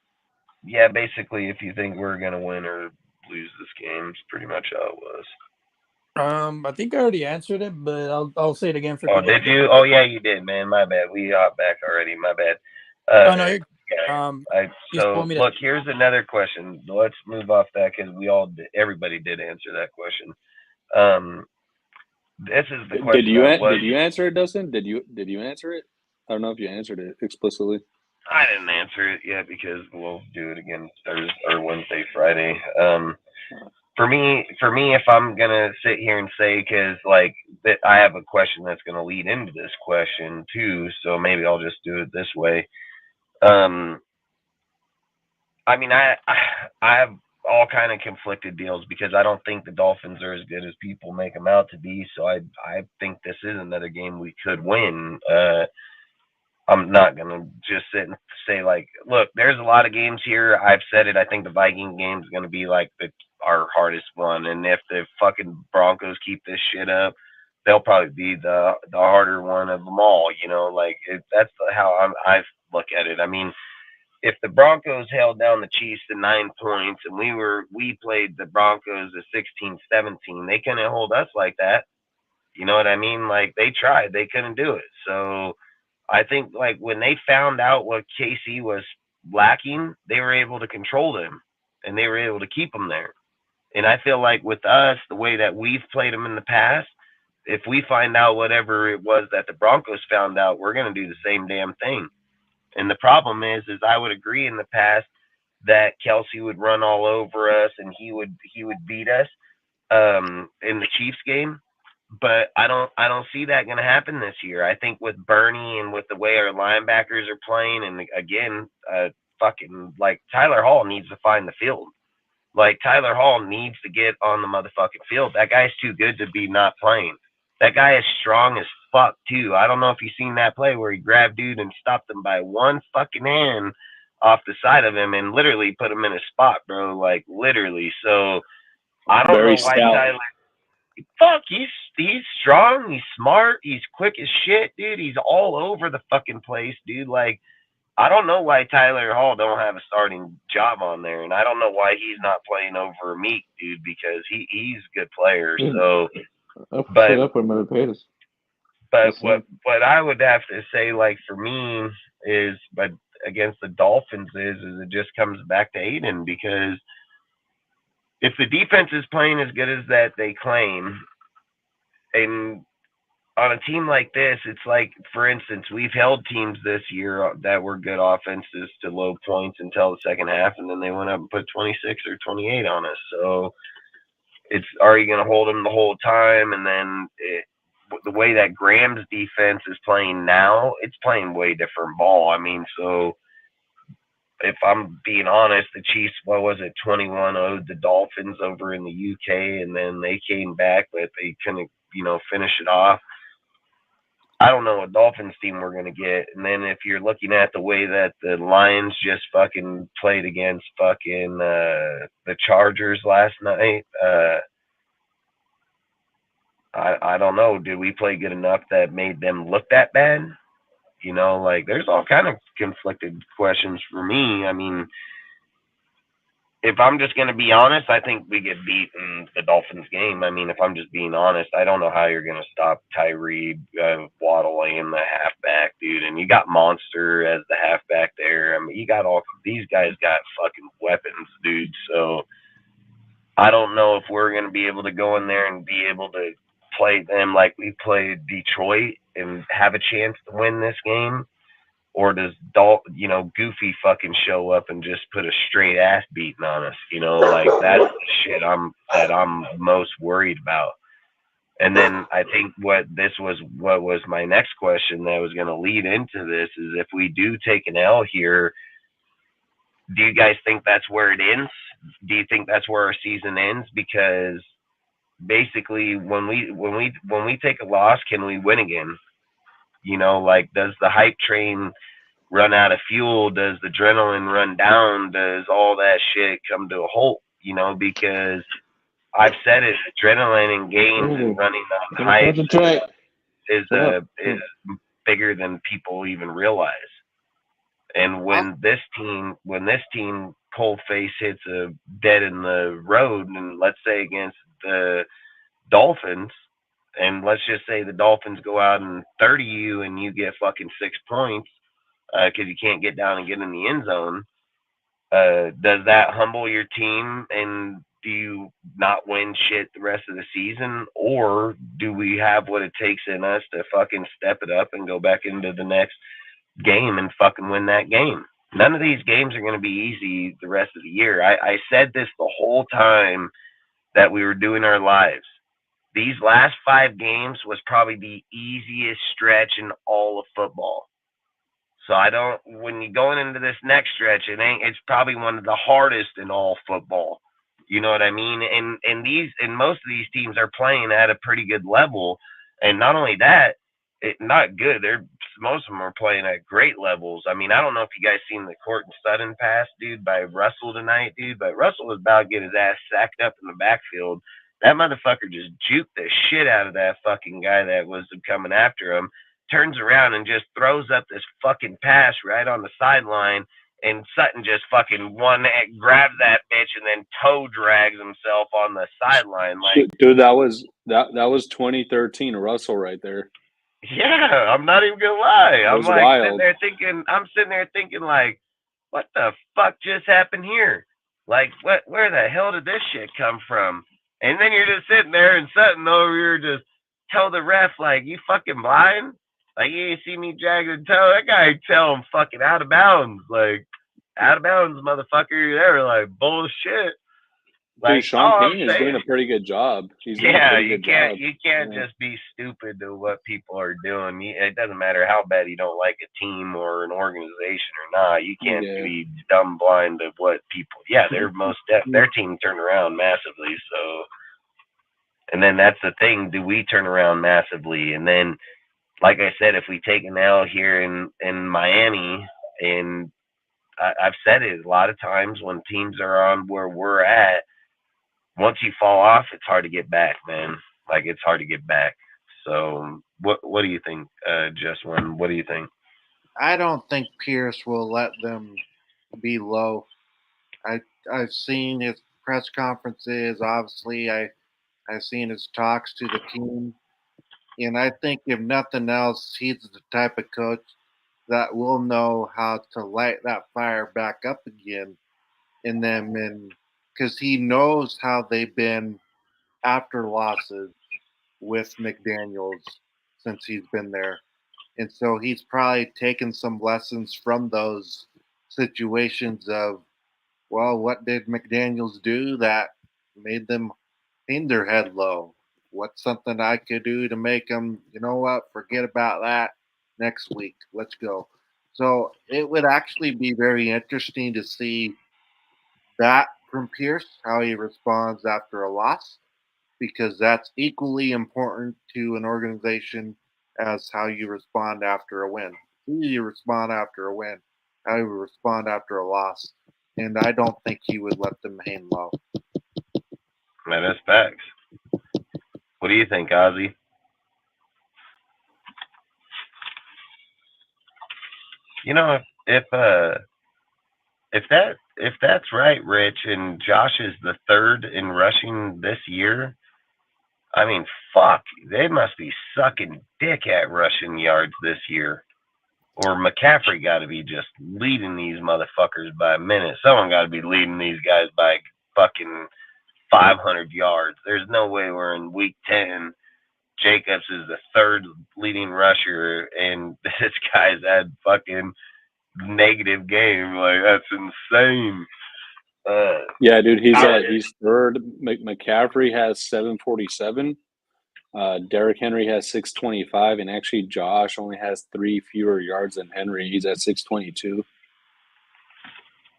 yeah, basically, if you think we're gonna win or lose this game, it's pretty much how it was. I think I already answered it, but I'll say it again for. Oh, did you? Oh, yeah, you did, man. My bad. We got back already. My bad. Oh no, you're, So look, here's another question. Let's move off that because everybody did answer that question. This is the question. Did you answer it, Dustin? Did you answer it? I don't know if you answered it explicitly. I didn't answer it yet because we'll do it again Thursday or Wednesday, Friday. For me, if I'm gonna sit here and say, because like that, I have a question that's gonna lead into this question too, so maybe I'll just do it this way. I mean, I have all kind of conflicted deals because I don't think the Dolphins are as good as people make them out to be. So I think this is another game we could win. I'm not gonna just sit and say like, look, there's a lot of games here. I've said it. I think the Viking game is gonna be like our hardest one, and if the fucking Broncos keep this shit up, they'll probably be the harder one of them all. You know, like that's how I look at it. I mean, if the Broncos held down the Chiefs to 9 points and we played the Broncos at 16-17, they couldn't hold us like that. You know what I mean? Like they tried, they couldn't do it. So I think like when they found out what KC was lacking, they were able to control them and they were able to keep them there. And I feel like with us, the way that we've played them in the past, if we find out whatever it was that the Broncos found out, we're going to do the same damn thing. And the problem is I would agree in the past that Kelsey would run all over us and he would beat us in the Chiefs game. But I don't see that going to happen this year. I think with Bernie and with the way our linebackers are playing, and again, fucking like Tyler Hall needs to find the field. Like Tyler Hall needs to get on the motherfucking field. That guy's too good to be not playing. That guy is strong as fuck too. I don't know if you've seen that play where he grabbed dude and stopped him by one fucking hand off the side of him and literally put him in a spot, bro. Like literally. So I don't know why Tyler. Fuck, he's strong, he's smart, he's quick as shit, dude. He's all over the fucking place, dude. Like, I don't know why Tyler Hall don't have a starting job on there, and I don't know why he's not playing over Meek, dude, because he's a good player. So, but what I would have to say, like for me, is but against the Dolphins is it just comes back to Aiden because. If the defense is playing as good as that they claim, and on a team like this, it's like, for instance, we've held teams this year that were good offenses to low points until the second half, and then they went up and put 26 or 28 on us. So are you going to hold them the whole time? And then the way that Graham's defense is playing now, it's playing way different ball. I mean, so if I'm being honest, the Chiefs, 21-0'd the Dolphins over in the UK, and then they came back, but they couldn't, finish it off. I don't know what Dolphins team we're going to get. And then if you're looking at the way that the Lions just fucking played against fucking the Chargers last night, I don't know. Did we play good enough that made them look that bad? Like there's all kind of conflicted questions for me. I mean, if I'm just going to be honest, I think we get beat in the Dolphins game. I mean, if I'm just being honest, I don't know how you're going to stop Tyree Waddle and the halfback, dude. And you got Monster as the halfback there. I mean, you got all these guys got fucking weapons, dude. So I don't know if we're going to be able to go in there and be able to play them like we played Detroit and have a chance to win this game. Or does Goofy fucking show up and just put a straight ass beating on us? Like that's the shit I'm most worried about. And then I think what was my next question that was going to lead into this is if we do take an L here, do you guys think that's where it ends? Do you think that's where our season ends? Because basically, when we take a loss, can we win again? Like does the hype train run out of fuel? Does the adrenaline run down? Does all that shit come to a halt? Because I've said it, adrenaline in games and running on the hype is bigger than people even realize. And when this team cold face hits a dead in the road, and let's say against the Dolphins, and let's just say the Dolphins go out and 30 you and you get fucking 6 points because you can't get down and get in the end zone, does that humble your team and do you not win shit the rest of the season? Or do we have what it takes in us to fucking step it up and go back into the next game and fucking win that game? None of these games are going to be easy the rest of the year. I said this the whole time that we were doing our lives. These last 5 games was probably the easiest stretch in all of football. So when you're going into this next stretch, it's probably one of the hardest in all football. You know what I mean? And most of these teams are playing at a pretty good level. And not only that, not good. Most of them are playing at great levels. I mean, I don't know if you guys seen the Courtland Sutton pass, dude, by Russell tonight, dude, but Russell was about to get his ass sacked up in the backfield. That motherfucker just juked the shit out of that fucking guy that was coming after him, turns around and just throws up this fucking pass right on the sideline, and Sutton just fucking grabs that bitch and then toe drags himself on the sideline. Like, dude, that was 2013 Russell right there. Yeah, I'm not even gonna lie. I'm like wild. sitting there thinking like, what the fuck just happened here? Like, where the hell did this shit come from? And then you're just sitting there and Sutton over here just tell the ref like, you fucking blind? Like, you ain't see me dragging the toe? That guy tell him fucking out of bounds. Like, out of bounds, motherfucker. They were like, bullshit. Dude, Like, Sean Payne is doing a pretty good job. You can't just be stupid to what people are doing. It doesn't matter how bad you don't like a team or an organization or not. You can't be dumb blind of what people. Yeah, their team turned around massively. So, and then that's the thing. Do we turn around massively? And then, like I said, if we take an L here in Miami, and I've said it a lot of times when teams are on where we're at. Once you fall off, it's hard to get back, man. Like, it's hard to get back. So, what do you think, Just1? What do you think? I don't think Pierce will let them be low. I've seen his press conferences. Obviously, I've seen his talks to the team, and I think if nothing else, he's the type of coach that will know how to light that fire back up again in them, and because he knows how they've been after losses with McDaniels since he's been there. And so he's probably taken some lessons from those situations of, well, what did McDaniels do that made them hang their head low? What's something I could do to make them, you know what, forget about that next week. Let's go. So it would actually be very interesting to see that from Pierce, how he responds after a loss, because that's equally important to an organization as how you respond after a win. Who do you respond after a win? How do you respond after a loss? And I don't think he would let them hang low. Man, that's facts. What do you think, Ozzy? You know, if if that's right, Rich, and Josh is the third in rushing this year, I mean, fuck, they must be sucking dick at rushing yards this year. Or McCaffrey got to be just leading these motherfuckers by a minute. Someone got to be leading these guys by fucking 500 yards. There's no way we're in week 10. Jacobs is the third leading rusher, and this guy's had fucking negative game. Like, that's insane. Yeah, dude, he's third. McCaffrey has 747. Derrick Henry has 625, and actually Josh only has 3 fewer yards than Henry. He's at 622.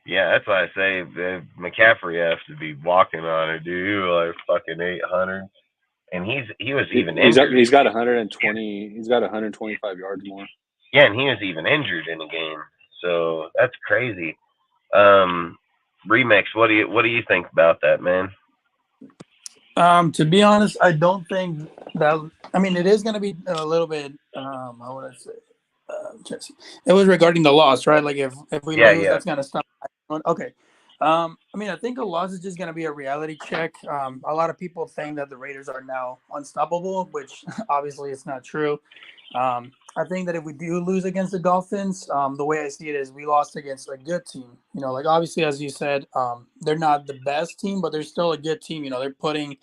Yeah, that's why I say McCaffrey has to be walking on it, dude. He was like fucking 800, and he was even injured. He's got 120. He's got 125 yards more. Yeah, and he was even injured in the game, so that's crazy. Remix, what do you think about that, man? To be honest, I don't think that. I mean, it is going to be a little bit. How would I say? It was regarding the loss, right? Like if we lose, that's going to stop. Okay. I mean, I think a loss is just going to be a reality check. A lot of people think that the Raiders are now unstoppable, which obviously it's not true. I think that if we do lose against the Dolphins, the way I see it is we lost against a good team. You know, like obviously, as you said, they're not the best team, but they're still a good team. You know, they're putting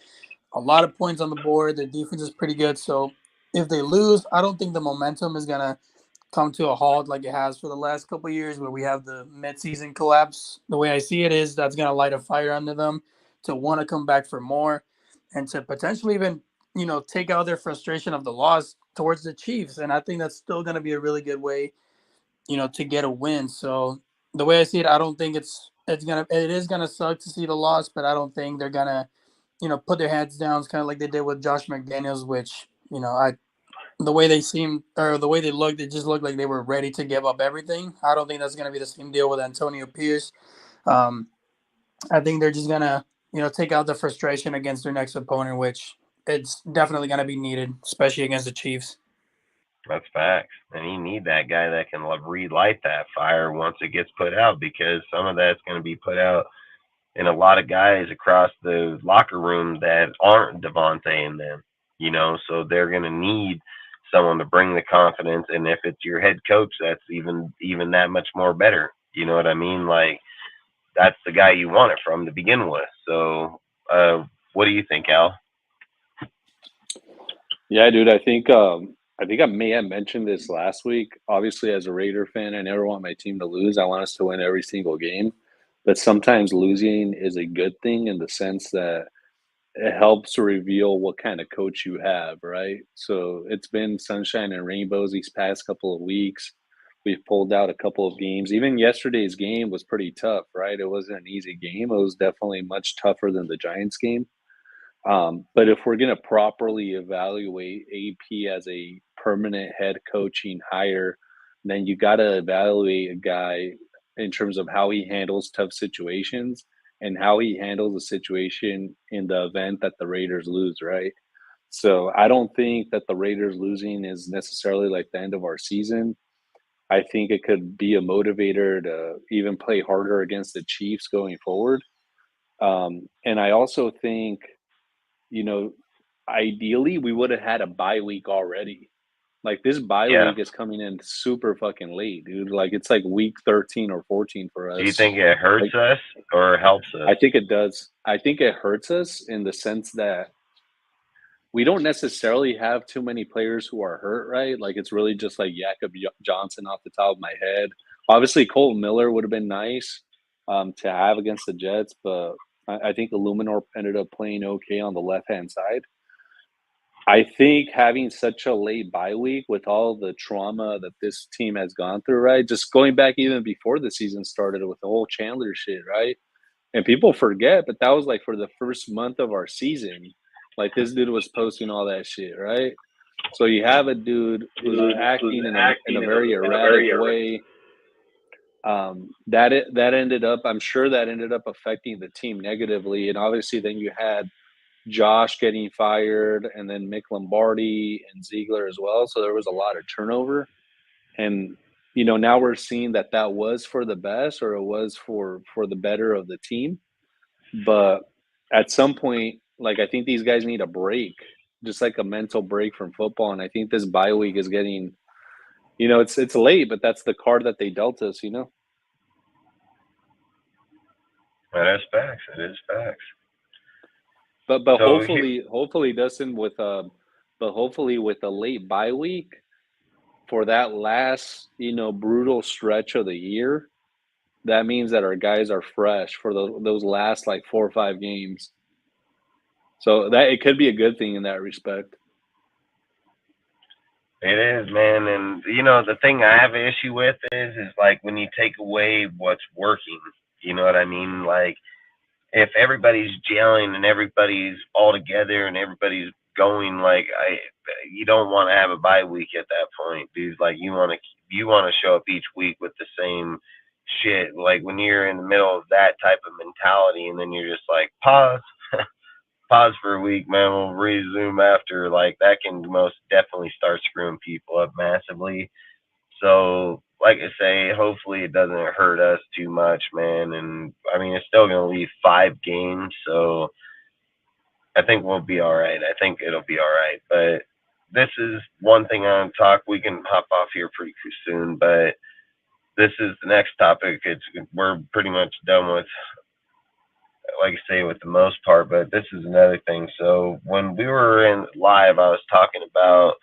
a lot of points on the board. Their defense is pretty good. So if they lose, I don't think the momentum is going to come to a halt like it has for the last couple of years where we have the midseason collapse. The way I see it is that's going to light a fire under them to want to come back for more and to potentially even, you know, take out their frustration of the loss towards the Chiefs. And I think that's still going to be a really good way, you know, to get a win. So the way I see it, I don't think it is going to suck to see the loss, but I don't think they're going to, you know, put their heads down. It's kind of like they did with Josh McDaniels, which, you know, the way they seemed or the way they looked, it just looked like they were ready to give up everything. I don't think that's going to be the same deal with Antonio Pierce. I think they're just going to, you know, take out the frustration against their next opponent, which it's definitely going to be needed, especially against the Chiefs. That's facts. And you need that guy that can relight that fire once it gets put out, because some of that's going to be put out in a lot of guys across the locker room that aren't Devontae and them, you know, so they're going to need someone to bring the confidence. And if it's your head coach, that's even that much more better. You know what I mean? Like, that's the guy you want it from to begin with. So what do you think, Al? Yeah, dude, I think I may have mentioned this last week. Obviously, as a Raider fan, I never want my team to lose. I want us to win every single game. But sometimes losing is a good thing in the sense that it helps to reveal what kind of coach you have, right? So it's been sunshine and rainbows these past couple of weeks. We've pulled out a couple of games. Even yesterday's game was pretty tough, right? It wasn't an easy game. It was definitely much tougher than the Giants game. But if we're going to properly evaluate AP as a permanent head coaching hire, then you got to evaluate a guy in terms of how he handles tough situations and how he handles a situation in the event that the Raiders lose, right? So I don't think that the Raiders losing is necessarily like the end of our season. I think it could be a motivator to even play harder against the Chiefs going forward. And I also think, you know, ideally we would have had a bye week already. Like, this bye week is coming in super fucking late, dude. Like, it's like week 13 or 14 for us. Do you think it hurts us or helps us? I think it does. I think it hurts us in the sense that we don't necessarily have too many players who are hurt, right? Like, it's really just like Jakob Johnson off the top of my head. Obviously, Colton Miller would have been nice to have against the Jets, but I think Illuminor ended up playing okay on the left-hand side. I think having such a late bye week with all the trauma that this team has gone through, right? Just going back even before the season started with the whole Chandler shit, right? And people forget, but that was like for the first month of our season. Like, this dude was posting all that shit, right? So you have a dude who's acting in a very erratic way. That ended up, I'm sure that ended up affecting the team negatively. And obviously then you had Josh getting fired and then Mick Lombardi and Ziegler as well. So there was a lot of turnover. And now we're seeing that was for the best, or it was for the better of the team. But at some point, like, I think these guys need a break, just like a mental break from football. And I think this bye week is getting, it's late, but that's the card that they dealt us. That is facts. It is facts. But So hopefully Dustin, hopefully with a late bye week for that last brutal stretch of the year, that means that our guys are fresh for those last like 4 or 5 games. So that it could be a good thing in that respect. It is, man. And the thing I have an issue with is like when you take away what's working, you know what I mean? Like, if everybody's gelling and everybody's all together and everybody's going, like, you don't want to have a bye week at that point, dude. Like, you want to show up each week with the same shit. Like, when you're in the middle of that type of mentality, and then you're just like, pause for a week, man. We'll resume after. Like, that can most definitely start screwing people up massively. So, like I say, hopefully it doesn't hurt us too much, man. And I mean, it's still going to leave 5 games, so I think we'll be all right. I think it'll be all right. But this is one thing on talk. We can hop off here pretty soon, but this is the next topic. We're pretty much done with, like I say, with the most part. But this is another thing. So when we were in live, I was talking about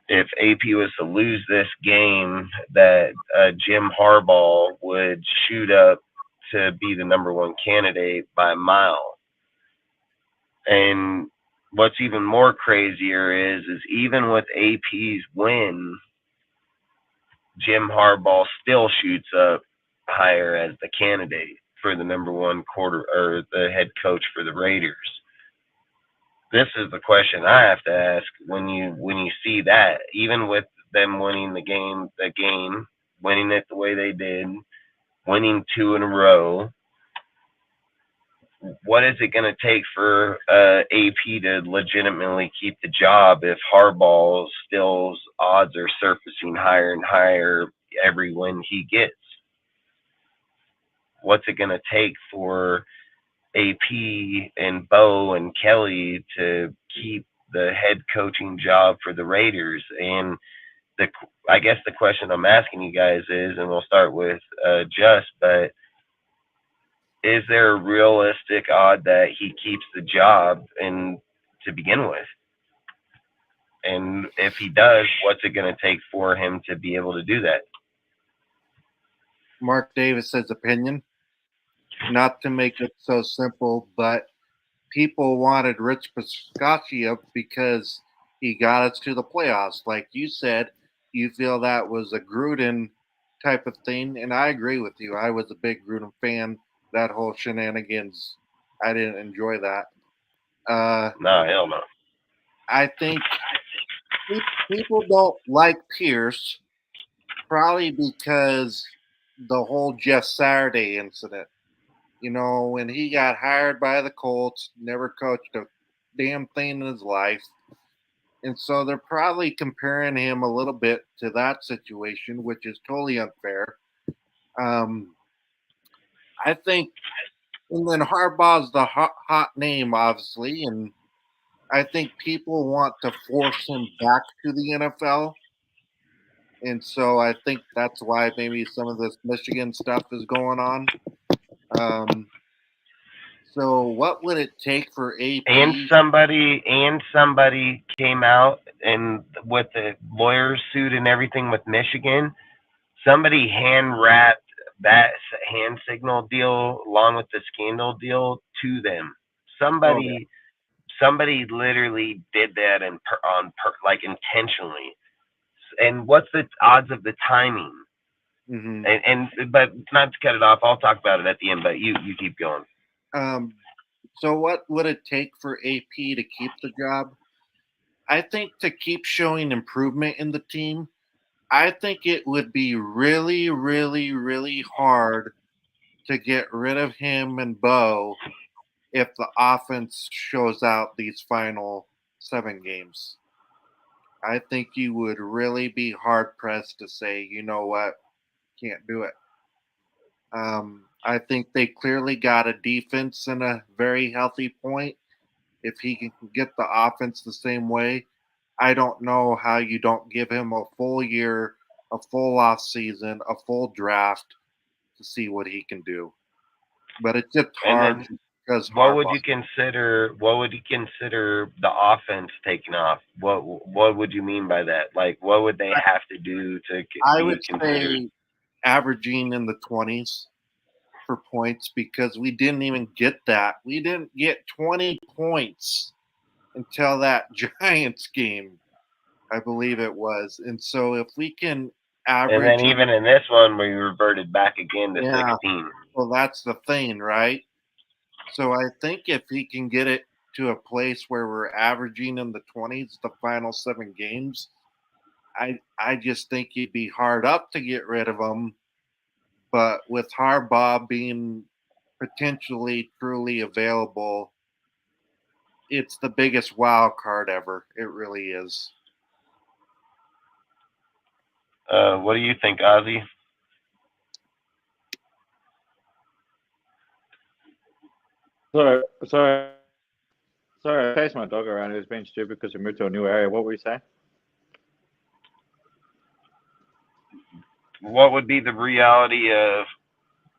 if AP was to lose this game, that Jim Harbaugh would shoot up to be the number 1 candidate by a mile. And what's even more crazier is even with AP's win, Jim Harbaugh still shoots up higher as the candidate for the number 1 or the head coach for the Raiders. This is the question I have to ask when you see that, even with them winning the game, winning it the way they did, winning 2 in a row, what is it going to take for AP to legitimately keep the job if Harbaugh still's odds are surfacing higher and higher every win he gets? What's it going to take for AP and Bo and Kelly to keep the head coaching job for the Raiders? And I guess the question I'm asking you guys is, and we'll start with but is there a realistic odd that he keeps the job to begin with? And if he does, what's it going to take for him to be able to do that? Mark Davis's opinion. Not to make it so simple, but people wanted Rich Bisaccia because he got us to the playoffs. Like you said, you feel that was a Gruden type of thing, and I agree with you. I was a big Gruden fan. That whole shenanigans, I didn't enjoy that. No, hell no. I think people don't like Pierce probably because the whole Jeff Saturday incident. When he got hired by the Colts, never coached a damn thing in his life. And so they're probably comparing him a little bit to that situation, which is totally unfair. I think, and then Harbaugh's the hot name, obviously, and I think people want to force him back to the NFL. And so I think that's why maybe some of this Michigan stuff is going on. So what would it take for AP? And somebody came out and with the lawyer's suit and everything with Michigan, somebody hand wrapped that hand signal deal along with the scandal deal to them. Somebody literally did that like intentionally. And what's the odds of the timing? Mm-hmm. But not to cut it off, I'll talk about it at the end. But you keep going. So what would it take for AP to keep the job? I think to keep showing improvement in the team, I think it would be really, really, really hard to get rid of him and Bo if the offense shows out these final 7 games. I think you would really be hard pressed to say, you know what, can't do it. I think they clearly got a defense in a very healthy point. If he can get the offense the same way, I don't know how you don't give him a full year, a full off season, a full draft to see what he can do. But it's just And hard then because what would Harbaugh. you consider? What would you consider the offense taking off? What would you mean by that? Like, what would they have to do to I be would considered? say averaging in the 20s for points because we didn't even get that. We didn't get 20 points until that Giants game, I believe it was. And so if we can And then average, even in this one, we reverted back again to yeah, 16. well, that's the thing, right? So I think if he can get it to a place where we're averaging in the 20s the final 7 games, I just think he'd be hard up to get rid of him. But with Harbaugh being potentially truly available, it's the biggest wild card ever. It really is. What do you think, Ozzy? Sorry, I chased my dog around. He was being stupid because we moved to a new area. What were you saying? What would be the reality of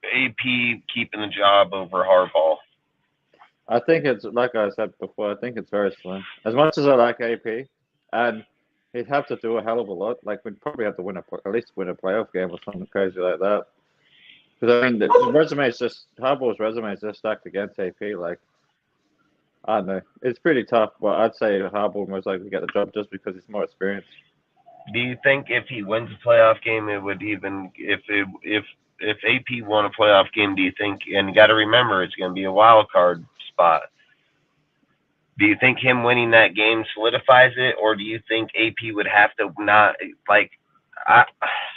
AP keeping the job over Harbaugh? I think it's like I said before. I think it's very slim. As much as I like AP, and he'd have to do a hell of a lot. Like we'd probably have to at least win a playoff game or something crazy like that. Because I mean, the resume is just Harbaugh's resume is just stacked against AP. Like I don't know, it's pretty tough. But I'd say Harbaugh most likely get the job just because he's more experienced. Do you think if he wins a playoff game, it would even if AP won a playoff game? Do you think? And you got to remember, it's going to be a wild card spot. Do you think him winning that game solidifies it, or do you think AP would have to not like?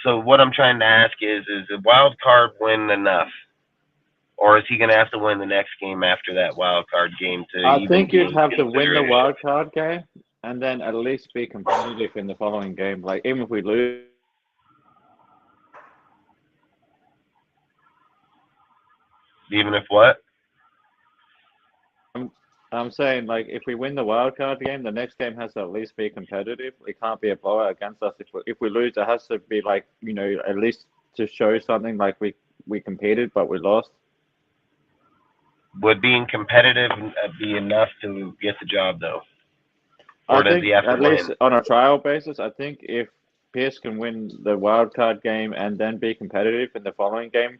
So what I'm trying to ask is a wild card win enough, or is he going to have to win the next game after that wild card game to? I think even you'd have to win the consideration? wild card game and then at least be competitive in the following game. Like even if we lose. Even if what? I'm saying, like, if we win the wild card game, the next game has to at least be competitive. It can't be a blowout against us. If we lose, it has to be like, at least to show something like we competed but we lost. Would being competitive be enough to get the job though, or I does think he have to at win? least on a trial basis, I think if Pierce can win the wild card game and then be competitive in the following game,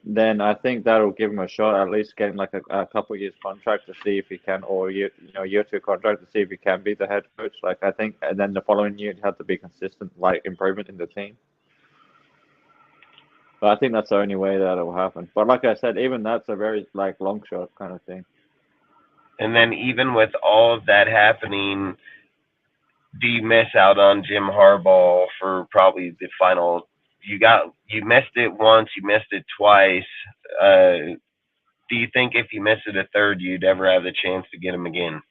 then I think that'll give him a shot at least getting like a couple years contract to see if he can, or year 2 contract to see if he can be the head coach. Like I think, and then the following year it had to be consistent, like improvement in the team. But I think that's the only way that will happen. But like I said, even that's a very like long shot kind of thing. And then even with all of that happening, do you miss out on Jim Harbaugh for probably the final? You missed it once, you missed it twice. Do you think if you miss it a third, you'd ever have the chance to get him again?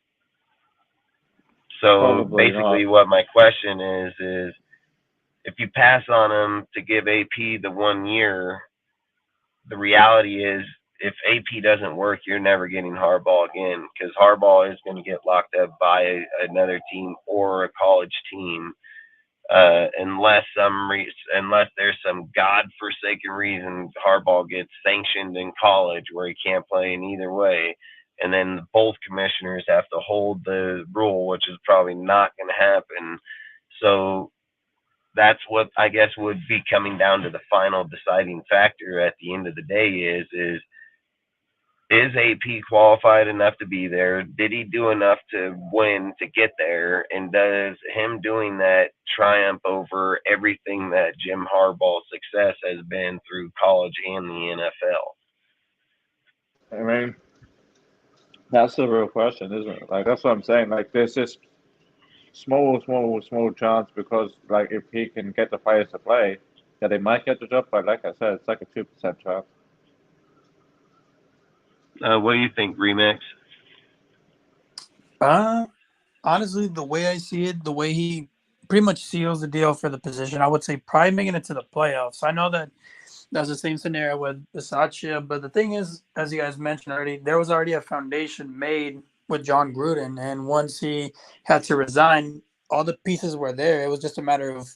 So Probably basically, not. what my question is if you pass on him to give AP the 1 year, the reality is if AP doesn't work, you're never getting Harbaugh again because Harbaugh is going to get locked up by another team or a college team. Unless there's some godforsaken reason Harbaugh gets sanctioned in college where he can't play in either way, and then both commissioners have to hold the rule, which is probably not going to happen. So that's what I guess would be coming down to the final deciding factor at the end of the day is AP qualified enough to be there? Did he do enough to win to get there? And does him doing that triumph over everything that Jim Harbaugh's success has been through college and the NFL? I mean, that's the real question, isn't it? Like that's what I'm saying. Like there's this small chance because like if he can get the players to play, that they might get the job. But like I said, it's like a 2% chance. What do you think, Remix? Honestly, the way I see it, the way he pretty much seals the deal for the position. I would say probably making it to the playoffs. I know that that's the same scenario with Bisaccia, but the thing is, as you guys mentioned already, there was already a foundation made with John Gruden, and once he had to resign, all the pieces were there. It was just a matter of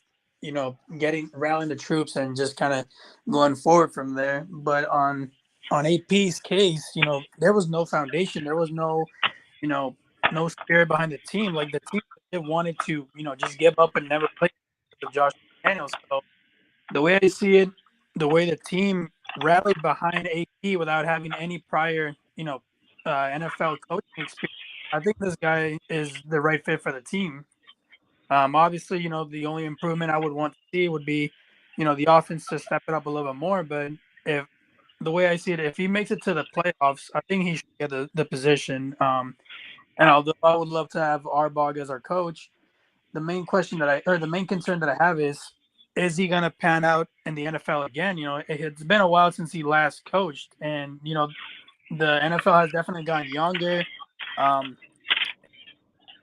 rallying the troops and just kind of going forward from there. But on AP's case, there was no foundation. There was no spirit behind the team. Like the team wanted to, just give up and never play with Josh McDaniels. So the way I see it, the way the team rallied behind AP without having any prior, NFL coaching experience, I think this guy is the right fit for the team. Obviously, the only improvement I would want to see would be, the offense to step it up a little bit more. But if the way I see it, if he makes it to the playoffs, I think he should get the position. And although I would love to have Arbog as our coach, the main concern that I have is he going to pan out in the NFL again? It's been a while since he last coached, and the NFL has definitely gotten younger.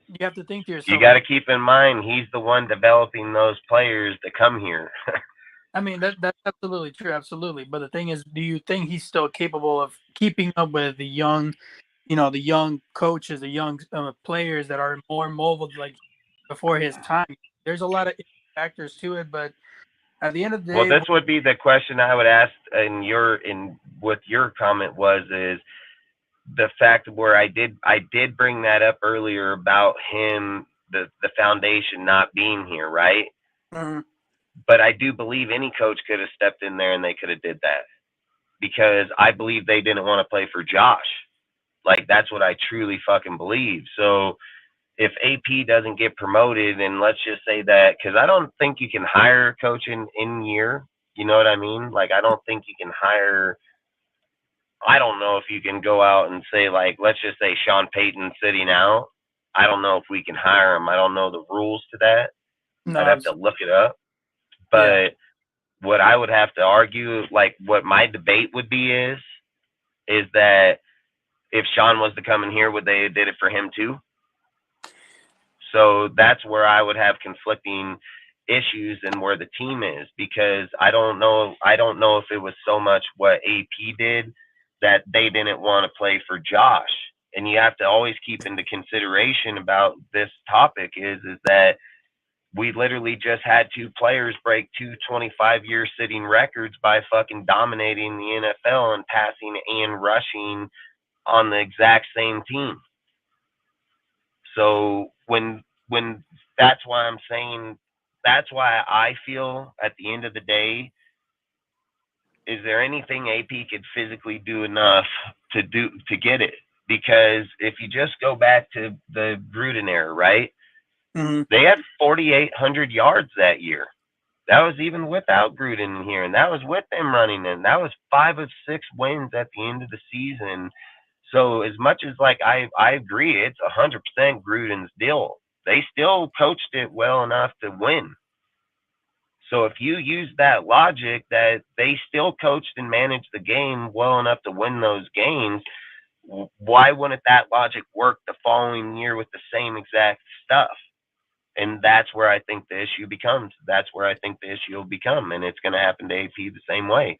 You have to think to yourself. You got to keep in mind he's the one developing those players that come here. I mean, that's absolutely true, absolutely. But the thing is, do you think he's still capable of keeping up with the young, the young coaches, the young players that are more mobile, like before his time? There's a lot of factors to it, but at the end of the day, well, this would be the question I would ask in what your comment is the fact where I did bring that up earlier about him, the foundation not being here, right? Mm-hmm. But I do believe any coach could have stepped in there and they could have did that, because I believe they didn't want to play for Josh. Like, that's what I truly fucking believe. So if AP doesn't get promoted, and let's just say that, because I don't think you can hire a coach in year, you know what I mean? Like, I don't think you can hire. I don't know if you can go out and say, like, let's just say Sean Payton's sitting out. I don't know if we can hire him. I don't know the rules to that. No, I'd have to look it up. But what I would have to argue, like what my debate would be is that if Sean was to come in here, would they have did it for him too? So that's where I would have conflicting issues and where the team is, because I don't know if it was so much what AP did that they didn't want to play for Josh. And you have to always keep into consideration about this topic is that we literally just had two players break two 25-year sitting records by fucking dominating the NFL and passing and rushing on the exact same team. So when that's why I'm saying, that's why I feel at the end of the day, is there anything AP could physically do enough to get it? Because if you just go back to the Gruden era, right? Mm-hmm. They had 4,800 yards that year. That was even without Gruden in here, and that was with them running in. That was 5 of 6 wins at the end of the season. So as much as like I agree, it's 100% Gruden's deal. They still coached it well enough to win. So if you use that logic that they still coached and managed the game well enough to win those games, why wouldn't that logic work the following year with the same exact stuff? And that's where I think the issue becomes. That's where I think the issue will become, and it's going to happen to AP the same way.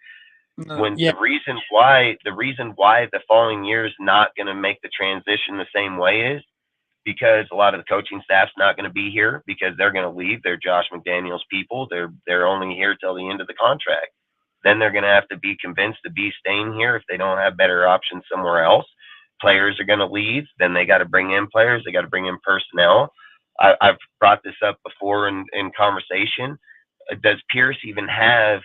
The reason why the following year is not going to make the transition the same way is because a lot of the coaching staff's not going to be here because they're going to leave. They're Josh McDaniels people. They're only here till the end of the contract. Then they're going to have to be convinced to be staying here if they don't have better options somewhere else. Players are going to leave. Then they got to bring in players. They got to bring in personnel. I've brought this up before in conversation. Does Pierce even have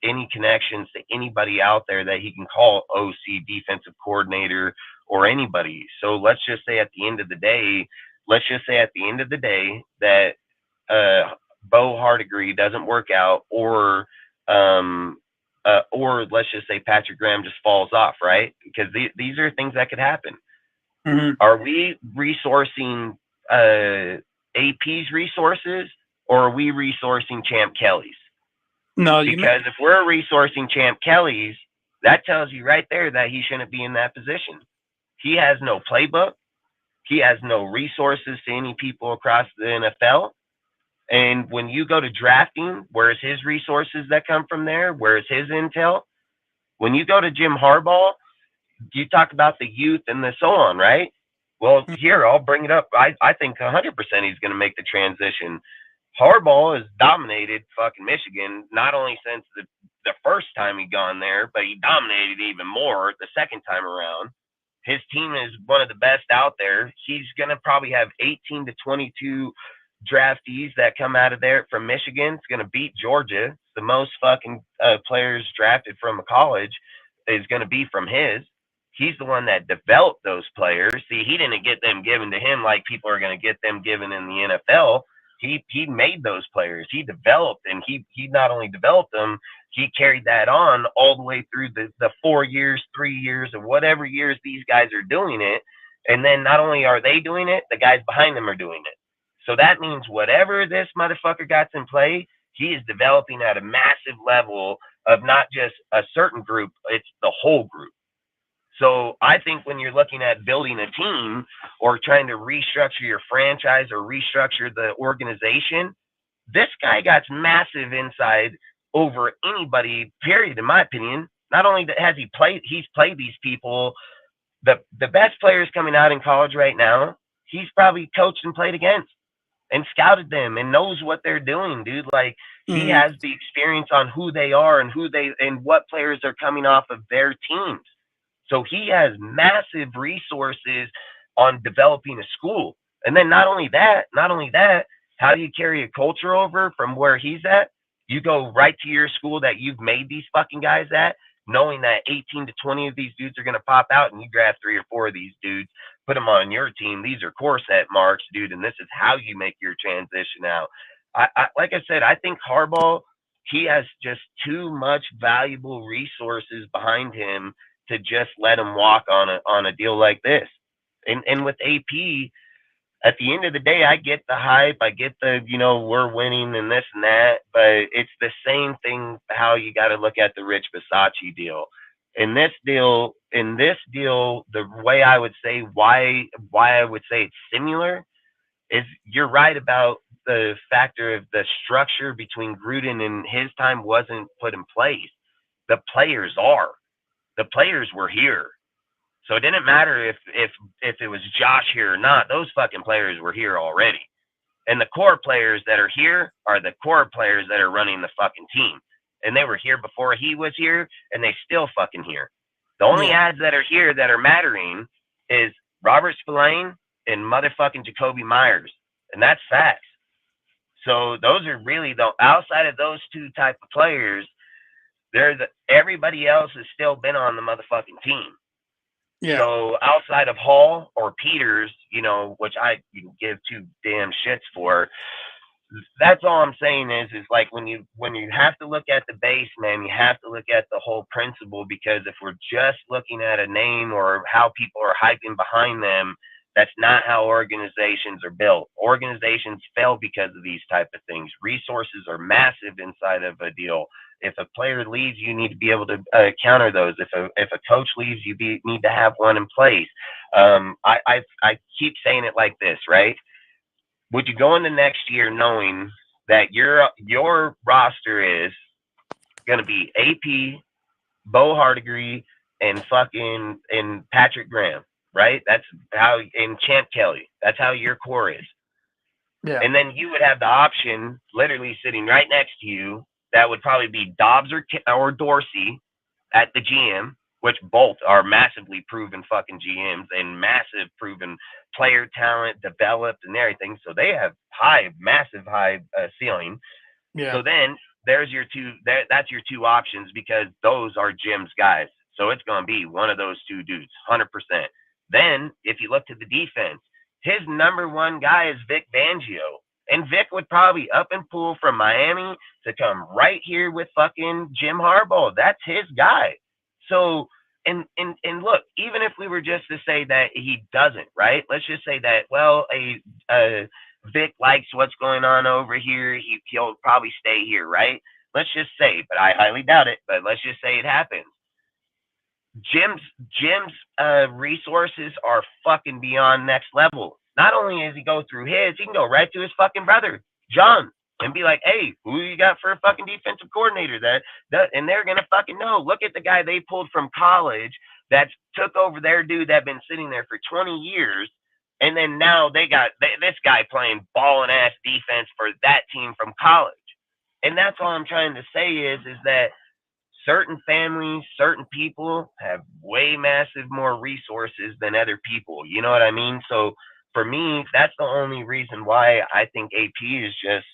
any connections to anybody out there that he can call OC, defensive coordinator, or anybody? So let's just say at the end of the day that Bo Hardegree doesn't work out, or let's just say Patrick Graham just falls off, right? Because these are things that could happen. Mm-hmm. Are we resourcing AP's resources, or are we resourcing Champ Kelly's? No, because if we're resourcing Champ Kelly's, that tells you right there that he shouldn't be in that position. He has no playbook. He has no resources to any people across the NFL. And when you go to drafting, where's his resources that come from there? Where's his intel? When you go to Jim Harbaugh, you talk about the youth and the so on, right? Well, here, I'll bring it up. I think 100% he's going to make the transition. Harbaugh has dominated fucking Michigan, not only since the first time he gone there, but he dominated even more the second time around. His team is one of the best out there. He's going to probably have 18 to 22 draftees that come out of there from Michigan. It's going to beat Georgia. The most fucking players drafted from a college is going to be from his. He's the one that developed those players. See, he didn't get them given to him like people are going to get them given in the NFL. He made those players. He developed, and he not only developed them, he carried that on all the way through the 4 years, 3 years, or whatever years these guys are doing it. And then not only are they doing it, the guys behind them are doing it. So that means whatever this motherfucker got in play, he is developing at a massive level of not just a certain group, it's the whole group. So I think when you're looking at building a team or trying to restructure your franchise or restructure the organization, this guy got massive insight over anybody, period, in my opinion. Not only has he's played these people, the best players coming out in college right now, he's probably coached and played against and scouted them and knows what they're doing, dude. Like, he has the experience on who they are and and what players are coming off of their teams. So he has massive resources on developing a school. And then not only that, how do you carry a culture over from where he's at? You go right to your school that you've made these fucking guys at, knowing that 18 to 20 of these dudes are going to pop out, and you draft 3 or 4 of these dudes, put them on your team. These are core set marks, dude, and this is how you make your transition out. Like I said, I think Harbaugh, he has just too much valuable resources behind him to just let him walk on a deal like this. And with AP, at the end of the day, I get the hype, I get the, we're winning and this and that, but it's the same thing how you got to look at the Rich Bisaccia deal. In this deal, the way I would say why I would say it's similar is you're right about the factor of the structure between Gruden and his time wasn't put in place. The players are. The players were here. So it didn't matter if it was Josh here or not. Those fucking players were here already. And the core players that are here are the core players that are running the fucking team. And they were here before he was here, and they still fucking here. The only ads that are here that are mattering is Robert Spillane and motherfucking Jacoby Myers. And that's facts. So those are really, outside of those 2 type of players, everybody else has still been on the motherfucking team. Yeah. So outside of Hall or Peters, which I give 2 damn shits for, that's all I'm saying is like when you have to look at the base, man, you have to look at the whole principle, because if we're just looking at a name or how people are hyping behind them, that's not how organizations are built. Organizations fail because of these type of things. Resources are massive inside of a deal. If a player leaves, you need to be able to counter those. If a coach leaves, you need to have one in place. I keep saying it like this, right? Would you go into next year knowing that your roster is going to be AP, Bo Hardigree, and Patrick Graham, right? That's how, and Champ Kelly. That's how your core is. Yeah. And then you would have the option, literally sitting right next to you, that would probably be Dobbs or Dorsey at the GM, which both are massively proven fucking GMs and massive proven player talent, developed and everything. So they have massive high ceiling. Yeah. So then there's your 2. That's your 2 options, because those are Jim's guys. So it's going to be one of those 2 dudes, 100%. Then if you look to the defense, his number 1 guy is Vic Fangio. And Vic would probably up and pull from Miami to come right here with fucking Jim Harbaugh. That's his guy. So, and look, even if we were just to say that he doesn't, right? Let's just say that, well, Vic likes what's going on over here. He'll probably stay here, right? Let's just say, but I highly doubt it, but let's just say it happens. Jim's resources are fucking beyond next level. Not only does he go through he can go right to his fucking brother, John. and be like, hey, who you got for a fucking defensive coordinator? And they're gonna fucking know. Look at the guy they pulled from college that took over their dude that been sitting there for 20 years, and then now they got this guy playing ballin' ass defense for that team from college. And that's all I'm trying to say is that certain families, certain people have way massive more resources than other people. You know what I mean? So for me, that's the only reason why I think AP is just.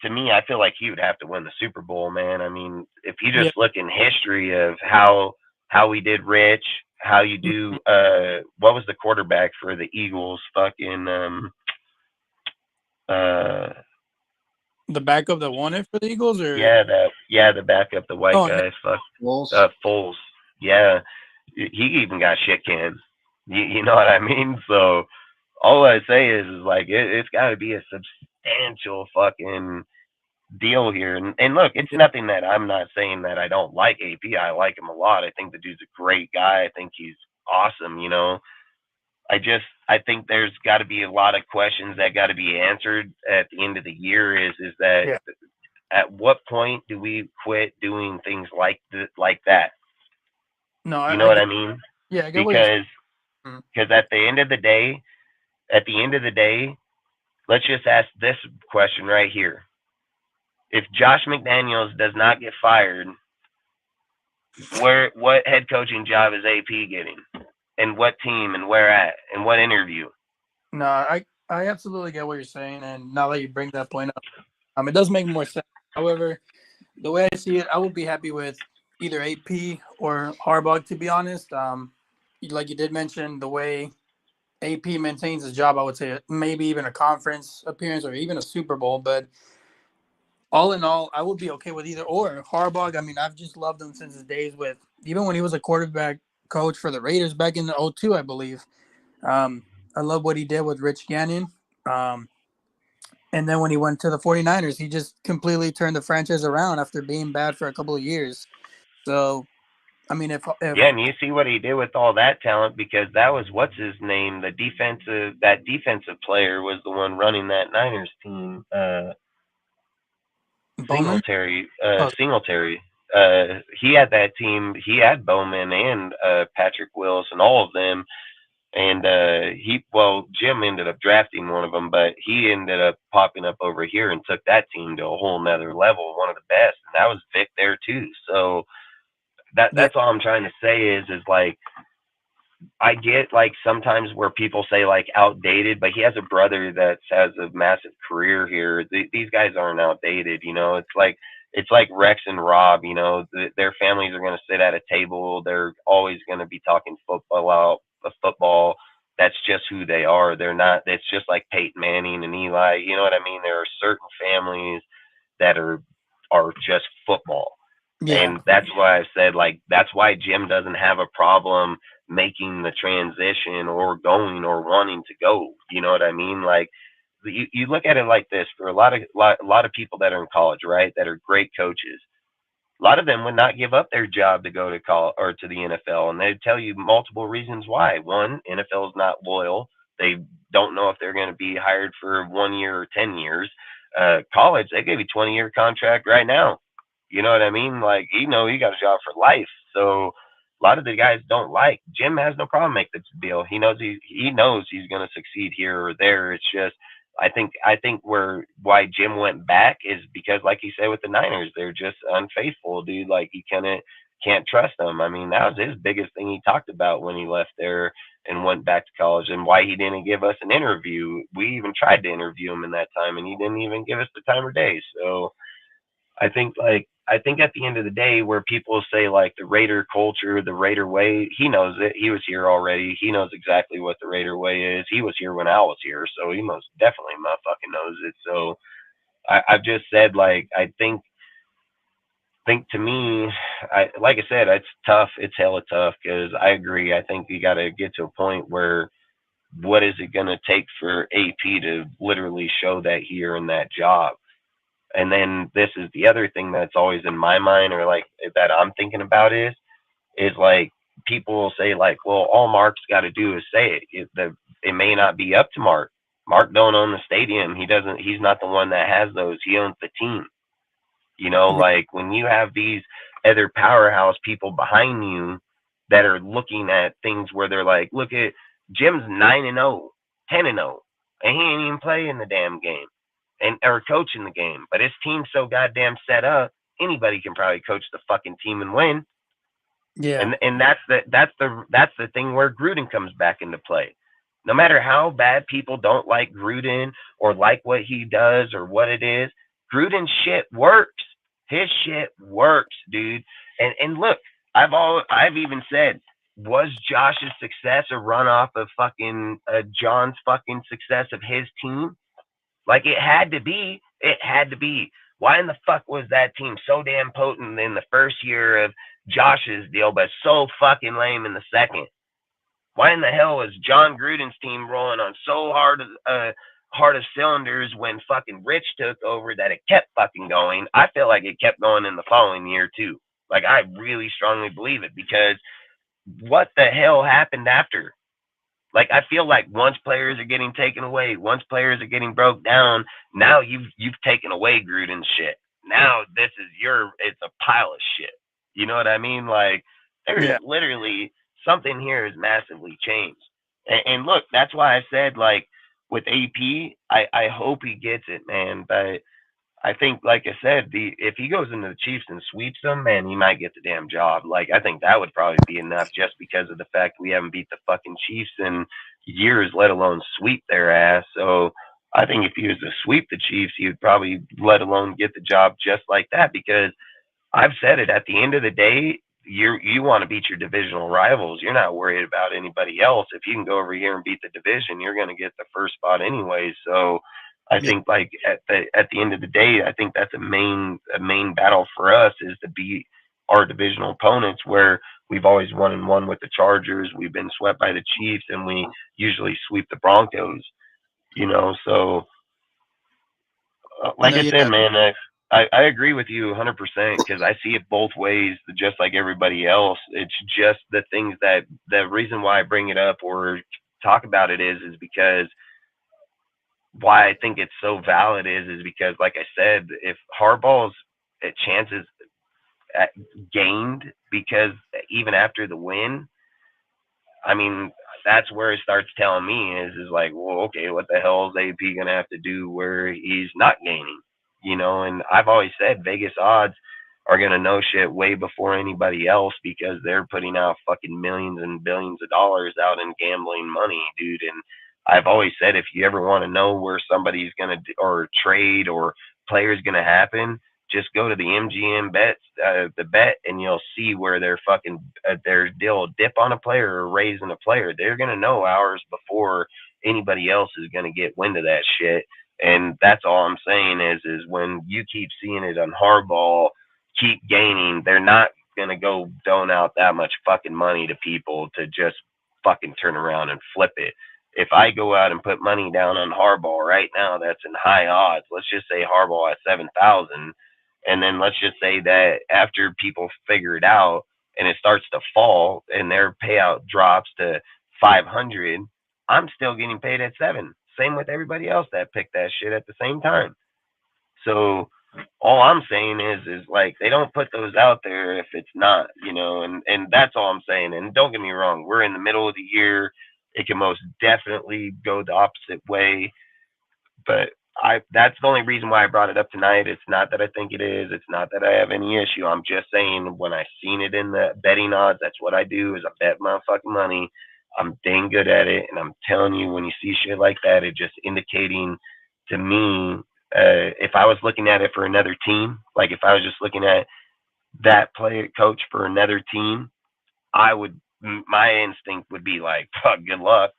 To me, I feel like he would have to win the Super Bowl, man. I mean, if you Yeah. just look in history of how we did Rich, how you do what was the quarterback for the Eagles? Fucking The backup that won it for the Eagles, or the backup, the white Oh, guy, fuck Wolves. Foles. Yeah, he even got shit canned. You know what I mean? So all I say is like it's got to be a substantial fucking deal here. And look, it's nothing that I'm not saying that I don't like AP. I like him a lot. I think the dude's a great guy. I think he's awesome. You know, I think there's got to be a lot of questions that got to be answered at the end of the year. Is that Yeah. at what point do we quit doing things like that? no, You know what I mean? Yeah, I get what you're saying. Because at the end of the day, let's just ask this question right here. If Josh McDaniels does not get fired, what head coaching job is AP getting? And what team and where at? And what interview? No, I absolutely get what you're saying, and now that you bring that point up, it does make more sense. However, the way I see it, I would be happy with either AP or Harbaugh, to be honest. Like you did mention, the way AP maintains his job, I would say maybe even a conference appearance or even a Super Bowl. But all in all, I would be okay with either or. Harbaugh, I mean, I've just loved him since his days with, even when he was a quarterback coach for the Raiders back in 2002, I believe. I love what he did with Rich Gannon. And then when he went to the 49ers, he just completely turned the franchise around after being bad for a couple of years. So, I mean, if yeah, and you see what he did with all that talent, because that was what's his name, that defensive player was the one running that Niners team. Bowman? Singletary. He had that team. He had Bowman and Patrick Willis and all of them. And Jim ended up drafting one of them, but he ended up popping up over here and took that team to a whole nother level, one of the best. And that was Vic there too. So that's all I'm trying to say is like, I get like sometimes where people say like outdated, but he has a brother that has a massive career here. These guys aren't outdated, you know. It's like Rex and Rob, you know. Their families are going to sit at a table. They're always going to be talking football. That's just who they are. They're not. It's just like Peyton Manning and Eli. You know what I mean? There are certain families that are just football. Yeah. And that's why I said, like, that's why Jim doesn't have a problem making the transition or going or wanting to go. You know what I mean? Like, you look at it like this: for a lot of people that are in college, right, that are great coaches, a lot of them would not give up their job to go to college or to the NFL, and they'd tell you multiple reasons why. One, NFL is not loyal; they don't know if they're going to be hired for 1 year or 10 years. College, they gave you a 20-year contract right now. You know what I mean? Like, you got a job for life. So a lot of the guys don't like. Jim has no problem making this deal. He knows he's going to succeed here or there. It's just I think why Jim went back is because, like he said with the Niners, they're just unfaithful, dude. Like, he can't trust them. I mean, that was his biggest thing he talked about when he left there and went back to college, and why he didn't give us an interview. We even tried to interview him in that time, and he didn't even give us the time of day. So I think at the end of the day, where people say like the Raider culture, the Raider way, he knows it. He was here already. He knows exactly what the Raider way is. He was here when I was here, so he most definitely motherfucking knows it. So I've just said, like, I think to me, like I said, it's tough. It's hella tough, because I agree. I think you got to get to a point where what is it going to take for AP to literally show that he earned that job? And then this is the other thing that's always in my mind, or like that I'm thinking about is like, people will say like, well, all Mark's got to do is say it. It may not be up to Mark. Mark don't own the stadium. He's not the one that has those. He owns the team. You know, like when you have these other powerhouse people behind you that are looking at things where they're like, look at Jim's 9-0, 10-0, and he ain't even playing the damn game and or coaching the game. But his team's so goddamn set up, anybody can probably coach the fucking team and win. Yeah. And that's the thing where Gruden comes back into play. No matter how bad people don't like Gruden or like what he does or what it is, Gruden's shit works. His shit works, dude. And look, I've even said, was Josh's success a runoff of fucking John's fucking success of his team? Like it had to be. It had to be. Why in the fuck was that team so damn potent in the first year of Josh's deal, but so fucking lame in the second? Why in the hell was John Gruden's team rolling on so hard of cylinders when fucking Rich took over that it kept fucking going? I feel like it kept going in the following year too. Like I really strongly believe it, because what the hell happened after? Like I feel like once players are getting taken away, once players are getting broke down, now you've taken away Gruden's shit. Now it's a pile of shit. You know what I mean? Like there's literally something here has massively changed. And look, that's why I said, like, with AP, I hope he gets it, man. But I think, like I said, if he goes into the Chiefs and sweeps them, man, he might get the damn job. Like, I think that would probably be enough, just because of the fact we haven't beat the fucking Chiefs in years, let alone sweep their ass. So I think if he was to sweep the Chiefs, he would probably, let alone get the job just like that, because I've said it, at the end of the day, you want to beat your divisional rivals. You're not worried about anybody else. If you can go over here and beat the division, you're going to get the first spot anyway. So I think, like, at the end of the day, I think that's a main battle for us, is to beat our divisional opponents, where we've always won and won with the Chargers. We've been swept by the Chiefs, and we usually sweep the Broncos. You know, so like I said, man, I agree with you 100%, because I see it both ways, just like everybody else. It's just the things that the reason why I bring it up or talk about it is because why I think it's so valid is because, like I said, if Harbaugh's chances gained, because even after the win, I mean, that's where it starts telling me is like, well, okay, what the hell is AP gonna have to do where he's not gaining? You know, and I've always said Vegas odds are gonna know shit way before anybody else, because they're putting out fucking millions and billions of dollars out in gambling money, dude. And I've always said, if you ever want to know where somebody's gonna or trade or player's gonna happen, just go to the MGM bets, the bet, and you'll see where they're fucking they'll dip on a player or raising a player. They're gonna know hours before anybody else is gonna get wind of that shit. And that's all I'm saying is when you keep seeing it on Harbaugh keep gaining, they're not gonna go dole out that much fucking money to people to just fucking turn around and flip it. If I go out and put money down on Harbaugh right now, that's in high odds. Let's just say Harbaugh at 7,000. And then let's just say that after people figure it out and it starts to fall and their payout drops to 500, I'm still getting paid at 7. Same with everybody else that picked that shit at the same time. So all I'm saying is like, they don't put those out there if it's not, you know, and that's all I'm saying. And don't get me wrong, we're in the middle of the year. It can most definitely go the opposite way, but that's the only reason why I brought it up tonight. It's not that I think it is. It's not that I have any issue. I'm just saying, when I seen it in the betting odds, that's what I do, is I bet my fucking money. I'm dang good at it. And I'm telling you, when you see shit like that, it's just indicating to me, if I was looking at it for another team, like if I was just looking at that player coach for another team, my instinct would be like, fuck, good luck.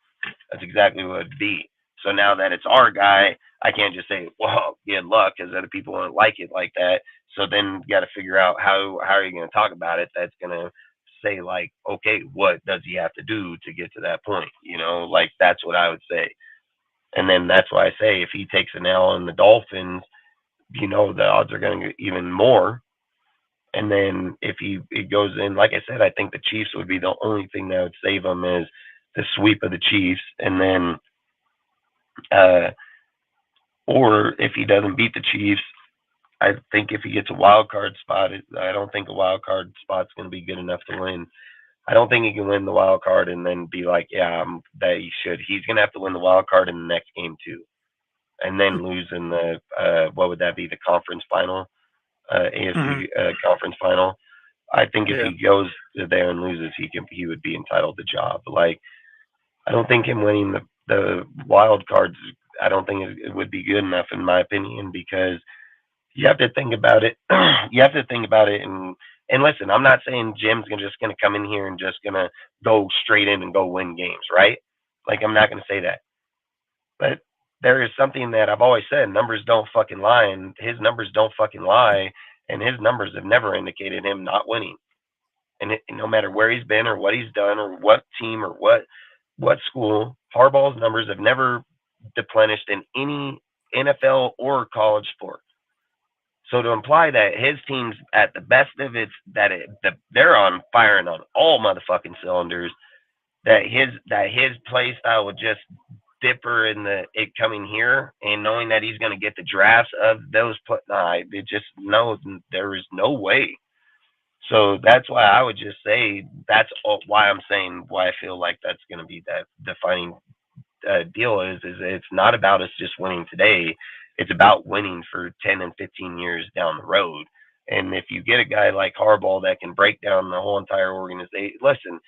That's exactly what it'd be. So now that it's our guy, I can't just say, well, good luck, because other people won't like it like that. So then you got to figure out how are you going to talk about it that's going to say, like, okay, what does he have to do to get to that point? You know, like, that's what I would say. And then that's why I say, if he takes an L on the Dolphins, you know, the odds are going to get even more. And then if it goes in, like I said, I think the Chiefs would be the only thing that would save him, is the sweep of the Chiefs. And then Or if he doesn't beat the Chiefs, I think if he gets a wild card spot, I don't think a wild card spot's going to be good enough to win. I don't think he can win the wild card and then be like, yeah, that he should. He's going to have to win the wild card in the next game too, and then lose in the what would that be? The conference final, AFC conference final. I think if Yeah. he goes there and loses, he would be entitled to the job. Like I don't think him winning the wild cards. I don't think it would be good enough in my opinion because you have to think about it. You have to think about it and listen. I'm not saying Jim's just gonna come in here and just gonna go straight in and go win games, right? Like I'm not gonna say that, but there is something that I've always said: numbers don't fucking lie, and his numbers don't fucking lie, and his numbers have never indicated him not winning. And no matter where he's been or what he's done or what team or what school, Harbaugh's numbers have never deplenished in any NFL or college sport. So to imply that his team's at the best of its that they're on firing on all motherfucking cylinders, that his play style would just differ in it coming here and knowing that he's going to get the drafts of those it just no, there is no way. So that's why I would just say why I'm saying why I feel like that's going to be that defining deal is it's not about us just winning today. It's about winning for 10 and 15 years down the road. And if you get a guy like Harbaugh that can break down the whole entire organization, listen,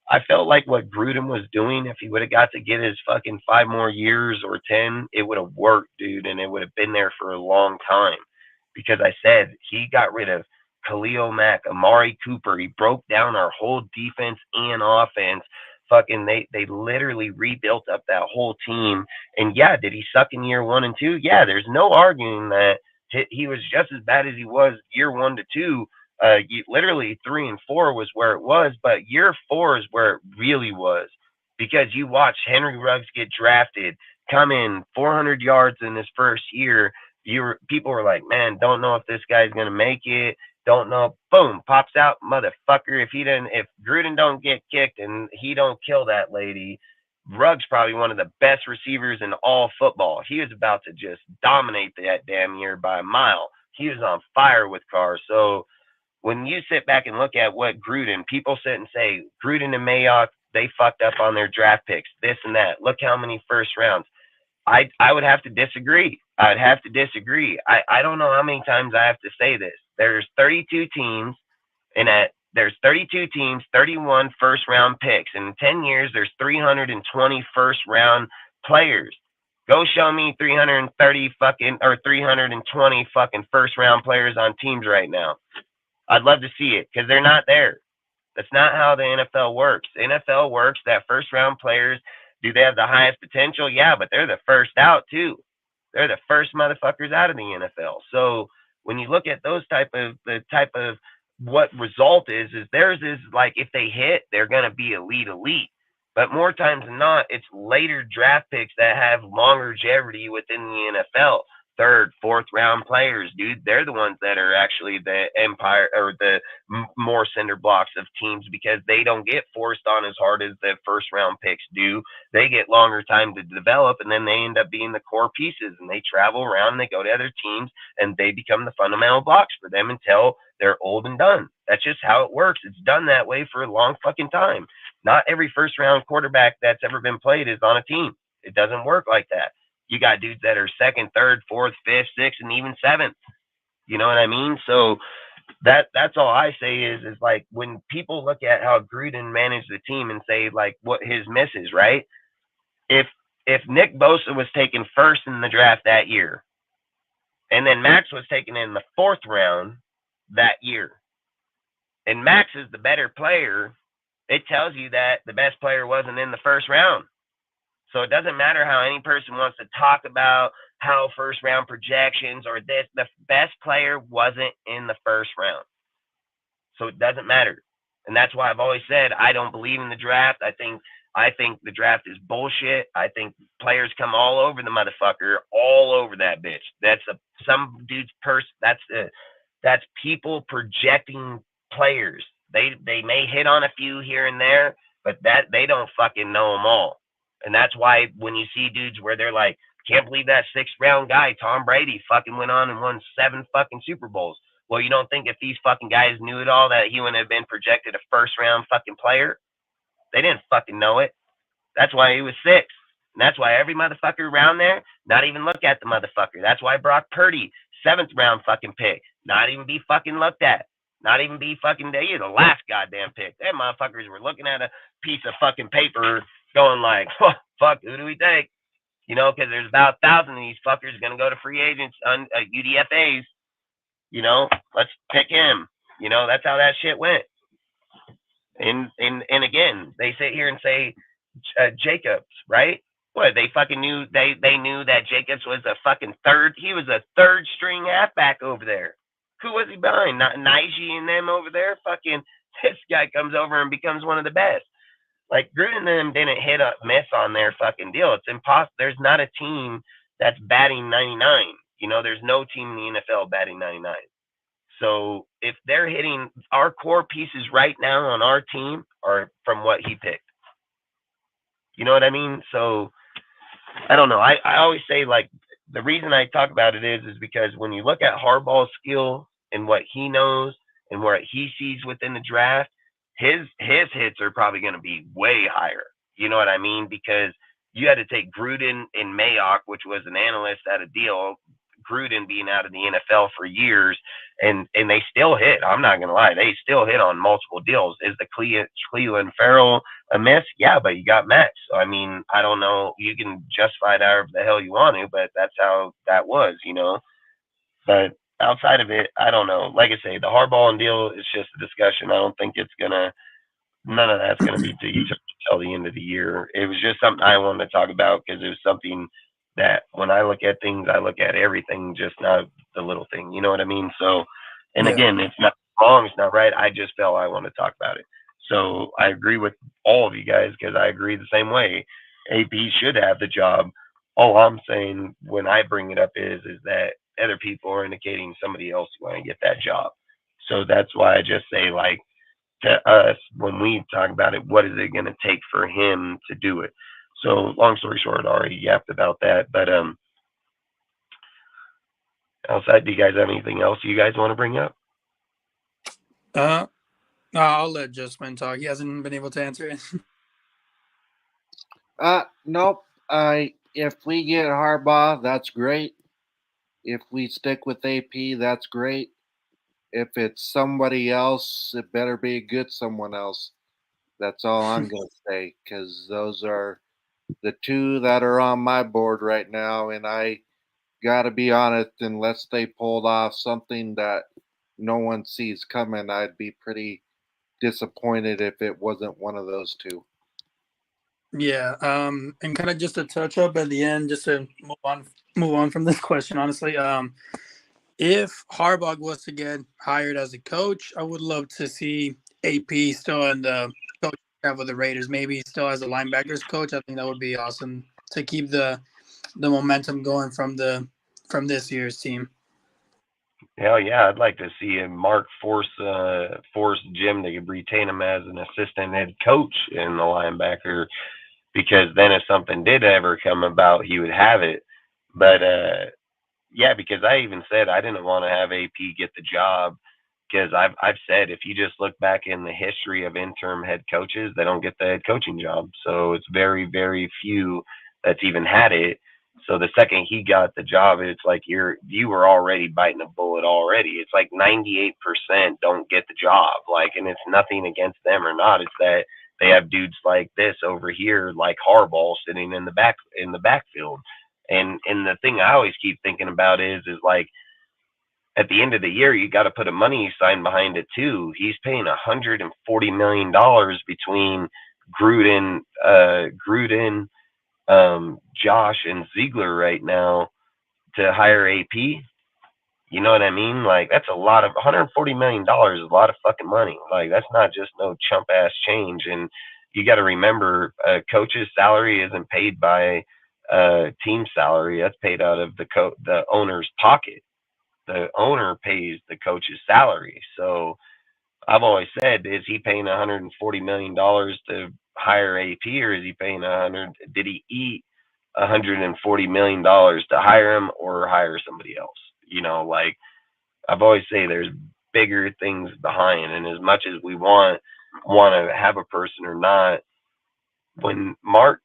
I felt like what Gruden was doing, if he would have got to get his fucking 5 more years or 10, it would have worked, dude, and it would have been there for a long time. Because I said he got rid of Khalil Mack, Amari Cooper. He broke down our whole defense and offense. Fucking they literally rebuilt up that whole team. And yeah, did he suck in year 1 and 2? Yeah, there's no arguing that he was just as bad as he was year 1 to 2. Literally 3 and 4 was where it was, but year 4 is where it really was because you watch Henry Ruggs get drafted, come in 400 yards in his first year. People were like, man, don't know if this guy's gonna make it. Don't know. Boom, pops out, motherfucker. If Gruden don't get kicked and he don't kill that lady, Ruggs probably one of the best receivers in all football. He was about to just dominate that damn year by a mile. He was on fire with Carr. So when you sit back and look at what people sit and say, Gruden and Mayock, they fucked up on their draft picks, this and that. Look how many first rounds. I would have to disagree. I don't know how many times I have to say this. There's 32 teams, and there's 32 teams, 31 first round picks. In 10 years, there's 320 first round players. Go show me 320 fucking first round players on teams right now. I'd love to see it because they're not there. That's not how the NFL works. The NFL works that first round players, do they have the highest potential? Yeah, but they're the first out too. They're the first motherfuckers out of the NFL. So when you look at the type of what result is theirs is like if they hit, they're going to be elite. But more times than not, it's later draft picks that have longevity within the NFL. 3rd, 4th round players, dude. They're the ones that are actually the empire or the more cinder blocks of teams because they don't get forced on as hard as the first round picks do. They get longer time to develop and then they end up being the core pieces and they travel around and they go to other teams and they become the fundamental blocks for them until they're old and done. That's just how it works. It's done that way for a long fucking time. Not every first round quarterback that's ever been played is on a team. It doesn't work like that. You got dudes that are 2nd, 3rd, 4th, 5th, 6th, and even 7th. You know what I mean? So that's all I say is like when people look at how Gruden managed the team and say like what his misses, right? If Nick Bosa was taken first in the draft that year, and then Max was taken in the 4th round that year, and Max is the better player, it tells you that the best player wasn't in the first round. So it doesn't matter how any person wants to talk about how first round projections or this, the best player wasn't in the first round. So it doesn't matter. And that's why I've always said I don't believe in the draft. I think the draft is bullshit. I think players come all over the motherfucker, all over that bitch. That's some dude's that's people projecting players. They may hit on a few here and there, but that they don't fucking know them all. And that's why when you see dudes where they're like, can't believe that 6th-round guy, Tom Brady, fucking went on and won 7 fucking Super Bowls. Well, you don't think if these fucking guys knew it all that he wouldn't have been projected a 1st-round fucking player? They didn't fucking know it. That's why he was 6th. And that's why every motherfucker around there, not even look at the motherfucker. That's why Brock Purdy, 7th-round fucking pick, not even be fucking looked at. Not even be fucking there. You're the last goddamn pick. Them motherfuckers were looking at a piece of fucking paper going like, oh, fuck, who do we take? You know, because there's about 1,000 of these fuckers going to go to free agents on UDFAs. You know, let's pick him. You know, that's how that shit went. And again, they sit here and say Jacobs, right? What, they fucking knew, they knew that Jacobs was a fucking he was a 3rd-string halfback over there. Who was he behind? Not Najee and them over there? Fucking, this guy comes over and becomes one of the best. Like, Gruden and them didn't miss on their fucking deal. It's impossible. There's not a team that's batting 99. You know, there's no team in the NFL batting 99. So if they're hitting our core pieces right now on our team are from what he picked. You know what I mean? So I don't know. I always say, like, the reason I talk about it is because when you look at Harbaugh's skill and what he knows and what he sees within the draft, his hits are probably going to be way higher. You know what I mean? Because you had to take Gruden and Mayock, which was an analyst at a deal, Gruden being out of the NFL for years, and they still hit. I'm not going to lie. They still hit on multiple deals. Is the Cleveland Farrell a miss? Yeah, but you got Max. So, I mean, I don't know. You can justify it however the hell you want to, but that's how that was, you know. But outside of it, I don't know. Like I say, the Harbaugh deal is just a discussion. I don't think it's going to – none of that's going to be till the end of the year. It was just something I wanted to talk about because it was something – that when I look at things, I look at everything, just not the little thing. You know what I mean? So, and again, it's not wrong, it's not right. I just felt I want to talk about it. So I agree with all of you guys because I agree the same way. AP should have the job. All I'm saying when I bring it up is that other people are indicating somebody else is going to get that job. So that's why I just say, like, to us, when we talk about it, what is it going to take for him to do it? So long story short, I already yapped about that. But outside, do you guys have anything else you guys want to bring up? I'll let Justman talk. He hasn't been able to answer it. Nope. If we get Harbaugh, that's great. If we stick with AP, that's great. If it's somebody else, it better be a good someone else. That's all I'm going to say, because those are the 2 that are on my board right now, and I got to be honest, unless they pulled off something that no one sees coming, I'd be pretty disappointed if it wasn't one of those 2. Yeah, and kind of just to touch up at the end, just to move on from this question, honestly, if Harbaugh was to get hired as a coach, I would love to see AP still in the coach staff of the Raiders, maybe still as a linebackers coach. I think that would be awesome to keep the momentum going from this year's team. Hell yeah, I'd like to see Mark force Jim to retain him as an assistant head coach in the linebacker, because then if something did ever come about, he would have it. But yeah, because I even said I didn't want to have AP get the job, because I've said if you just look back in the history of interim head coaches, they don't get the head coaching job. So it's very, very few that's even had it. So the second he got the job, it's like you were already biting a bullet already. It's like 98% don't get the job. Like, and it's nothing against them or not. It's that they have dudes like this over here, like Harbaugh, sitting in the backfield. And the thing I always keep thinking about is like, at the end of the year, you got to put a money sign behind it too. He's paying $140 million between Gruden, Josh, and Ziegler right now to hire AP. You know what I mean? Like, that's a lot of $140 million is a lot of fucking money. Like, that's not just no chump ass change. And you got to remember, coach's salary isn't paid by team salary. That's paid out of the owner's pocket. The owner pays the coach's salary. So I've always said, is he paying $140 million to hire AP, or is he paying 100? Did he eat $140 million to hire him or hire somebody else? You know, like I've always say there's bigger things behind, and as much as we want to have a person or not, when Mark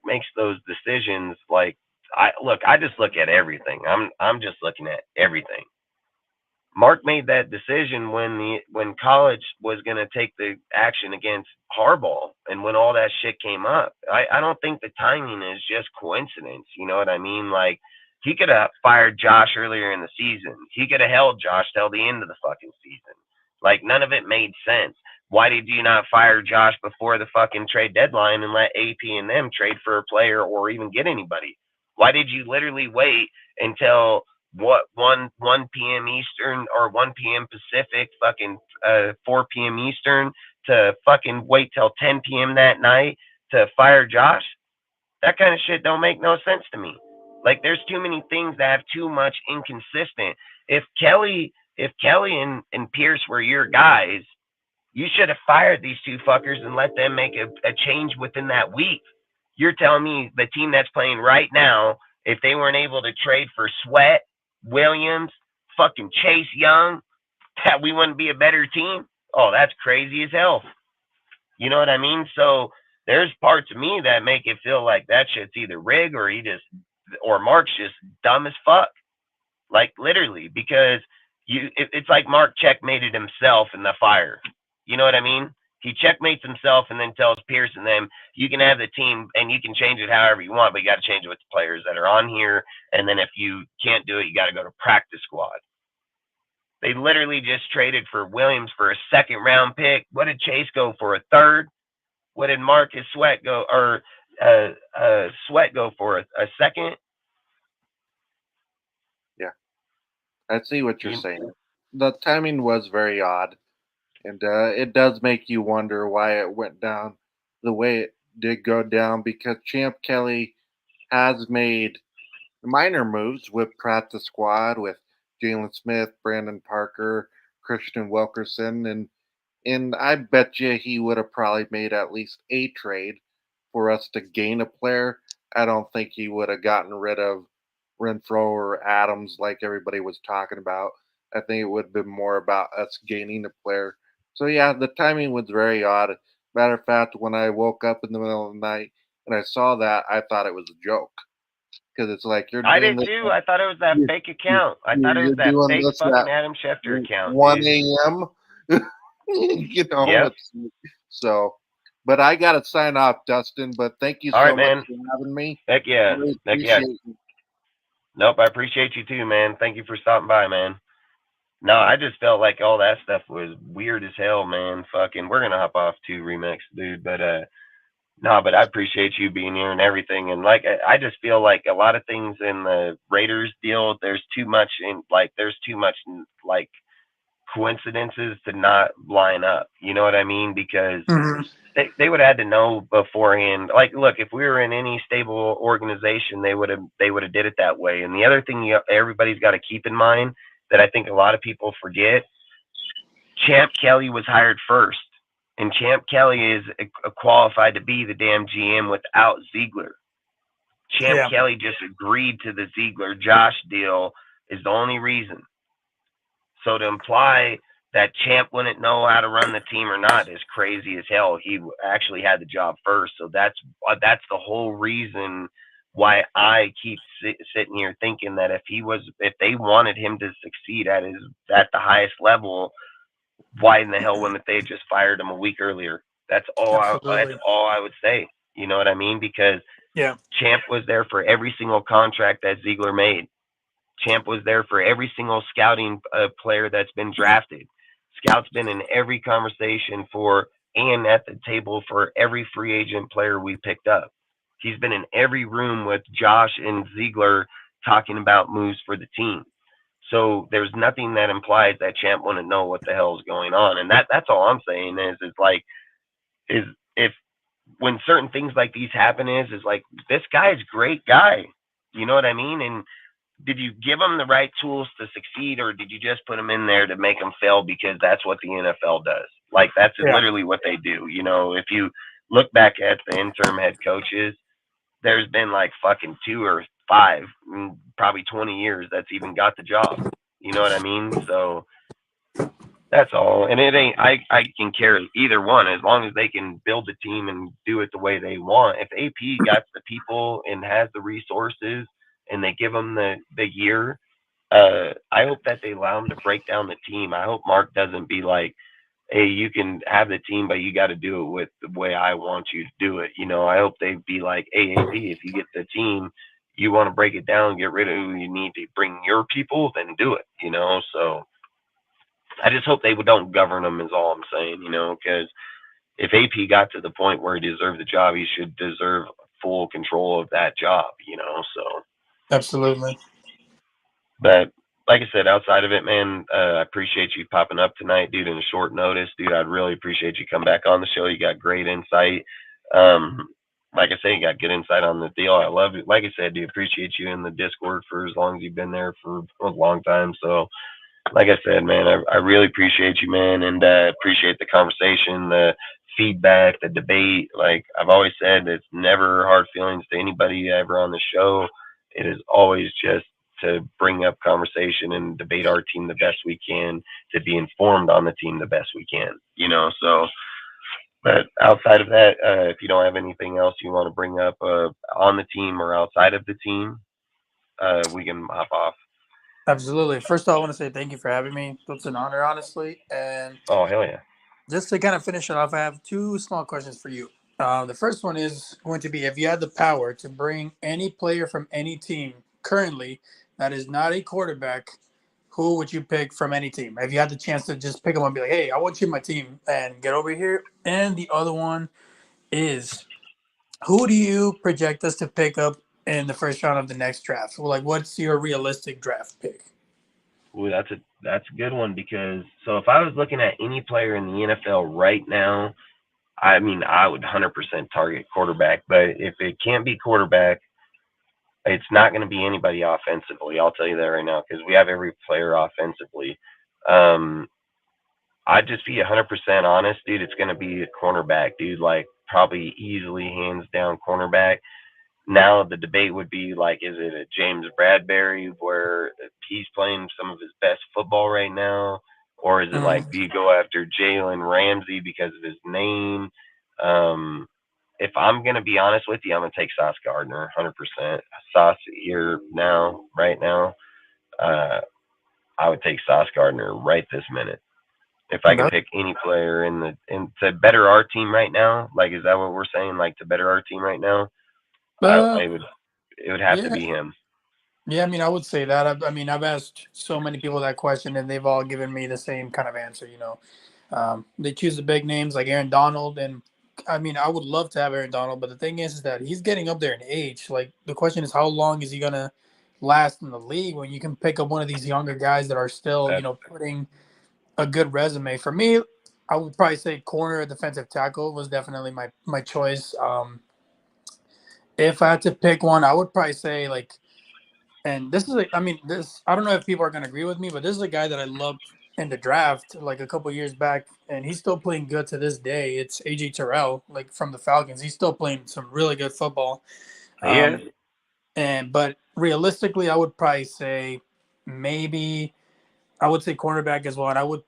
makes those decisions, like I just look at everything. I'm just looking at everything. Mark made that decision when college was going to take the action against Harbaugh, and when all that shit came up. I don't think the timing is just coincidence. You know what I mean? Like, he could have fired Josh earlier in the season. He could have held Josh till the end of the fucking season. Like, none of it made sense. Why did you not fire Josh before the fucking trade deadline and let AP and them trade for a player or even get anybody? Why did you literally wait until 1 p.m. Eastern or 1 p.m. Pacific, fucking 4 p.m. Eastern, to fucking wait till 10 p.m. that night to fire Josh? That kind of shit don't make no sense to me. Like, there's too many things that have too much inconsistent. If Kelly and Pierce were your guys, you should have fired these two fuckers and let them make a change within that week. You're telling me the team that's playing right now, if they weren't able to trade for Sweat, Williams, fucking Chase Young, that we wouldn't be a better team? Oh, that's crazy as hell. You know what I mean? So there's parts of me that make it feel like that shit's either rigged or Mark's just dumb as fuck. Like, literally, because it's like Mark checkmated himself in the fire. You know what I mean? He checkmates himself and then tells Pierce and them, you can have the team and you can change it however you want, but you got to change it with the players that are on here. And then if you can't do it, you got to go to practice squad. They literally just traded for Williams for a 2nd round pick. What did Chase go for? A 3rd? What did Marcus Sweat go, or Sweat go for? A 2nd? Yeah, I see what you're saying. The timing was very odd. And it does make you wonder why it went down the way it did go down, because Champ Kelly has made minor moves with practice squad, with Jalen Smith, Brandon Parker, Christian Wilkerson, and I bet you he would have probably made at least a trade for us to gain a player. I don't think he would have gotten rid of Renfro or Adams like everybody was talking about. I think it would have been more about us gaining a player. So, yeah, the timing was very odd. Matter of fact, when I woke up in the middle of the night and I saw that, I thought it was a joke. Because it's like, you're doing I did too. I thought it was that fake account. I thought it was that fake fucking Adam Schefter account. 1 a.m. You know? Yep. So, but I got to sign off, Dustin. But thank you so much for having me. Heck yeah. Heck yeah. Nope, I appreciate you too, man. Thank you for stopping by, man. No, I just felt like all that stuff was weird as hell, man. Fucking, we're gonna hop off too, Remix, dude. But no, but I appreciate you being here and everything. And like, I just feel like a lot of things in the Raiders deal, there's too much coincidences to not line up. You know what I mean? Because they would have had to know beforehand. Like, look, if we were in any stable organization, they would have did it that way. And the other thing everybody's got to keep in mind that I think a lot of people forget, Champ Kelly was hired first, and Champ Kelly is qualified to be the damn GM without Ziegler. Champ Kelly just agreed to the Ziegler-Josh deal is the only reason. So to imply that Champ wouldn't know how to run the team or not is crazy as hell. He actually had the job first, so that's the whole reason why I keep sitting here thinking that if they wanted him to succeed at the highest level, why in the hell wouldn't they just fired him a week earlier? That's all I would say. You know what I mean? Because Champ was there for every single contract that Ziegler made. Champ was there for every single scouting player that's been drafted. Scout's been in every conversation and at the table for every free agent player we picked up. He's been in every room with Josh and Ziegler talking about moves for the team. So there's nothing that implies that Champ wouldn't know what the hell is going on. And that's all I'm saying is if when certain things like these happen is like, this guy's a great guy. You know what I mean? And did you give him the right tools to succeed, or did you just put him in there to make him fail because that's what the NFL does? Like, that's literally what they do. You know, if you look back at the interim head coaches, there's been like fucking 2 or 5, probably 20 years that's even got the job. You know what I mean? So that's all. And it ain't, I can care either one as long as they can build the team and do it the way they want. If AP got the people and has the resources and they give them the year, I hope that they allow them to break down the team. I hope Mark doesn't be like, hey, you can have the team, but you got to do it with the way I want you to do it. You know, I hope they be like, hey, AP, if you get the team, you want to break it down, get rid of who you need to bring your people, then do it, you know? So I just hope they don't govern them is all I'm saying, you know, because if AP got to the point where he deserved the job, he should deserve full control of that job, you know? So Absolutely. but like I said, outside of it, man, I appreciate you popping up tonight, dude, in a short notice. Dude, I'd really appreciate you come back on the show. You got great insight. Like I say, you got good insight on the deal. I love it. Like I said, dude, appreciate you in the Discord for as long as you've been there for a long time. So, like I said, man, I really appreciate you, man, and appreciate the conversation, the feedback, the debate. Like I've always said, it's never hard feelings to anybody ever on the show. It is always just to bring up conversation and debate our team the best we can, to be informed on the team the best we can, you know. So, but outside of that, if you don't have anything else you want to bring up on the team or outside of the team, we can hop off. Absolutely. First of all, I want to say thank you for having me. It's an honor, honestly. And Oh, hell yeah. just to kind of finish it off, I have 2 small questions for you. The first one is going to be, if you had the power to bring any player from any team currently that is not a quarterback, who would you pick from any team? If you had the chance to just pick them up and be like, hey, I want you in my team and get over here. And the other one is, who do you project us to pick up in the first round of the next draft? Well, like, what's your realistic draft pick? Ooh, that's a good one, because so if I was looking at any player in the NFL right now, I mean, I would 100% target quarterback. But if it can't be quarterback, it's not going to be anybody offensively. I'll tell you that right now, because we have every player offensively. I'd just be 100% honest, dude. It's going to be a cornerback, dude. Like probably easily hands down cornerback. Now the debate would be like, is it a James Bradbury where he's playing some of his best football right now, or is it like, do you go after Jalen Ramsey because of his name? If I'm gonna be honest with you, I'm gonna take Sauce Gardner, 100%. Sauce here now, right now. I would take Sauce Gardner right this minute. If I can pick any player to better our team right now, like, is that what we're saying? Like, to better our team right now, it would have to be him. Yeah, I mean, I would say that. I mean, I've asked so many people that question, and they've all given me the same kind of answer. You know, they choose the big names like Aaron Donald, and I mean, I would love to have Aaron Donald, but the thing is that he's getting up there in age. Like, the question is, how long is he gonna last in the league when you can pick up one of these younger guys that are still, you know, putting a good resume? For me, I would probably say corner or defensive tackle was definitely my choice. If I had to pick one, I would probably say like, and this is like, I mean, this, I don't know if people are gonna agree with me, but this is a guy that I loved in the draft like a couple years back, and he's still playing good to this day. It's AJ Terrell, like from the Falcons. He's still playing some really good football. Yeah. But realistically, I would probably say maybe I would say cornerback as well. And I would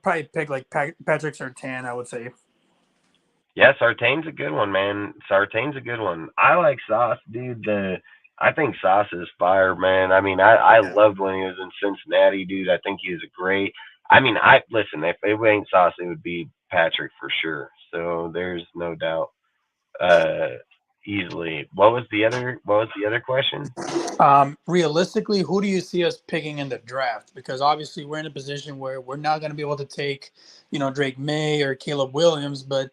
probably pick like Patrick Surtain, I would say. Yeah, Sartain's a good one, man. Sartain's a good one. I like Sauce, dude. I think Sauce is fire, man. I mean, I loved when he was in Cincinnati, dude. I think he was a great. I mean, listen. If it ain't Sauce, it would be Patrick for sure. So there's no doubt. Easily. What was the other question? Realistically, who do you see us picking in the draft? Because obviously we're in a position where we're not going to be able to take, you know, Drake May or Caleb Williams, but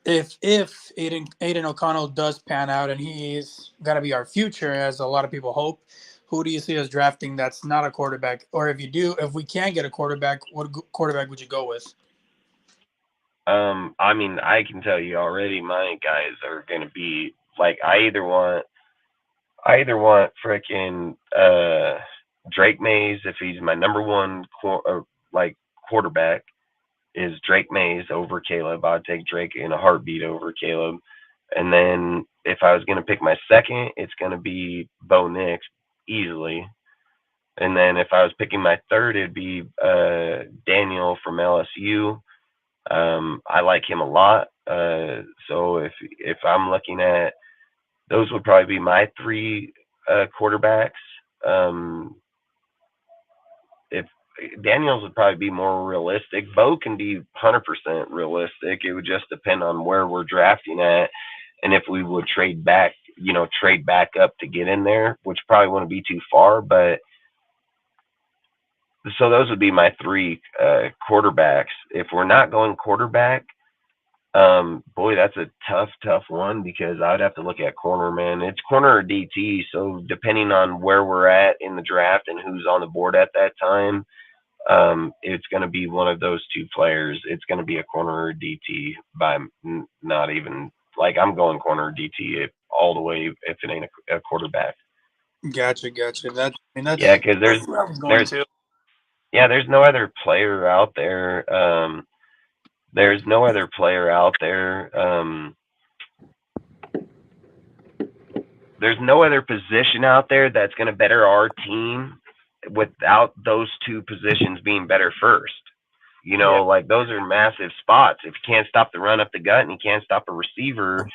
if Aiden O'Connell does pan out and he's gonna be our future, as a lot of people hope, who do you see us drafting that's not a quarterback? Or if we can get a quarterback, what quarterback would you go with? I mean, I can tell you already, my guys are gonna be like, I either want freaking Drake Mays if he's my number one quarterback. is Drake Mays over Caleb. I'd take Drake in a heartbeat over Caleb. And then if I was going to pick my second, it's going to be Bo Nix easily. And then if I was picking my third, it'd be Daniel from LSU. I like him a lot. So if I'm looking at, those would probably be my three quarterbacks. If Daniels would probably be more realistic. Bo can be 100% realistic. It would just depend on where we're drafting at, and if we would trade back up to get in there, which probably wouldn't be too far. But so those would be my three quarterbacks. If we're not going quarterback, boy, that's a tough one, because I would have to look at corner, man. It's corner or DT. So depending on where we're at in the draft and who's on the board at that time, it's going to be one of those two players. It's going to be a corner or DT by not even, like, I'm going corner or DT all the way if it ain't a quarterback. Gotcha. That's Yeah, because that's where I was going to. There's no other player out there. There's no other player out there. There's no other position out there that's going to better our team without those two positions being better first. Like, those are massive spots. If you can't stop the run up the gut and you can't stop a receiver,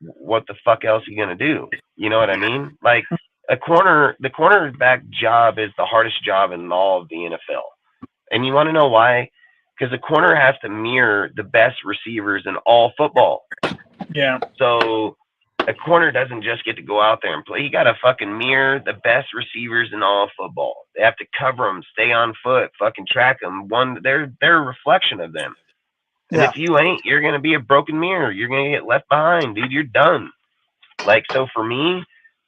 what the fuck else are you going to do? You know what I mean? Like, the cornerback job is the hardest job in all of the NFL. And you want to know why? Because the corner has to mirror the best receivers in all football. Yeah. So a corner doesn't just get to go out there and play. You got to fucking mirror the best receivers in all football. They have to cover them, stay on foot, fucking track them. They're a reflection of them. And if you ain't, you're going to be a broken mirror. You're going to get left behind, dude. You're done. Like, so for me,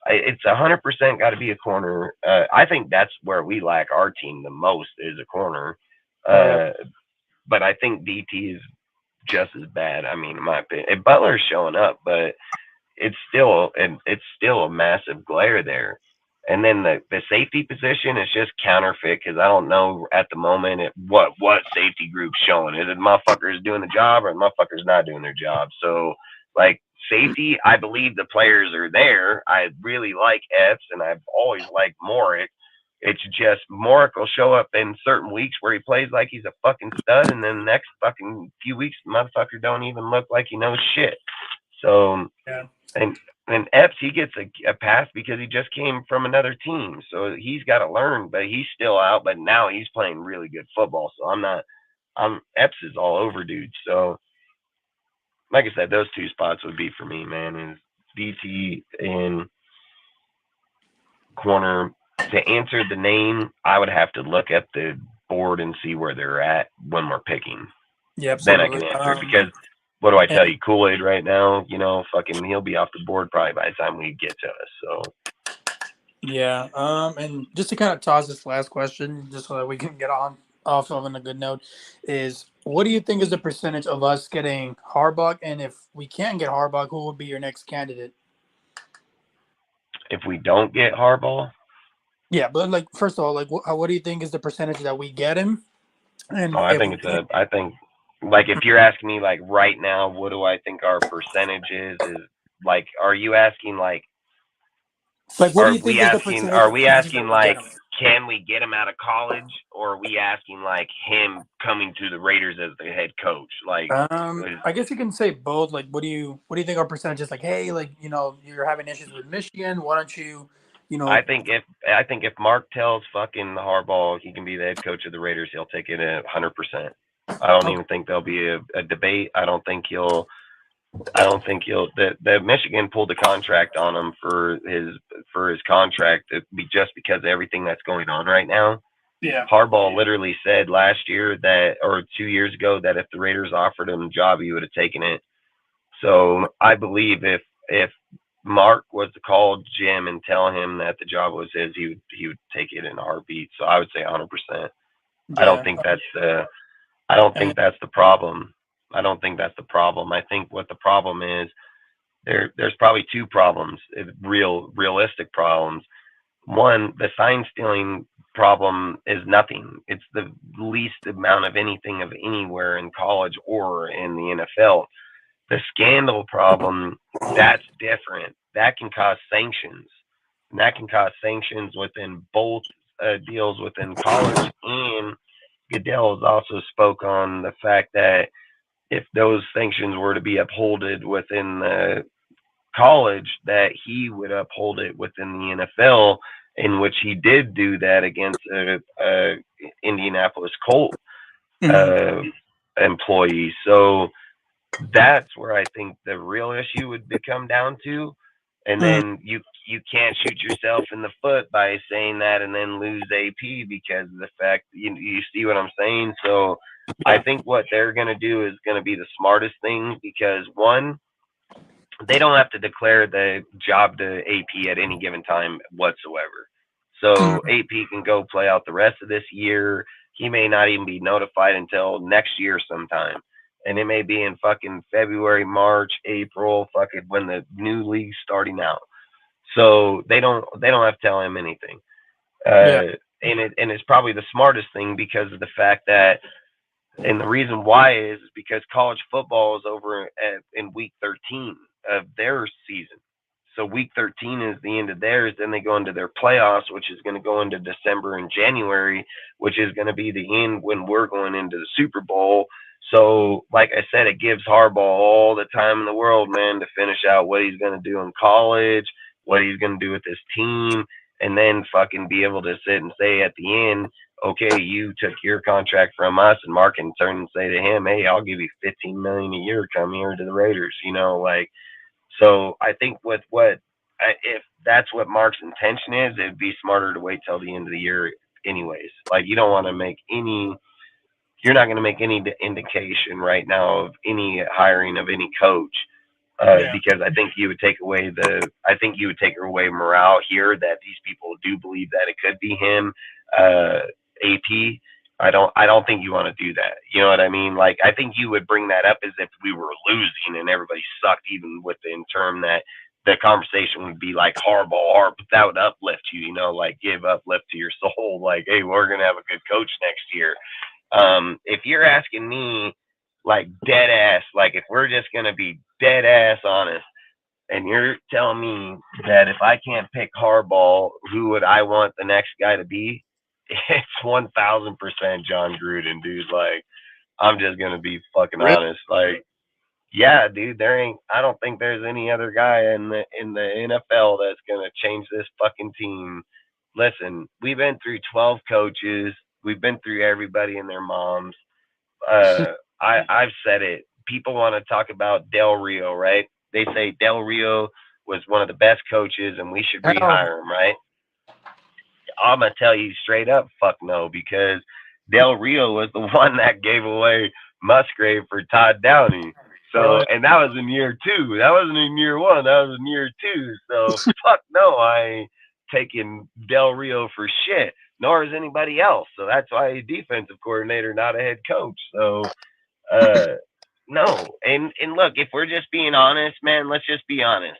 it's 100% got to be a corner. I think that's where we lack our team the most, is a corner. But I think DT is just as bad. I mean, in my opinion, Butler's showing up, but it's still a massive glare there. And then the safety position is just counterfeit, because I don't know at the moment what safety group's showing. Is it motherfuckers doing the job or motherfuckers not doing their job? So, like, safety, I believe the players are there. I really like Epps, and I've always liked Morick. It's just Morick will show up in certain weeks where he plays like he's a fucking stud, and then the next fucking few weeks, the motherfucker don't even look like he knows shit. So, and Epps, he gets a pass because he just came from another team. So he's got to learn, but he's still out. But now he's playing really good football. So Epps is all over, dude. So, like I said, those two spots would be for me, man, is DT and corner. To answer the name, I would have to look at the board and see where they're at when we're picking. Yeah, absolutely. Then I can answer, because what do I tell you? Kool-Aid right now, fucking he'll be off the board probably by the time we get to us. So yeah, and just to kind of toss this last question, just so that we can get off on a good note, is what do you think is the percentage of us getting Harbaugh? And if we can't get Harbaugh, who would be your next candidate? If we don't get Harbaugh? Yeah, but like, first of all, like, what do you think is the percentage that we get him? And I think like, if you're asking me, like, right now, what do I think our percentage is like, are you asking, like what do you think is the percentage? Are we asking, like, can we get him out of college, or are we asking, like, him coming to the Raiders as the head coach? Like, I guess you can say both. Like, what do you think our percentage is? Like, hey, like, you're having issues with Michigan. Why don't you, I think if Mark tells fucking Harbaugh he can be the head coach of the Raiders, he'll take it 100%. I don't even think there'll be a debate. I don't think he'll. The Michigan pulled the contract on him for his contract just because of everything that's going on right now. Yeah. Harbaugh literally said last year or 2 years ago, that if the Raiders offered him a job, he would have taken it. So I believe if Mark was to call Jim and tell him that the job was his, he would take it in a heartbeat. So I would say 100%. Yeah. I don't think that's the problem. I don't think that's the problem. I think what the problem is, there's probably two problems, realistic problems. One, the sign stealing problem is nothing. It's the least amount of anything of anywhere in college or in the NFL. The scandal problem, that's different. That can cause sanctions. And that can cause sanctions within both deals within college. And Goodell has also spoke on the fact that if those sanctions were to be upholded within the college, that he would uphold it within the NFL, in which he did do that against a Indianapolis Colt employee. So that's where I think the real issue would come down to. And then you can't shoot yourself in the foot by saying that and then lose AP because of the fact you see what I'm saying. So I think what they're going to do is going to be the smartest thing, because one, they don't have to declare the job to AP at any given time whatsoever. So AP can go play out the rest of this year. He may not even be notified until next year sometime. And it may be in fucking February, March, April, fucking when the new league's starting out. So they don't have to tell him anything. And it's probably the smartest thing because of the fact that, and the reason why is because college football is over in week 13 of their season. So week 13 is the end of theirs. Then they go into their playoffs, which is going to go into December and January, which is going to be the end when we're going into the Super Bowl. So, like I said, it gives Harbaugh all the time in the world, man, to finish out what he's going to do in college, what he's going to do with his team, and then fucking be able to sit and say at the end, okay, you took your contract from us, and Mark can turn and say to him, hey, I'll give you $15 million a year, come here to the Raiders, like. So I think if that's what Mark's intention is, it'd be smarter to wait till the end of the year anyways. Like, you don't want to make you're not going to make any indication right now of any hiring of any coach, because I think you would take away morale here that these people do believe that it could be him, AP. I don't think you want to do that. You know what I mean? Like, I think you would bring that up as if we were losing and everybody sucked, even within term that the conversation would be like Harbaugh, that would uplift you, like give uplift to your soul. Like, hey, we're going to have a good coach next year. If you're asking me, like, dead ass, like if we're just going to be dead ass honest, and you're telling me that if I can't pick Harbaugh, who would I want the next guy to be? It's 1,000% John Gruden, dude. Like, I'm just going to be fucking honest. Like, yeah, dude, I don't think there's any other guy in the NFL that's going to change this fucking team. Listen, we've been through 12 coaches. We've been through everybody and their moms. I've said it. People want to talk about Del Rio, right? They say Del Rio was one of the best coaches and we should rehire him, right? I'm going to tell you straight up, fuck no, because Del Rio was the one that gave away Musgrave for Todd Downey. So, and that was in year 2. That wasn't in year 1. That was in year 2. So, fuck no, I ain't taking Del Rio for shit, nor is anybody else. So that's why he's defensive coordinator, not a head coach. So, no. And look, if we're just being honest, man, let's just be honest.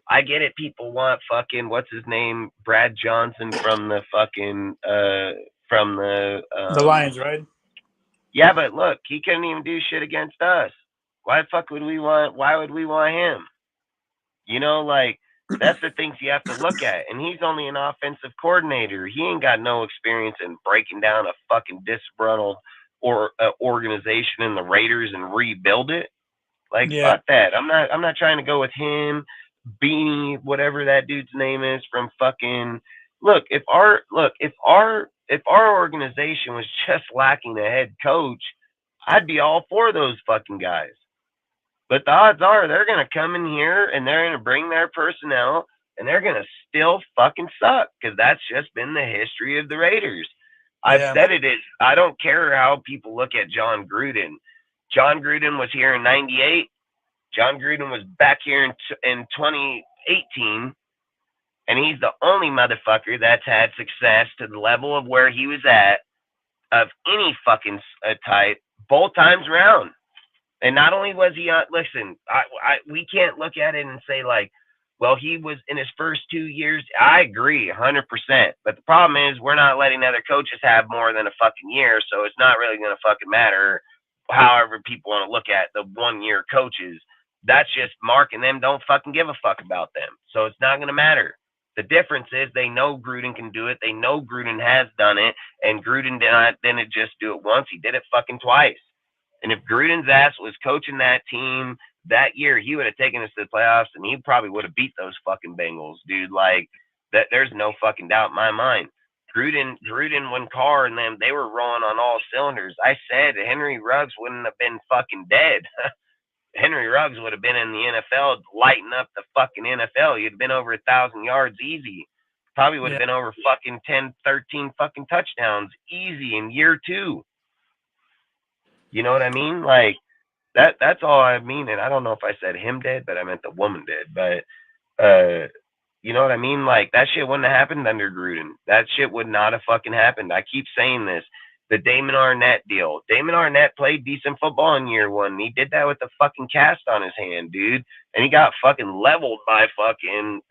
I get it. People want fucking, what's his name? Brad Johnson from the fucking, from the Lions, right? Yeah, but look, he couldn't even do shit against us. Why would we want him? Like, that's the things you have to look at. And he's only an offensive coordinator. He ain't got no experience in breaking down a fucking disgruntled organization in the Raiders and rebuild it. Like, fuck that. I'm not trying to go with him, Beanie, whatever that dude's name is from fucking. Look, if our organization was just lacking a head coach, I'd be all for those fucking guys. But the odds are they're going to come in here and they're going to bring their personnel and they're going to still fucking suck, because that's just been the history of the Raiders. I've said it is. I don't care how people look at John Gruden. John Gruden was here in 98. John Gruden was back here in 2018. And he's the only motherfucker that's had success to the level of where he was at of any fucking type both times around. And not only was he on, listen, we can't look at it and say like, Well, he was in his first 2 years. I agree 100%. But the problem is we're not letting other coaches have more than a fucking year, so it's not really going to fucking matter however people want to look at the 1-year coaches. That's just Mark and them don't fucking give a fuck about them. So it's not going to matter. The difference is they know Gruden can do it. They know Gruden has done it, and Gruden didn't just do it once. He did it fucking twice. And if Gruden's ass was coaching that team that year, he would have taken us to the playoffs, and he probably would have beat those fucking Bengals, dude. Like, that, there's no fucking doubt in my mind. Gruden, when Carr and them, they were rolling on all cylinders. I said Henry Ruggs wouldn't have been fucking dead. Henry Ruggs would have been in the NFL, lighting up the fucking NFL. You'd have been over 1,000 yards easy. Probably would have been over fucking 10, 13 fucking touchdowns easy in year 2. You know what I mean? Like, that's all I mean. And I don't know if I said him dead, but I meant the woman dead. But, you know what I mean? Like, that shit wouldn't have happened under Gruden. That shit would not have fucking happened. I keep saying this. The Damon Arnett deal. Damon Arnett played decent football in year 1. He did that with the fucking cast on his hand, dude. And he got fucking leveled by fucking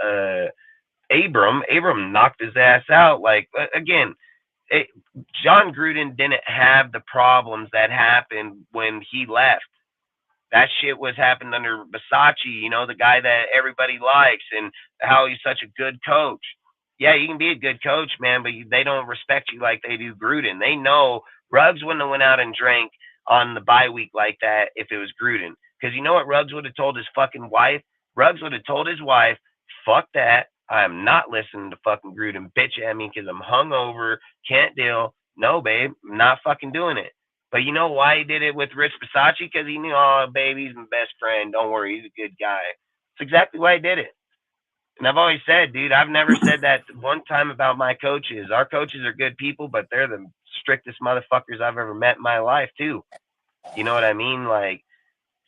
Abram. Abram knocked his ass out. Like, again, John Gruden didn't have the problems that happened when he left. That shit was happened under Bisaccia, you know, the guy that everybody likes, and how he's such a good coach. Yeah, you can be a good coach, man, but they don't respect you like they do Gruden. They know Ruggs wouldn't have went out and drank on the bye week like that if it was Gruden. Because you know what Ruggs would have told his fucking wife? Ruggs would have told his wife, fuck that. I am not listening to fucking Gruden bitch at me because I'm hungover, can't deal. No, babe, I'm not fucking doing it. But you know why he did it with Rich Bisaccia? Because he knew, oh, baby, he's my best friend. Don't worry, he's a good guy. That's exactly why he did it. And I've always said, dude, I've never said that one time about my coaches. Our coaches are good people, but they're the strictest motherfuckers I've ever met in my life, too. You know what I mean? Like,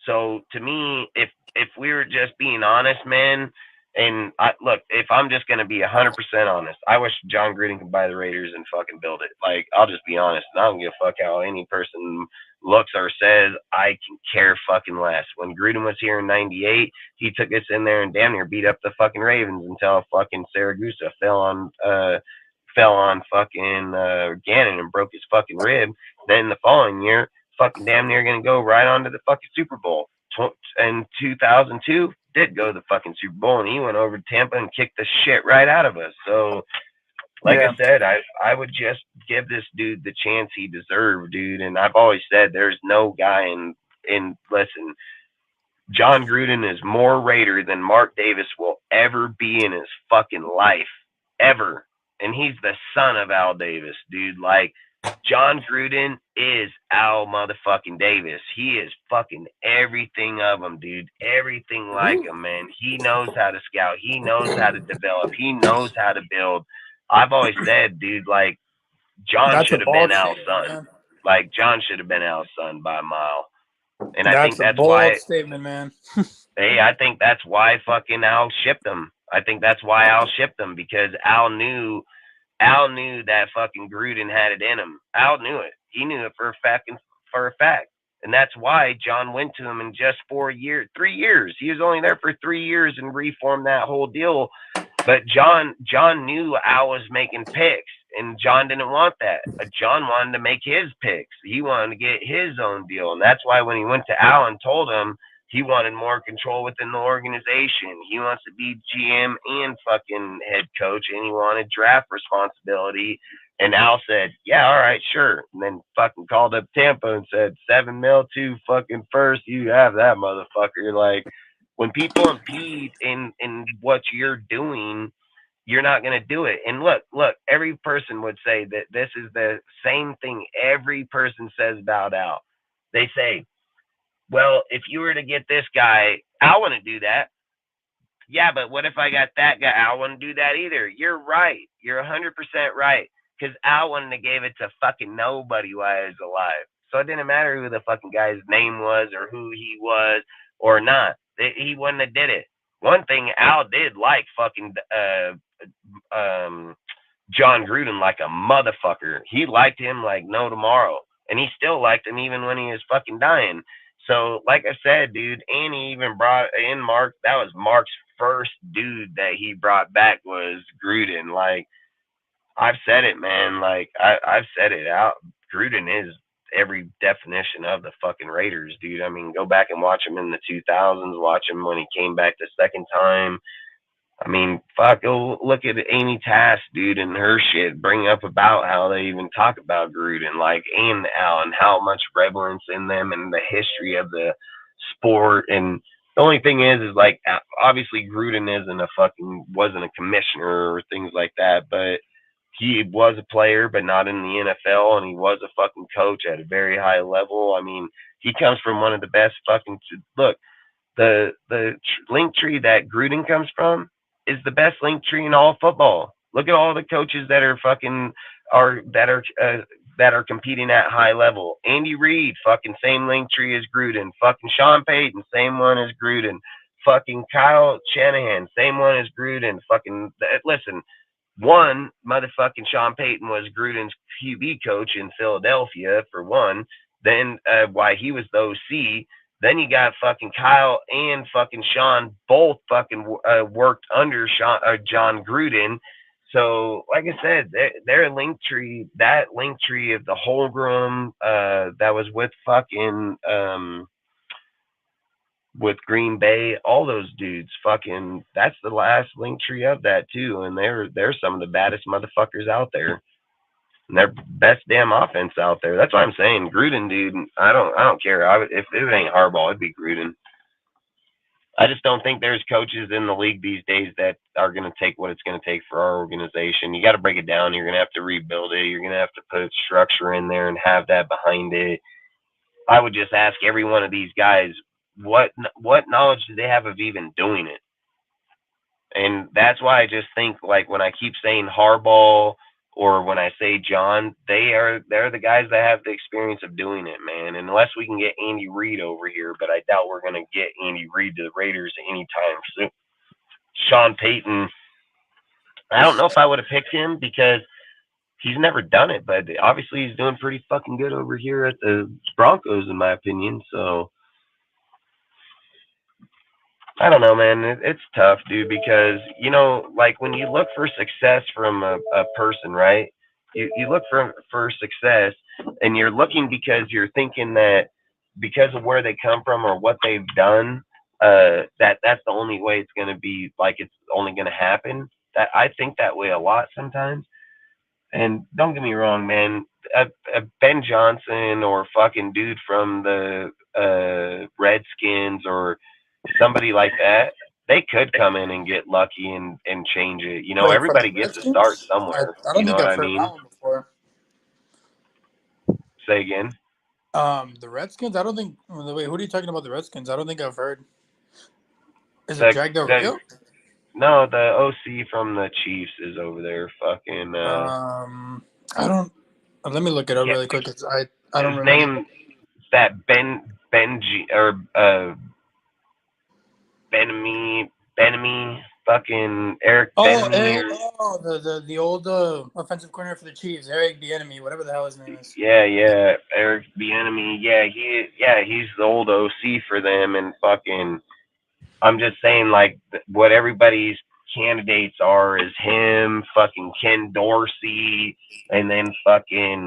so to me, if we were just being honest, man, and look, if I'm just going to be 100% honest, I wish John Gruden could buy the Raiders and fucking build it. Like, I'll just be honest. I don't give a fuck how any person looks or says. I can care fucking less. When Gruden was here in 98, he took us in there and damn near beat up the fucking Ravens until fucking Saragusa fell on fucking Gannon and broke his fucking rib. Then the following year, fucking damn near going to go right on to the fucking Super Bowl. In 2002, did go to the fucking Super Bowl, and he went over to Tampa and kicked the shit right out of us. So, like I said, I would just give this dude the chance he deserved, dude. And I've always said there's no guy listen, John Gruden is more Raider than Mark Davis will ever be in his fucking life, ever. And he's the son of Al Davis, dude. Like, John Gruden is Al motherfucking Davis. He is fucking everything of him, dude. Everything like him, man. He knows how to scout. He knows how to develop. He knows how to build. I've always said, dude, like, John should have been Al's son. Man. Like, John should have been Al's son by a mile. And I think that's why. That's a bold statement, man. Hey, I think that's why fucking Al shipped him. I think that's why Al shipped him, because Al knew that fucking Gruden had it in him. Al knew it. He knew it for a fact. And that's why John went to him in just 3 years. He was only there for 3 years and reformed that whole deal. But John knew Al was making picks, and John didn't want that. John wanted to make his picks. He wanted to get his own deal. And that's why when he went to Al and told him he wanted more control within the organization, he wants to be GM and fucking head coach, and he wanted draft responsibility. And Al said, yeah, all right, sure. And then fucking called up Tampa and said, $7 million to fucking first. You have that, motherfucker. Like, when people impede in what you're doing, you're not going to do it. And look, every person would say that this is the same thing every person says about Al. They say, well, if you were to get this guy, Al wouldn't do that. Yeah, but what if I got that guy? Al wouldn't do that either. You're right. You're 100% right. Because Al wouldn't have gave it to fucking nobody while he was alive. So it didn't matter who the fucking guy's name was or who he was or not. He wouldn't have did it. One thing Al did like fucking John Gruden like a motherfucker. He liked him like no tomorrow. And he still liked him even when he was fucking dying. So, like I said, dude, and he even brought in Mark. That was Mark's first dude that he brought back was Gruden. Like, I've said it, man. Like, I've said it out. Gruden is every definition of the fucking Raiders, dude. I mean, go back and watch him in the 2000s. Watch him when he came back the second time. I mean, fuck, go look at Amy Tass, dude, and her shit. Bring up about how they even talk about Gruden, like, and how much reverence in them and the history of the sport. And the only thing is like, obviously Gruden wasn't a commissioner or things like that, but he was a player, but not in the NFL, and he was a fucking coach at a very high level. I mean, he comes from one of the best fucking, look, the link tree that Gruden comes from is the best link tree in all football. Look at all the coaches that are competing at high level. Andy Reid, fucking same link tree as Gruden. Fucking Sean Payton, same one as Gruden. Fucking Kyle Shanahan, same one as Gruden. Fucking listen, one motherfucking Sean Payton was Gruden's QB coach in Philadelphia for one. Then why he was the OC. Then you got fucking Kyle and fucking Sean both fucking worked under John Gruden. So, like I said, their link tree, that link tree of the Holmgren that was with fucking with Green Bay, all those dudes, fucking, that's the last link tree of that too. And they're some of the baddest motherfuckers out there. And they're best damn offense out there. That's what I'm saying. Gruden, dude, I don't care. If it ain't Harbaugh, it'd be Gruden. I just don't think there's coaches in the league these days that are going to take what it's going to take for our organization. You got to break it down. You're going to have to rebuild it. You're going to have to put structure in there and have that behind it. I would just ask every one of these guys, what knowledge do they have of even doing it? And that's why I just think, like, when I keep saying Harbaugh or when I say John, they're the guys that have the experience of doing it, man. And unless we can get Andy Reid over here, but I doubt we're going to get Andy Reid to the Raiders anytime soon. Sean Payton, I don't know if I would have picked him because he's never done it, but obviously he's doing pretty fucking good over here at the Broncos, in my opinion. So I don't know, man. It's tough, dude, because, you know, like when you look for success from a person, right? You look for success and you're looking because you're thinking that because of where they come from or what they've done, that's the only way it's going to be, like it's only going to happen. That I think that way a lot sometimes. And don't get me wrong, man. Ben Johnson or fucking dude from the Redskins or somebody like that, they could come in and get lucky and change it. You know, Wait, everybody from the gets to Redskins? start somewhere. I don't You know think what I've I heard mean? that one before. Say again. The Redskins? I don't think. Wait, who are you talking about? The Redskins? I don't think I've heard. Is The- it Jack Del Rio? No, the OC from the Chiefs is over there. Fucking. I don't. Let me look it up Yeah. really quick. 'Cause I don't His remember. name that Benji or Benamy, fucking Eric Benamy. The old offensive coordinator for the Chiefs, Eric Bieniemy, whatever the hell his name is. Yeah, Eric Bieniemy. Yeah, he's the old OC for them, and fucking. I'm just saying, like, what everybody's candidates are is him, fucking Ken Dorsey, and then fucking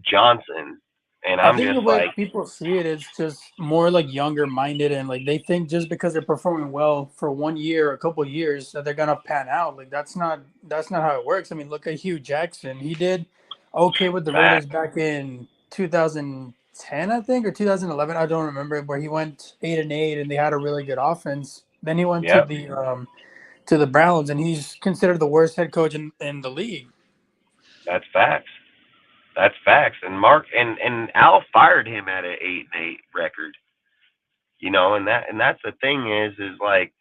Johnson. And I I'm think the just way like, people see it is just more like younger minded, and like they think just because they're performing well for 1 year or a couple of years that they're gonna pan out. Like that's not how it works. I mean, look at Hugh Jackson. He did okay with the Raiders back in 2010, I think, or 2011. I don't remember, where he went 8-8 and they had a really good offense. Then he went Yep. to the Browns, and he's considered the worst head coach in the league. that's facts. That's facts. And Mark and Al fired him at an 8-8 record. You know, and that's the thing is like,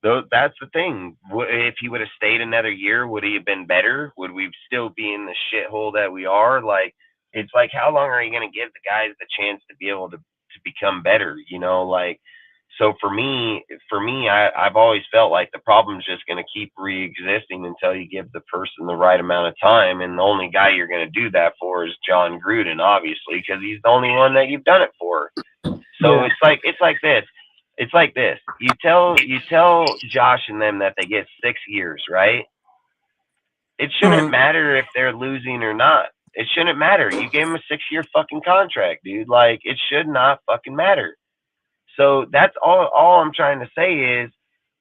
that's the thing. If he would have stayed another year, would he have been better? Would we still be in the shithole that we are? Like, it's like, how long are you going to give the guys the chance to be able to become better? You know, like, so for me, I've always felt like the problem's just going to keep re-existing until you give the person the right amount of time. And the only guy you're going to do that for is John Gruden, obviously, because he's the only one that you've done it for. So Yeah. it's like this. It's like this. You tell Josh and them that they get 6 years, right? It shouldn't Mhm. matter if they're losing or not. It shouldn't matter. You gave him a 6-year fucking contract, dude. Like, it should not fucking matter. So that's all I'm trying to say is,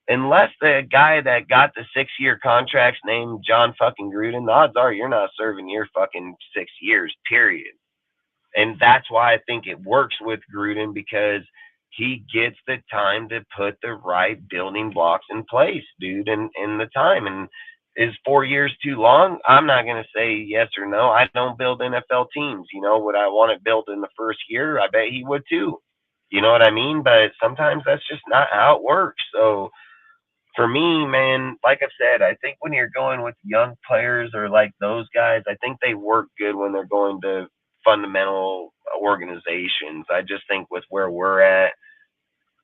unless the guy that got the 6-year contract's named John fucking Gruden, the odds are you're not serving your fucking 6 years, period. And that's why I think it works with Gruden, because he gets the time to put the right building blocks in place, dude, and the time. And is 4 years too long? I'm not going to say yes or no. I don't build NFL teams. You know, would I want it built in the first year? I bet he would too. You know what I mean? But sometimes that's just not how it works. So for me, man, like I said, I think when you're going with young players or like those guys, I think they work good when they're going to fundamental organizations. I just think with where we're at,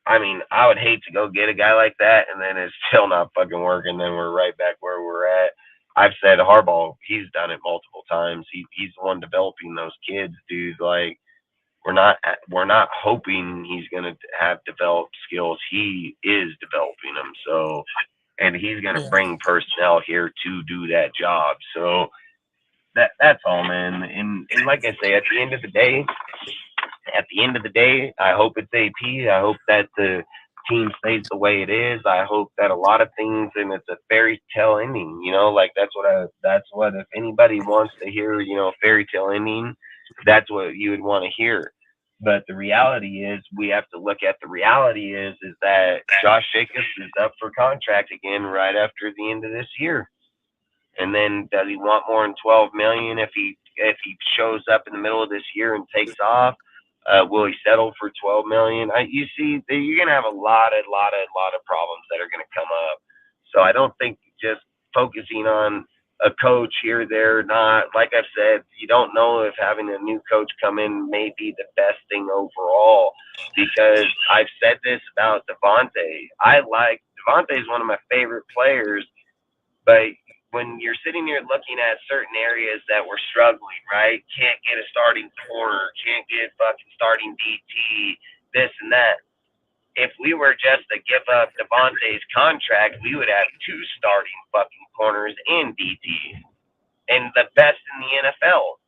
I mean, I would hate to go get a guy like that and then it's still not fucking working. Then we're right back where we're at. I've said Harbaugh, he's done it multiple times. He's the one developing those kids, dude. Like, we're not hoping he's going to have developed skills. He is developing them. So, and he's going to Yeah. bring personnel here to do that job. So that's all, man. And like I say, at the end of the day, I hope it's AP. I hope that the team stays the way it is. I hope that a lot of things, and it's a fairy tale ending, you know, like that's what if anybody wants to hear, you know, fairy tale ending, that's what you would want to hear. But the reality is, we have to look at the reality is that Josh Jacobs is up for contract again right after the end of this year. And then does he want more than 12 million if he shows up in the middle of this year and takes off? Will he settle for 12 million? You see, you're gonna have a lot of problems that are gonna come up. So I don't think just focusing on a coach here, there, not, like I've said, you don't know if having a new coach come in may be the best thing overall. Because I've said this about Devontae. Devontae is one of my favorite players, but when you're sitting here looking at certain areas that we're struggling, right? Can't get a starting corner, can't get fucking starting DT, this and that. If we were just to give up Devontae's contract, we would have 2 starting fucking corners and DT, and the best in the NFL.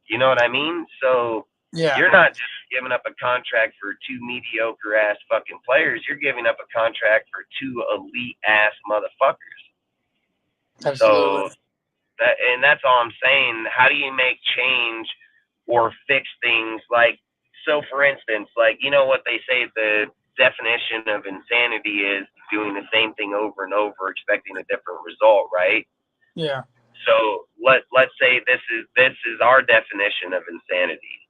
You know what I mean? So Yeah. you're not just giving up a contract for 2 mediocre ass fucking players. You're giving up a contract for 2 elite ass motherfuckers. Absolutely. So that's all I'm saying. How do you make change or fix things? Like, so for instance, like, you know what they say, the definition of insanity is doing the same thing over and over, expecting a different result, right? Yeah. So let's say this is our definition of insanity,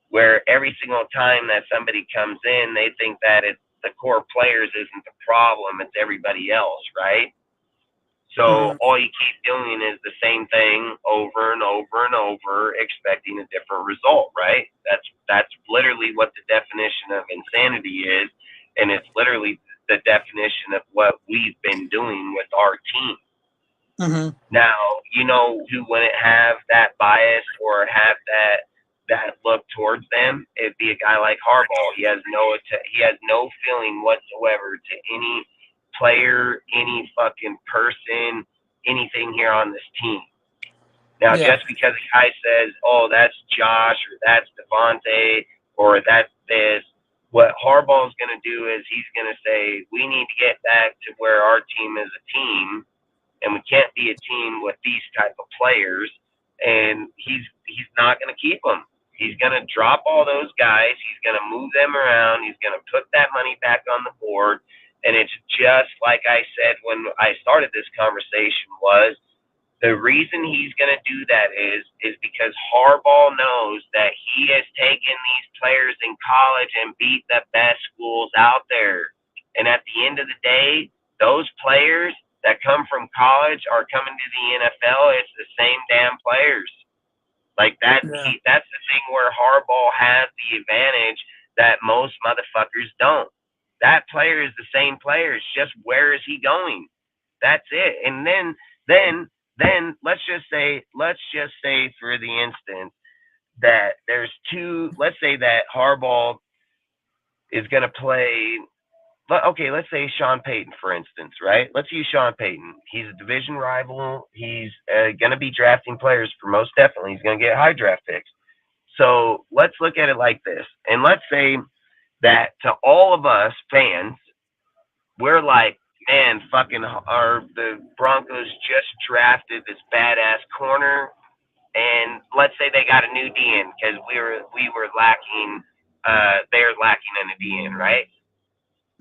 where every single time that somebody comes in, they think that it's the core players isn't the problem, it's everybody else, right? So all you keep doing is the same thing over and over and over, expecting a different result, right? That's literally what the definition of insanity is, and it's literally the definition of what we've been doing with our team. Mm-hmm. Now, you know who wouldn't have that bias or have that look towards them? It'd be a guy like Harbaugh. He has no feeling whatsoever to any player, any fucking person, anything here on this team. Now, just because a guy says, "Oh, that's Josh," or "That's Devontae," or "That's this," what Harbaugh's going to do is he's going to say, "We need to get back to where our team is a team, and we can't be a team with these type of players." And he's not going to keep them. He's going to drop all those guys. He's going to move them around. He's going to put that money back on the board. And it's just like I said when I started this conversation, was the reason he's going to do that is because Harbaugh knows that he has taken these players in college and beat the best schools out there. And at the end of the day, those players that come from college are coming to the NFL. It's the same damn players. Like that's the thing where Harbaugh has the advantage that most motherfuckers don't. That player is the same player. It's just where is he going? That's it. And then let's just say for the instance that there's 2. Let's say that Harbaugh is going to play. Okay, let's say Sean Payton, for instance, right? Let's use Sean Payton. He's a division rival. He's going to be drafting players for most definitely. He's going to get high draft picks. So let's look at it like this. And let's say that to all of us fans, we're like, man, the Broncos just drafted this badass corner. And let's say they got a new DN because we were lacking, they're lacking in a DN, right?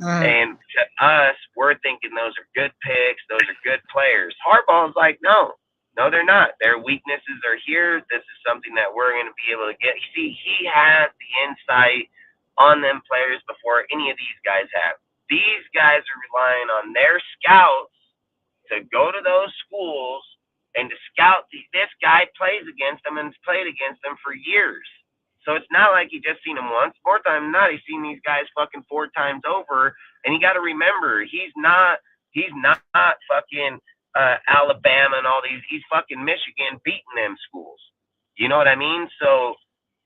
And to us, we're thinking those are good picks. Those are good players. Harbaugh's like, no, they're not. Their weaknesses are here. This is something that we're going to be able to get. You see, he has the insight on them players before any of these guys have. These guys are relying on their scouts to go to those schools and to scout. This guy plays against them and has played against them for years. So it's not like he just seen him once. More time than not, he's seen these guys fucking 4 times over. And you got to remember, he's not fucking Alabama and all these. He's fucking Michigan beating them schools. You know what I mean? So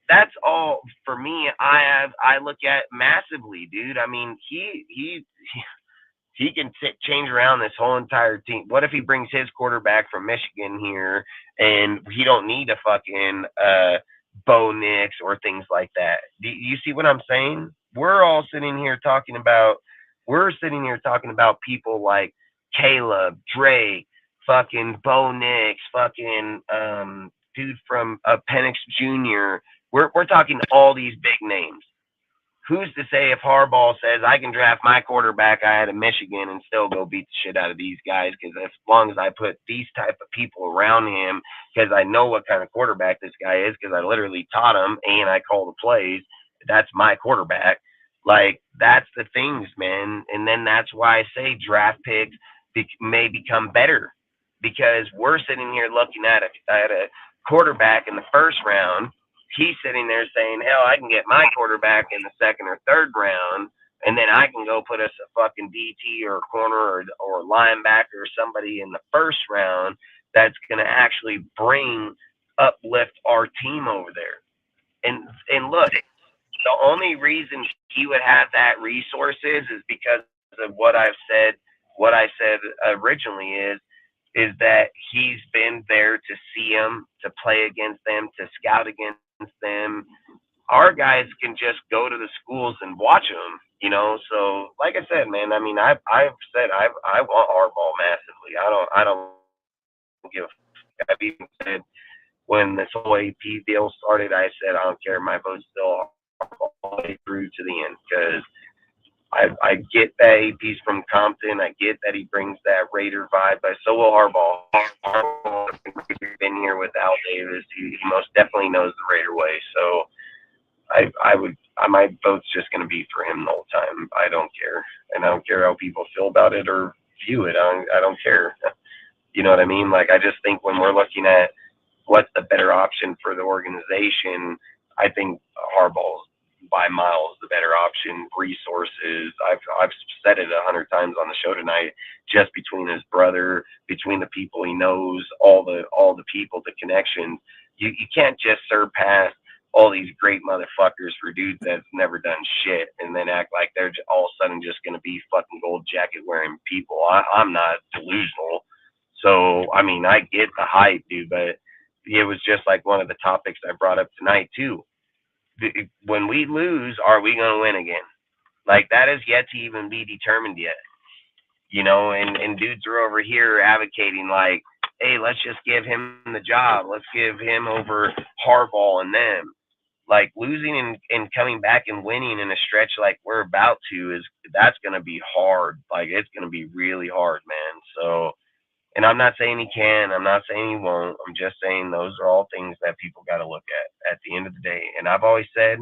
that's all for me. I look at massively, dude. I mean, he can change around this whole entire team. What if he brings his quarterback from Michigan here and he don't need a fucking Bo Nix or things like that? Do you see what I'm saying? We're sitting here talking about people like Caleb, Drake, fucking Bo Nix, fucking dude from Penix Jr. We're talking all these big names. Who's to say if Harbaugh says I can draft my quarterback out of Michigan and still go beat the shit out of these guys? Because as long as I put these type of people around him, because I know what kind of quarterback this guy is, because I literally taught him and I call the plays. That's my quarterback. Like, that's the things, man. And then that's why I say draft picks may become better, because we're sitting here looking at a quarterback in the first round. He's sitting there saying, hell, I can get my quarterback in the second or third round, and then I can go put us a fucking DT or a corner or linebacker or somebody in the first round that's going to actually uplift our team over there. And look, the only reason he would have that resources is because of what I said originally is that he's been there to see them, to play against them, to scout against them. Our guys can just go to the schools and watch them, you know. So, like I said, man, I mean, I've said I want Harbaugh massively. I don't give. I've even said when this whole AP deal started, I said I don't care. My vote's still Harbaugh all the way through to the end, because I get that AP's from Compton. I get that he brings that Raider vibe, but so will Harbaugh. Harbaugh has been here with Al Davis. He most definitely knows the Raider way. So my vote's just going to be for him the whole time. I don't care. And I don't care how people feel about it or view it. I don't care. You know what I mean? Like, I just think when we're looking at what's the better option for the organization, I think Harbaugh's by miles the better option. Resources, I've said it 100 times on the show tonight, just between his brother, between the people he knows, all the people, the connections, you can't just surpass all these great motherfuckers for dudes that's never done shit and then act like they're all of a sudden just going to be fucking gold jacket wearing people. I'm not delusional. So, I mean, I get the hype, dude, but it was just like one of the topics I brought up tonight too. When we lose, are we going to win again? Like, that is yet to even be determined yet, you know, and dudes are over here advocating like, hey, let's just give him the job. Let's give him over Harbaugh and them. Like, losing and coming back and winning in a stretch like we're about to that's going to be hard. Like, it's going to be really hard, man. So, and I'm not saying he can. I'm not saying he won't. I'm just saying those are all things that people got to look at the end of the day. And I've always said,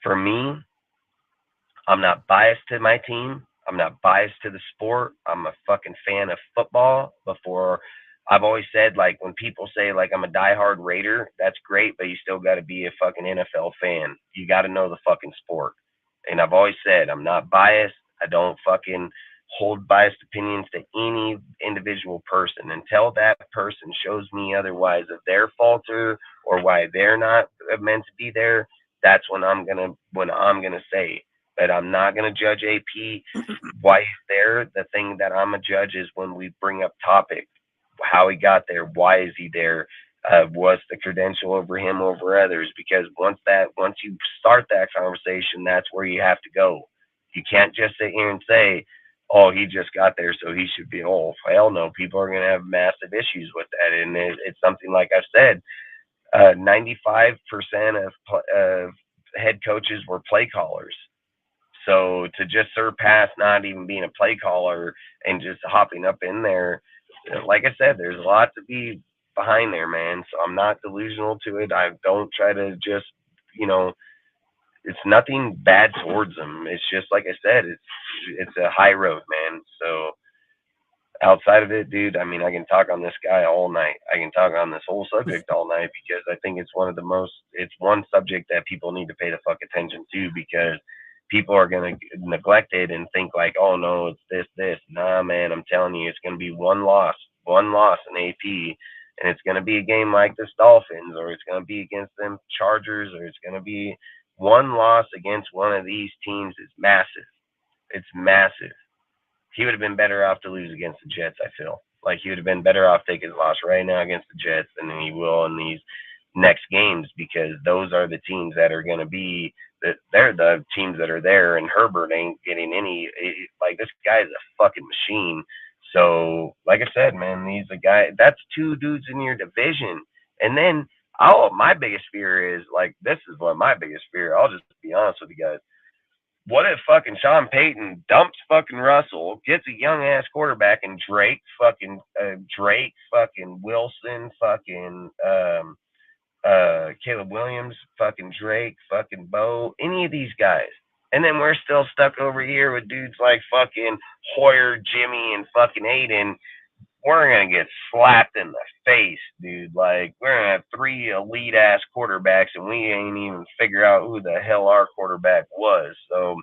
for me, I'm not biased to my team. I'm not biased to the sport. I'm a fucking fan of football. I've always said, like, when people say, like, I'm a diehard Raider, that's great, but you still got to be a fucking NFL fan. You got to know the fucking sport. And I've always said, I'm not biased. I don't fucking hold biased opinions to any individual person until that person shows me otherwise of their falter or why they're not meant to be there. That's when I'm gonna say but I'm not going to judge AP why he's there. The thing that I'm a judge is when we bring up topic, how he got there, why is he there, what's the credential over him over others? Because once you start that conversation, that's where you have to go. You can't just sit here and say, "Oh, he just got there, so he should be." Oh, hell no! People are going to have massive issues with that, and it's something like I've said. 95% of head coaches were play callers. So to just surpass not even being a play caller and just hopping up in there, like I said, there's a lot to be behind there, man. So I'm not delusional to it. I don't try to just, it's nothing bad towards them. It's just like I said, it's a high road, man. So outside of it, dude, I mean, I can talk on this guy all night. I can talk on this whole subject all night because I think it's it's one subject that people need to pay the fuck attention to because people are going to neglect it and think like, oh no, it's this. Nah, man, I'm telling you, it's going to be one loss in AP. And it's going to be a game like this Dolphins, or it's going to be against them Chargers, or it's going to be one loss against one of these teams is massive. It's massive. He would have been better off to lose against the Jets, I feel. Like he would have been better off taking a loss right now against the Jets than he will in these next games because those are the teams that are going to be they're the teams that are there, and Herbert ain't getting any. Like this guy is a fucking machine. So, like I said, man, he's a guy. That's two dudes in your division, and then my biggest fear is like this is what my biggest fear. I'll just be honest with you guys. What if fucking Sean Payton dumps fucking Russell, gets a young ass quarterback, and Drake fucking Wilson, fucking Caleb Williams, fucking Drake, fucking Bo, any of these guys. And then we're still stuck over here with dudes like fucking Hoyer, Jimmy, and fucking Aiden. We're going to get slapped in the face, dude. Like, we're going to have 3 elite-ass quarterbacks, and we ain't even figure out who the hell our quarterback was. So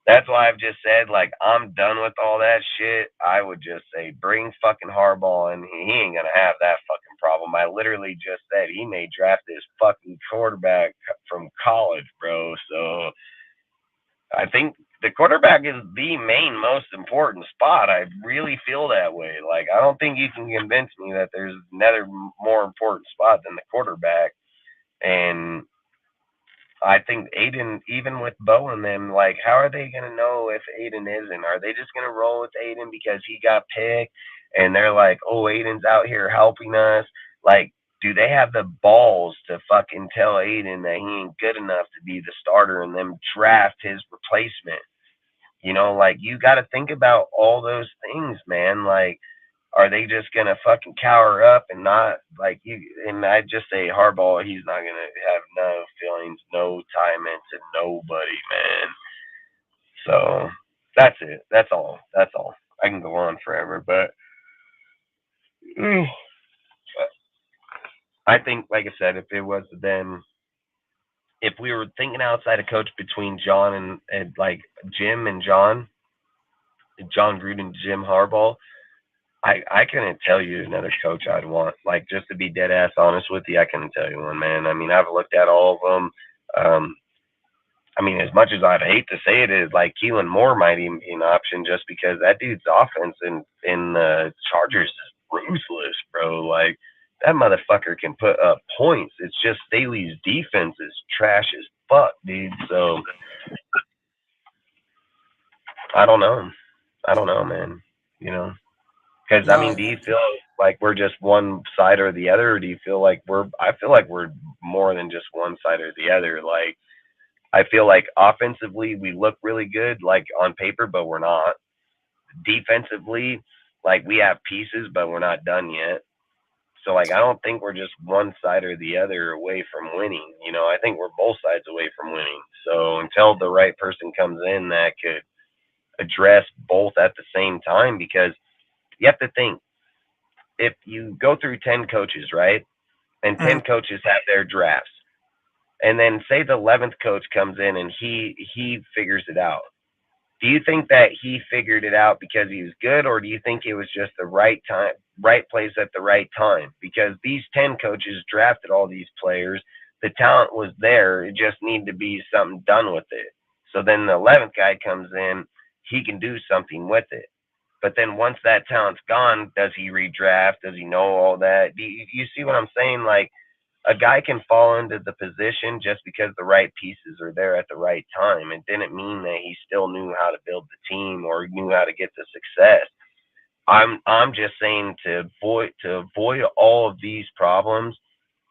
that's why I've just said, like, I'm done with all that shit. I would just say bring fucking Harbaugh, and he ain't going to have that fucking problem. I literally just said he may draft this fucking quarterback from college, bro. So I think the quarterback is the main most important spot. I really feel that way. Like, I don't think you can convince me that there's another more important spot than the quarterback. And I think Aiden, even with Bo and them, like, how are they going to know if Aiden isn't? Are they just going to roll with Aiden because he got picked and they're like, oh, Aiden's out here helping us? Like, do they have the balls to fucking tell Aiden that he ain't good enough to be the starter and then draft his replacement? Like, you got to think about all those things, man. Like, are they just going to fucking cower up and not, like, you? And I just say Harbaugh, he's not going to have no feelings, no time into nobody, man. So that's it. That's all. I can go on forever, but I think, like I said, if it was then, if we were thinking outside of coach between John and like Jim and John Gruden, Jim Harbaugh, I couldn't tell you another coach I'd want. Like, just to be dead ass honest with you, I couldn't tell you one, man. I mean, I've looked at all of them. I mean, as much as I'd hate to say it, is like Keelan Moore might even be an option just because that dude's offense in the Chargers is ruthless, bro. Like, that motherfucker can put up points. It's just Staley's defense is trash as fuck, dude. So I don't know, man. Because I mean, do you feel like we're just one side or the other, or do you feel like I feel like we're more than just one side or the other. Like, I feel like offensively we look really good, like on paper, but we're not. Defensively, like, we have pieces, but we're not done yet. So, like, I don't think we're just one side or the other away from winning. I think we're both sides away from winning. So until the right person comes in that could address both at the same time, because you have to think, if you go through 10 coaches, right, and 10 coaches have their drafts, and then say the 11th coach comes in and he figures it out. Do you think that he figured it out because he was good, or do you think it was just the right time, right place at the right time? Because these 10 coaches drafted all these players. The talent was there. It just needed to be something done with it. So then the 11th guy comes in, he can do something with it. But then once that talent's gone, does he redraft? Does he know all that? Do you see what I'm saying? Like, a guy can fall into the position just because the right pieces are there at the right time. It didn't mean that he still knew how to build the team or knew how to get the success. I'm just saying to avoid all of these problems,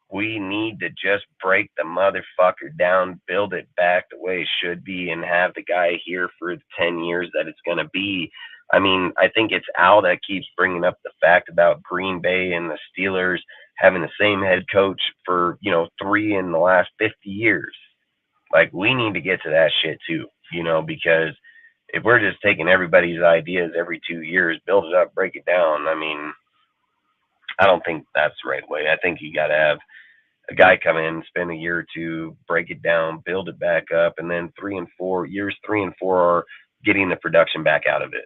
we need to just break the motherfucker down, build it back the way it should be, and have the guy here for the 10 years that it's going to be. I mean, I think it's Al that keeps bringing up the fact about Green Bay and the Steelers having the same head coach for, 3 in the last 50 years. Like, we need to get to that shit too, because if we're just taking everybody's ideas every 2 years, build it up, break it down, I mean, I don't think that's the right way. I think you got to have a guy come in, spend a year or two, break it down, build it back up, and then 3 and 4 are getting the production back out of it.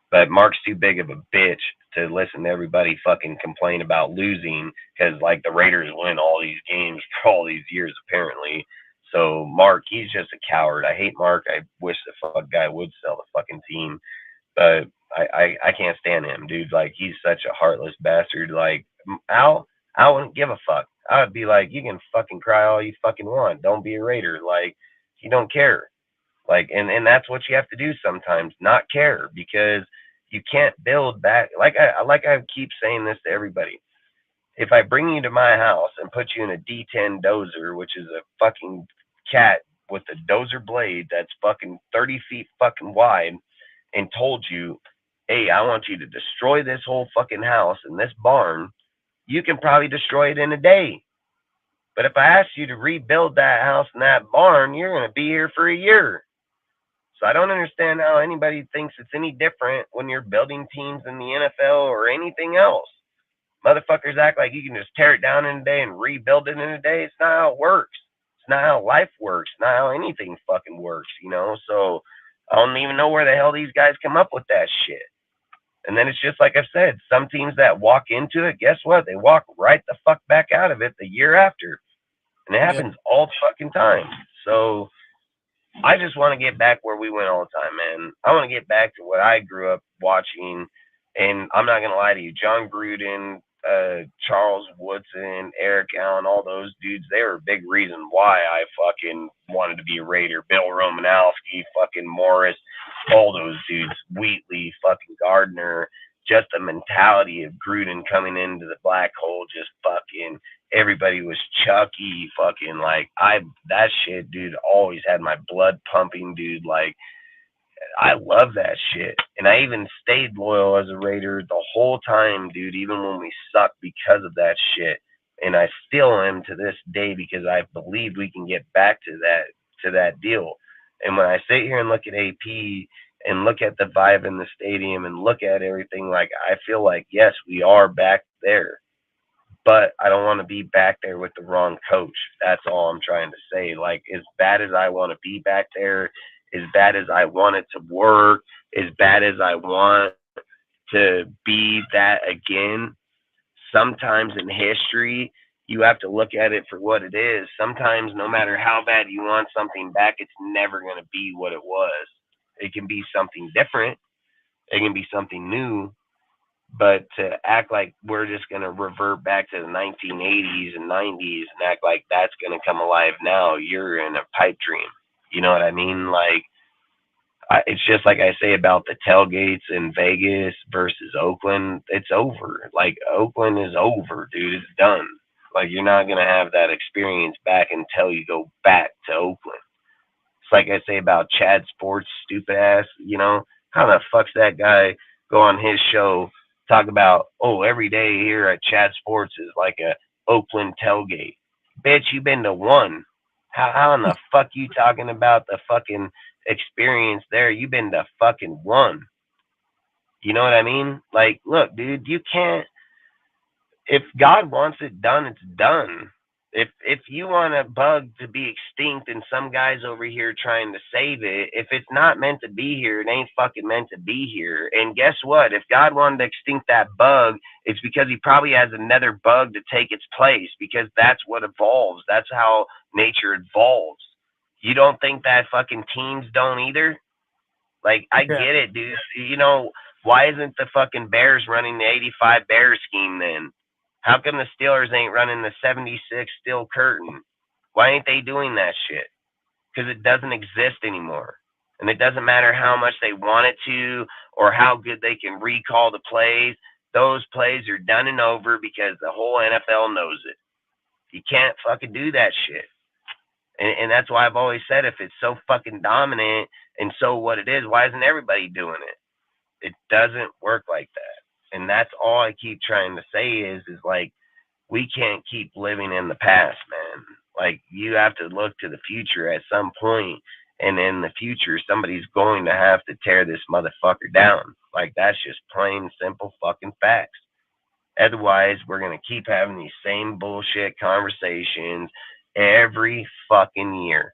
But Mark's too big of a bitch to listen to everybody fucking complain about losing because, like, the Raiders win all these games for all these years, apparently. So, Mark, he's just a coward. I hate Mark. I wish the fuck guy would sell the fucking team. But I can't stand him, dude. Like, he's such a heartless bastard. Like, Al wouldn't give a fuck. I would be like, you can fucking cry all you fucking want. Don't be a Raider. Like, he don't care. Like, and that's what you have to do sometimes, not care, because you can't build back. Like I keep saying this to everybody. If I bring you to my house and put you in a D10 dozer, which is a fucking cat with a dozer blade that's fucking 30 feet fucking wide, and told you, hey, I want you to destroy this whole fucking house and this barn, you can probably destroy it in a day. But if I ask you to rebuild that house and that barn, you're going to be here for a year. So I don't understand how anybody thinks it's any different when you're building teams in the NFL or anything else. Motherfuckers act like you can just tear it down in a day and rebuild it in a day. It's not how it works. It's not how life works. It's not how anything fucking works, So I don't even know where the hell these guys come up with that shit. And then it's just like I've said, some teams that walk into it, guess what? They walk right the fuck back out of it the year after. And it happens all the fucking time. So I just want to get back where we went all the time, man. I want to get back to what I grew up watching. And I'm not going to lie to you, John Gruden, Charles Woodson, Eric Allen, all those dudes, they were a big reason why I fucking wanted to be a Raider. Bill Romanowski, fucking Morris, all those dudes, Wheatley, fucking Gardner, just the mentality of Gruden coming into the black hole, just fucking everybody was Chucky, fucking like that shit, dude, always had my blood pumping, dude. Like, I love that shit. And I even stayed loyal as a Raider the whole time, dude, even when we sucked because of that shit. And I still am to this day because I believe we can get back to that deal. And when I sit here and look at AP and look at the vibe in the stadium and look at everything, like, I feel like, yes, we are back there. But I don't want to be back there with the wrong coach. That's all I'm trying to say. Like, as bad as I want to be back there, as bad as I want it to work, as bad as I want to be that again, sometimes in history, you have to look at it for what it is. Sometimes, no matter how bad you want something back, it's never going to be what it was. It can be something different. It can be something new. But to act like we're just going to revert back to the 1980s and 90s and act like that's going to come alive now, you're in a pipe dream. You know what I mean? Like, it's just like I say about the tailgates in Vegas versus Oakland. It's over. Like, Oakland is over, dude. It's done. Like, you're not going to have that experience back until you go back to Oakland. It's like I say about Chad Sports, stupid ass, how the fuck's that guy go on his show, talk about, every day here at Chad Sports is like a Oakland tailgate. Bitch, you been to one. How in the fuck you talking about the fucking experience there? You been to fucking one. You know what I mean? Like, look, dude, you can't. If God wants it done, it's done. If you want a bug to be extinct and some guy's over here trying to save it, if it's not meant to be here, it ain't fucking meant to be here. And guess what? If God wanted to extinct that bug, it's because he probably has another bug to take its place, because that's what evolves. That's how nature evolves. You don't think that fucking teams don't either? Like, I get it, dude. You know, why isn't the fucking Bears running the 85 Bears scheme then? How come the Steelers ain't running the 76 Steel Curtain? Why ain't they doing that shit? Because it doesn't exist anymore. And it doesn't matter how much they want it to or how good they can recall the plays. Those plays are done and over because the whole NFL knows it. You can't fucking do that shit. And that's why I've always said, if it's so fucking dominant and so what it is, why isn't everybody doing it? It doesn't work like that. And that's all I keep trying to say is like, we can't keep living in the past, man. Like, you have to look to the future at some point, and in the future, somebody's going to have to tear this motherfucker down. Like, that's just plain, simple fucking facts. Otherwise, we're going to keep having these same bullshit conversations every fucking year.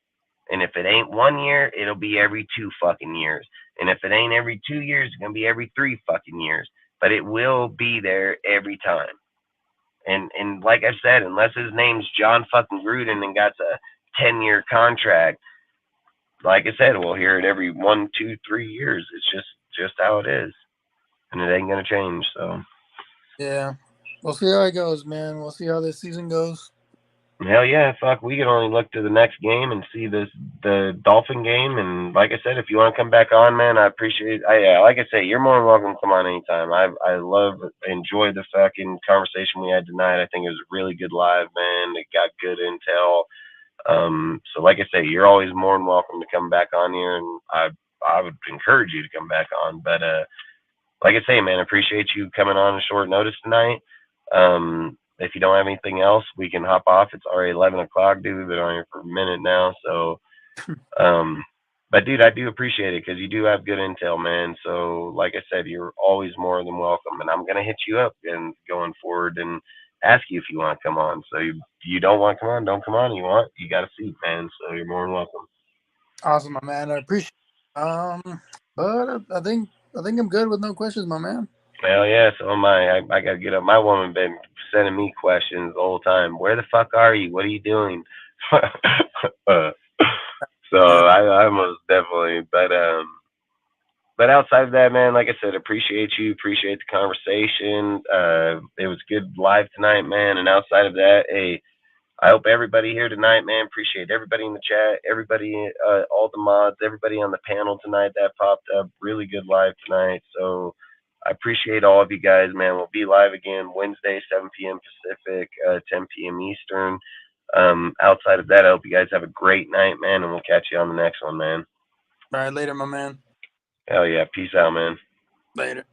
And if it ain't 1 year, it'll be every 2 fucking years. And if it ain't every 2 years, it's going to be every 3 fucking years. But it will be there every time. And like I said, unless his name's John fucking Gruden and got a 10-year contract, like I said, we'll hear it every 1, 2, 3 years. It's just how it is. And it ain't going to change, so. Yeah. We'll see how it goes, man. We'll see how this season goes. Hell yeah, fuck. We can only look to the next game and see the Dolphin game. And like I said, if you want to come back on, man, I appreciate it. Yeah, like I say, you're more than welcome to come on anytime. I enjoy the fucking conversation we had tonight. I think it was a really good live, man. It got good intel. So like I say, you're always more than welcome to come back on here, and I would encourage you to come back on. But like I say, man, I appreciate you coming on short notice tonight. If you don't have anything else, we can hop off. It's already 11 o'clock, dude. We've been on here for a minute now. So, but dude, I do appreciate it because you do have good intel, man. So like I said, you're always more than welcome. And I'm going to hit you up and going forward and ask you if you want to come on. So you don't want to come on, don't come on. You got a seat, man. So you're more than welcome. Awesome, my man. I appreciate it. But I think I'm good with no questions, my man. Hell yeah, so am I. I got to get up. My woman been sending me questions the whole time. Where the fuck are you? What are you doing? So I most definitely. But outside of that, man, like I said, appreciate you. Appreciate the conversation. It was good live tonight, man. And outside of that, hey, I hope everybody here tonight, man, appreciate everybody in the chat, everybody, all the mods, everybody on the panel tonight that popped up. Really good live tonight. So I appreciate all of you guys, man. We'll be live again Wednesday, 7 p.m. Pacific, 10 p.m. Eastern. Outside of that, I hope you guys have a great night, man, and we'll catch you on the next one, man. All right, later, my man. Hell yeah. Peace out, man. Later.